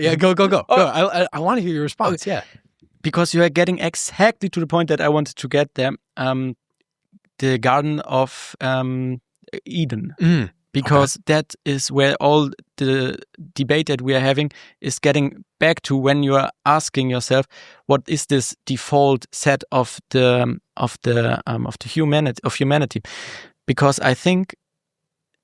Speaker 1: I want to hear your response. Yeah.
Speaker 3: Because you are getting exactly to the point that I wanted to get there. The Garden of Eden. Because that is where all the debate that we are having is getting back to when you are asking yourself, what is this default set of humanity? Because I think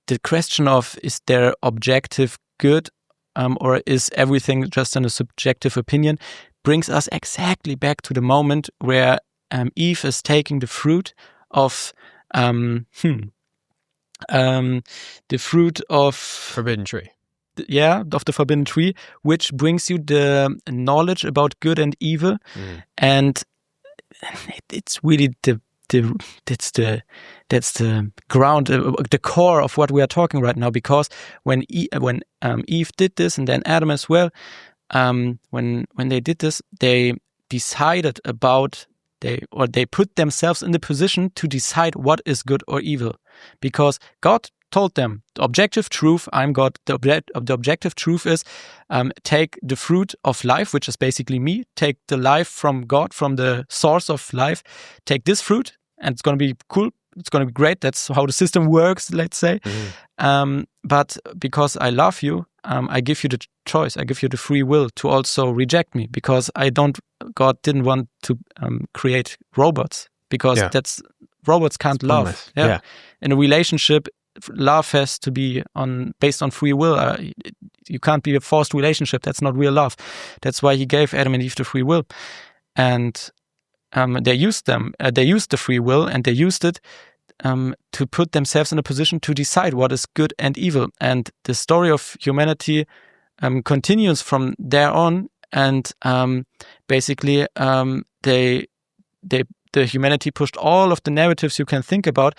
Speaker 3: the question of is there objective good or is everything just in a subjective opinion brings us exactly back to the moment where Eve is taking the fruit of the fruit of
Speaker 1: forbidden tree.
Speaker 3: Of the forbidden tree, which brings you the knowledge about good and evil, and it's really that's the ground, the core of what we are talking right now. Because when Eve did this, and then Adam as well, when they did this, they decided about. They put themselves in the position to decide what is good or evil, because God told them the objective truth. I'm God. The objective truth is take the fruit of life, which is basically me. Take the life from God, from the source of life. Take this fruit, and it's going to be cool. It's going to be great. That's how the system works, let's say. But because I love you, I give you the choice. I give you the free will to also reject me, because God didn't want to create robots, because robots can't love. In a relationship, love has to be based on free will. You can't be a forced relationship. That's not real love. That's why he gave Adam and Eve the free will, and they used the free will, and they used it to put themselves in a position to decide what is good and evil. And the story of humanity continues from there on. And basically, the humanity pushed all of the narratives you can think about,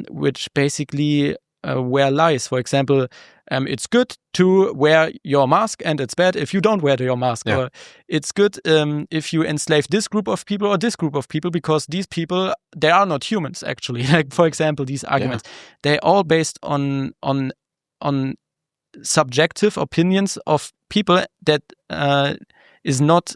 Speaker 3: which basically were lies. For example, it's good to wear your mask, and it's bad if you don't wear your mask. Or it's good if you enslave this group of people or this group of people, because these people, they are not humans, actually. Like, for example, these arguments, they're all based on subjective opinions of people that is not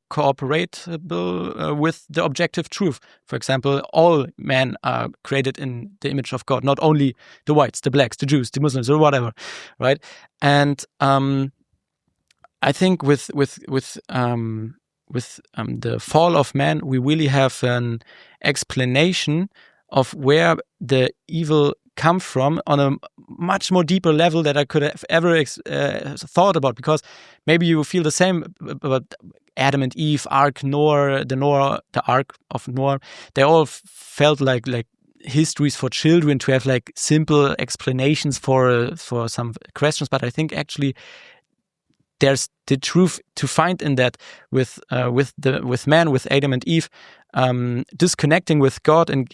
Speaker 3: cooperable with the objective truth. For example, all men are created in the image of God, not only the whites, the blacks, the Jews, the Muslims, or whatever, right? And I think with the fall of man, we really have an explanation of where the evil come from on a much more deeper level that I could have ever thought about. Because maybe you feel the same about Adam and Eve, the Ark of Noah. They all felt like histories for children, to have like simple explanations for some questions. But I think actually there's the truth to find in that with man, with Adam and Eve, disconnecting with God in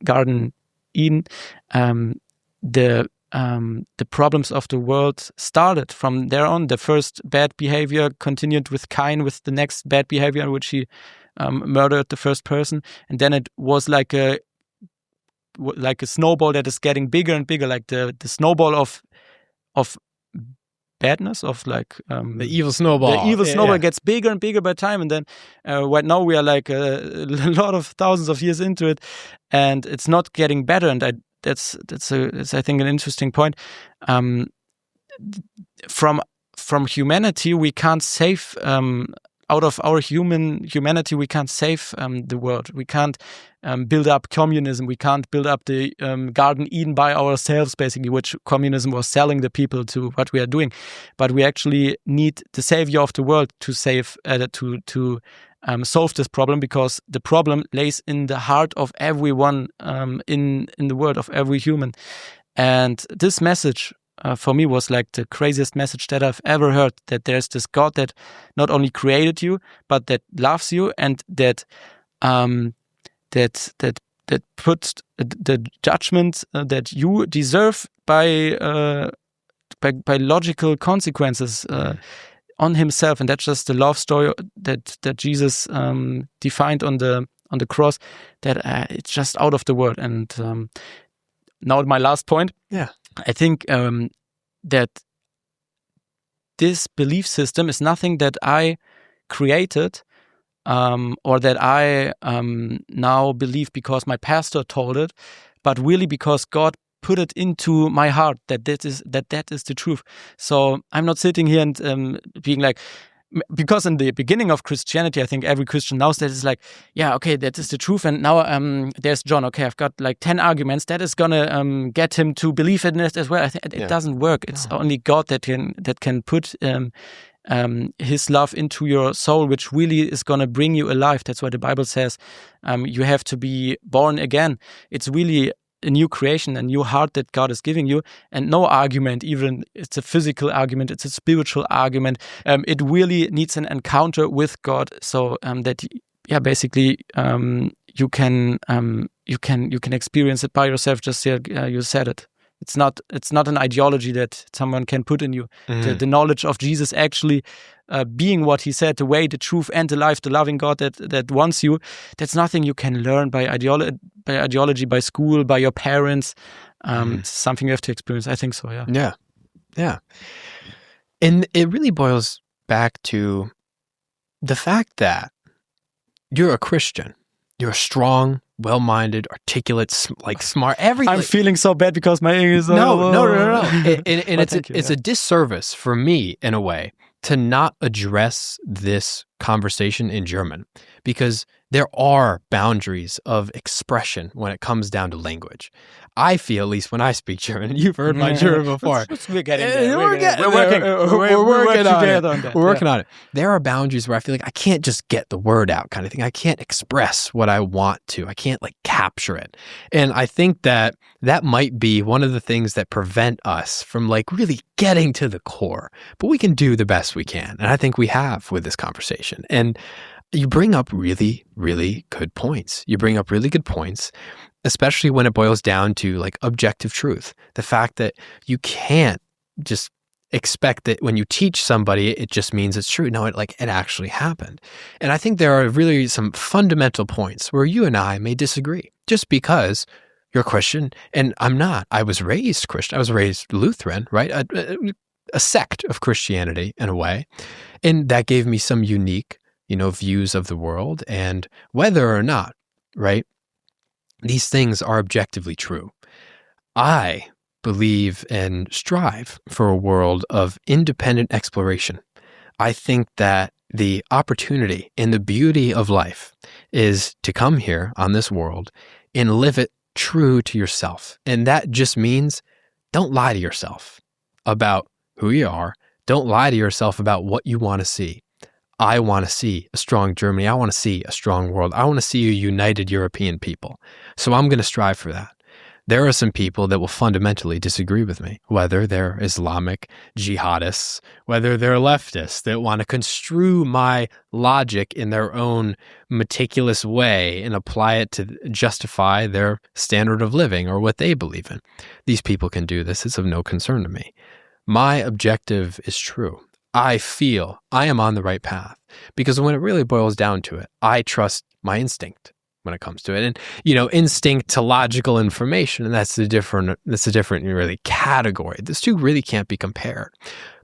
Speaker 3: Garden Eden. The problems of the world started from there on. The first bad behavior continued with Cain, with the next bad behavior in which he murdered the first person, and then it was like a snowball that is getting bigger and bigger, like the snowball of badness, of like
Speaker 1: the evil snowball.
Speaker 3: The evil snowball gets bigger and bigger by time, and then right now we are like a lot of thousands of years into it, and it's not getting better. And that's I think an interesting point. From humanity, we can't save out of our humanity, we can't save the world. We can't build up communism. We can't build up the Garden Eden by ourselves, basically, which communism was selling the people to what we are doing. But we actually need the savior of the world to save, to solve this problem, because the problem lays in the heart of everyone in the world, of every human. And this message for me was like the craziest message that I've ever heard, that there's this God that not only created you, but that loves you, and that puts the judgment that you deserve by logical consequences on himself. And that's just the love story that Jesus defined on the cross, that it's just out of the world. And now my last point.
Speaker 1: Yeah.
Speaker 3: I think that this belief system is nothing that I created or that I now believe because my pastor told it, but really because God put it into my heart that that is the truth. So I'm not sitting here and being like, because in the beginning of Christianity, I think every Christian knows that it's like, yeah, okay, that is the truth. And now there's John. Okay, I've got like 10 arguments that is gonna get him to believe in it as well. I think it doesn't work. It's only God that can put His love into your soul, which really is gonna bring you alive. That's why the Bible says you have to be born again. It's really a new creation, a new heart that God is giving you, and no argument, even it's a physical argument, it's a spiritual argument. It really needs an encounter with God, so that basically you can experience it by yourself. Just you said it. It's not an ideology that someone can put in you.
Speaker 1: Mm-hmm.
Speaker 3: The knowledge of Jesus actually being what he said, the way, the truth, and the life, the loving God that wants you. That's nothing you can learn by ideology, by school, by your parents. It's something you have to experience. I think so. Yeah.
Speaker 1: Yeah. And it really boils back to the fact that you're a Christian. You're a strong, well-minded, articulate, smart. Everything.
Speaker 3: I'm feeling so bad because my English is
Speaker 1: no. And it's a disservice for me, in a way, to not address this conversation in German, because there are boundaries of expression when it comes down to language. I feel, at least when I speak German, and you've heard my German before.
Speaker 3: We're getting there.
Speaker 1: We're working on it.
Speaker 3: On that.
Speaker 1: We're working on it. There are boundaries where I feel like I can't just get the word out, kind of thing. I can't express what I want to. I can't capture it. And I think that might be one of the things that prevent us from really getting to the core. But we can do the best we can. And I think we have with this conversation. And you bring up really, really good points. Especially when it boils down to objective truth. The fact that you can't just expect that when you teach somebody, it just means it's true. No, it actually happened. And I think there are really some fundamental points where you and I may disagree. Just because you're Christian and I'm not. I was raised Christian. I was raised Lutheran, right? A sect of Christianity in a way. And that gave me some unique, views of the world, and whether or not, right, these things are objectively true. I believe and strive for a world of independent exploration. I think that the opportunity and the beauty of life is to come here on this world and live it true to yourself. And that just means don't lie to yourself about who you are. Don't lie to yourself about what you want to see. I want to see a strong Germany. I want to see a strong world. I want to see a united European people. So I'm going to strive for that. There are some people that will fundamentally disagree with me, whether they're Islamic jihadists, whether they're leftists that want to construe my logic in their own meticulous way and apply it to justify their standard of living or what they believe in. These people can do this. It's of no concern to me. My objective is true. I feel I am on the right path, because when it really boils down to it, I trust my instinct when it comes to it. And, instinct to logical information, and that's a different really category. These two really can't be compared.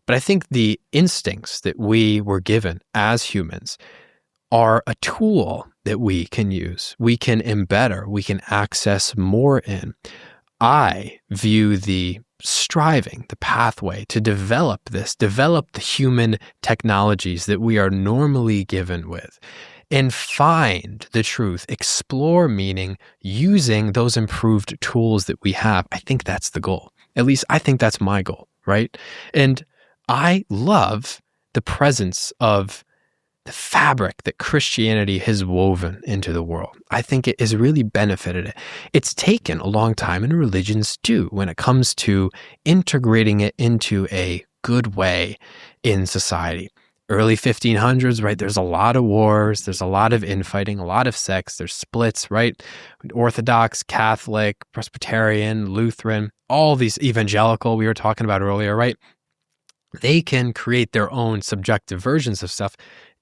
Speaker 1: But I think the instincts that we were given as humans are a tool that we can use, we can embed, we can access more in. I view the striving, the pathway to develop the human technologies that we are normally given with, and find the truth, explore meaning using those improved tools that we have. I think that's the goal. At least I think that's my goal, right? And I love the presence of the fabric that Christianity has woven into the world. I think it has really benefited it. It's taken a long time, and religions do, when it comes to integrating it into a good way in society. Early 1500s, right? There's a lot of wars, there's a lot of infighting, a lot of sects, there's splits, right? Orthodox, Catholic, Presbyterian, Lutheran, all these evangelical we were talking about earlier, right? They can create their own subjective versions of stuff.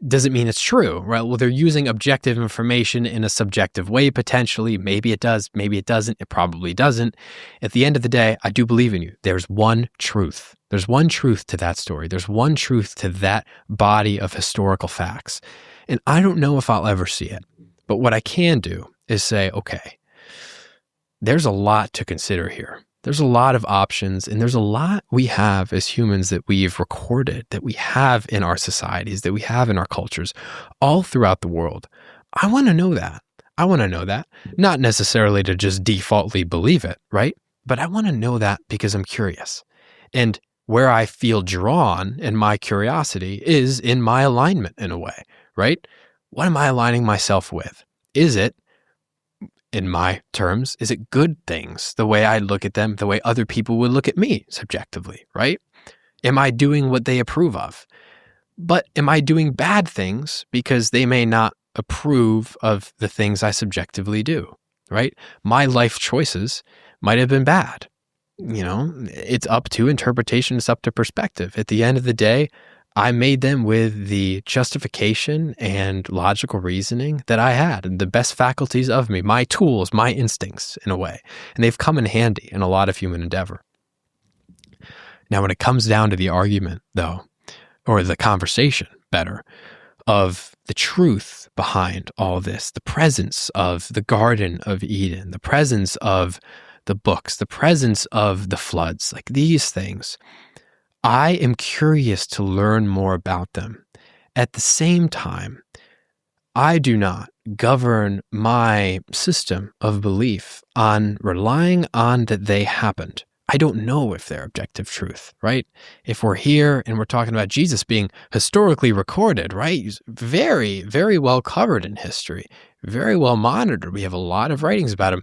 Speaker 1: Doesn't mean it's true, right? Well, they're using objective information in a subjective way, potentially. Maybe it does, maybe it doesn't, it probably doesn't. At the end of the day, I do believe in you. There's one truth. There's one truth to that story. There's one truth to that body of historical facts. And I don't know if I'll ever see it. But what I can do is say, okay, there's a lot to consider here. There's a lot of options, and there's a lot we have as humans that we've recorded, that we have in our societies, that we have in our cultures, all throughout the world. I want to know that. I want to know that. Not necessarily to just defaultly believe it, right? But I want to know that because I'm curious. And where I feel drawn in my curiosity is in my alignment in a way, right? What am I aligning myself with? Is it, in my terms, is it good things, the way I look at them, the way other people would look at me subjectively, right? Am I doing what they approve of? But am I doing bad things because they may not approve of the things I subjectively do, right? My life choices might have been bad. You know, it's up to interpretation, it's up to perspective. At the end of the day, I made them with the justification and logical reasoning that I had, and the best faculties of me, my tools, my instincts in a way. And they've come in handy in a lot of human endeavor. Now, when it comes down to the argument, though, or the conversation, better, of the truth behind all this, the presence of the Garden of Eden, the presence of the books, the presence of the floods, like these things, I am curious to learn more about them. At the same time, I do not govern my system of belief on relying on that they happened. I don't know if they're objective truth, right? If we're here and we're talking about Jesus being historically recorded, right? He's very, very well covered in history, very well monitored. We have a lot of writings about him.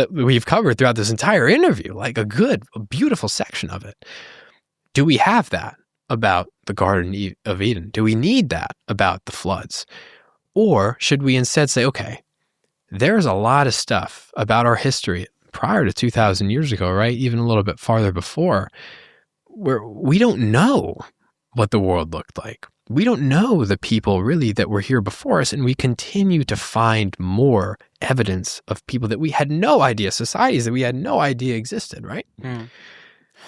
Speaker 1: We've covered throughout this entire interview, like a beautiful section of it. Do we have that about the Garden of Eden? Do we need that about the floods? Or should we instead say, okay, there's a lot of stuff about our history prior to 2,000 years ago, right? Even a little bit farther before, where we don't know what the world looked like. We don't know the people really that were here before us, and we continue to find more evidence of people that we had no idea, societies that we had no idea existed, right? Mm.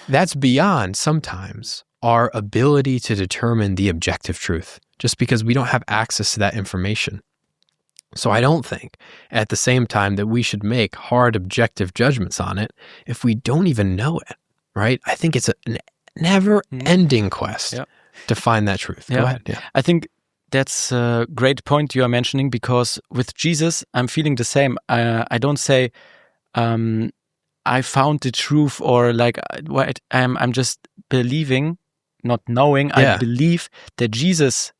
Speaker 1: That's beyond sometimes our ability to determine the objective truth, just because we don't have access to that information. So I don't think at the same time that we should make hard objective judgments on it if we don't even know it, right? I think it's a never-ending quest to find that truth. Go ahead. Yeah.
Speaker 3: I think that's a great point you are mentioning, because with Jesus, I'm feeling the same. I don't say, I found the truth, or like I'm just believing, not knowing. I believe that Jesus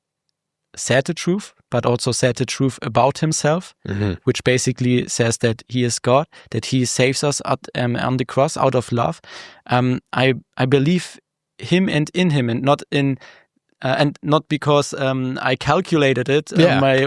Speaker 3: said the truth, but also said the truth about himself, which basically says that he is God, that he saves us on the cross out of love. I believe him and in him, and not in and not because I calculated it on my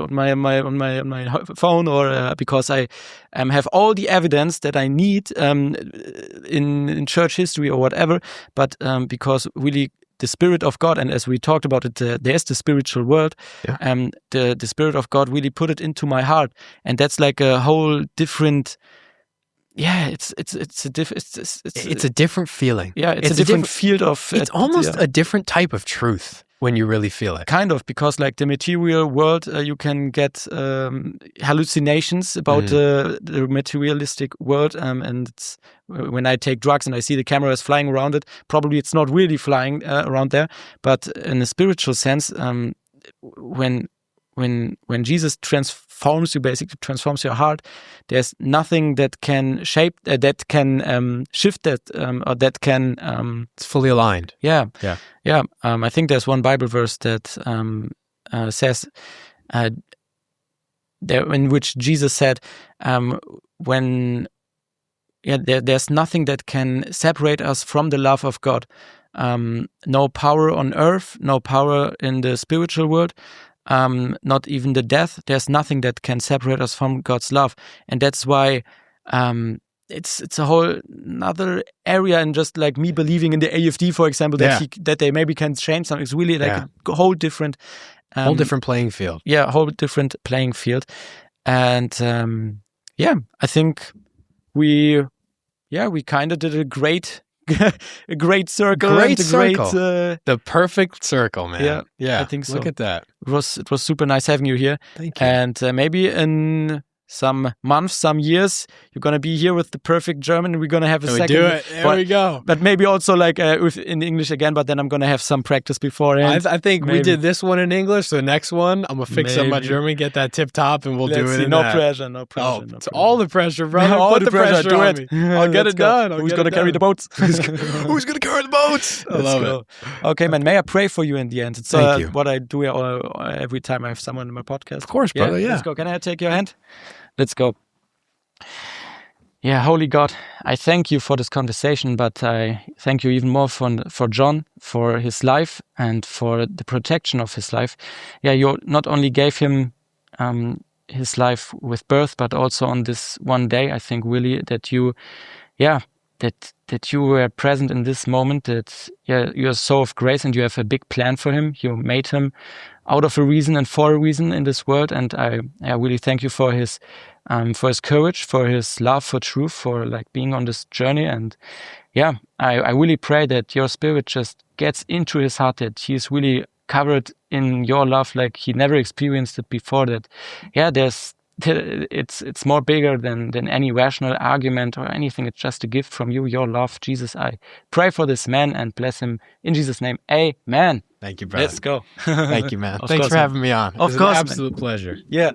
Speaker 3: phone, or because I have all the evidence that I need in church history or whatever, but because really the Spirit of God, and as we talked about it, there's the spiritual world, the Spirit of God really put it into my heart, and that's like a whole different. Yeah, it's a different feeling. Yeah, it's a different field of.
Speaker 1: It's almost a different type of truth. when you really feel it.
Speaker 3: Kind of, because like the material world, you can get hallucinations about the materialistic world, and it's, when I take drugs and I see the camera is flying around it, probably it's not really flying around there, but in a spiritual sense, when Jesus transforms you, basically transforms your heart, there's nothing that can shape, that can shift that, or that can...
Speaker 1: it's fully aligned.
Speaker 3: Yeah. I think there's one Bible verse that says, there, in which Jesus said, there's nothing that can separate us from the love of God. No power on earth, no power in the spiritual world, not even the death. There's nothing that can separate us from God's love, and that's why it's a whole another area. And just like me believing in the AFD, for example, that they maybe can change something. It's really like a whole different,
Speaker 1: playing field.
Speaker 3: Yeah, a whole different playing field, and I think we kind of did a great circle.
Speaker 1: The perfect circle, man. Yeah.
Speaker 3: I think so.
Speaker 1: Look at that.
Speaker 3: It was super nice having you here.
Speaker 1: Thank you.
Speaker 3: And maybe in some months, some years, you're gonna be here with the perfect German, and we're gonna have a second.
Speaker 1: Do it. There we go.
Speaker 3: But maybe also like in English again. But then I'm gonna have some practice beforehand.
Speaker 1: I think maybe. We did this one in English. So the next one, I'm gonna fix up my German, get that tip top, and we'll do it.
Speaker 3: No pressure.
Speaker 1: Oh, it's all the pressure, bro.
Speaker 3: All the pressure. Do it.
Speaker 1: I'll get it done.
Speaker 3: Who's gonna carry the boats?
Speaker 1: Who's gonna carry the boats? I love it.
Speaker 3: Okay, man. May I pray for you in the end? It's
Speaker 1: Thank you.
Speaker 3: What I do every time I have someone in my podcast.
Speaker 1: Of course, brother. Yeah.
Speaker 3: Let's go. Can I take your hand? Let's go. Yeah, Holy God, I thank you for this conversation, but I thank you even more for John, for his life and for the protection of his life. Yeah, you not only gave him his life with birth, but also on this one day. I think really that you were present in this moment, that you are so of grace and you have a big plan for him. You made him out of a reason and for a reason in this world, and I really thank you for his courage, for his love for truth, for like being on this journey. And I really pray that your spirit just gets into his heart, that he is really covered in your love like he never experienced it before. That it's more bigger than any rational argument or anything. It's just a gift from you, your love, Jesus. I pray for this man and bless him in Jesus' name. Amen.
Speaker 1: Thank you, brother.
Speaker 3: Let's go.
Speaker 1: Thank you, man. Thanks for having me on. It was an absolute pleasure.
Speaker 3: Yeah.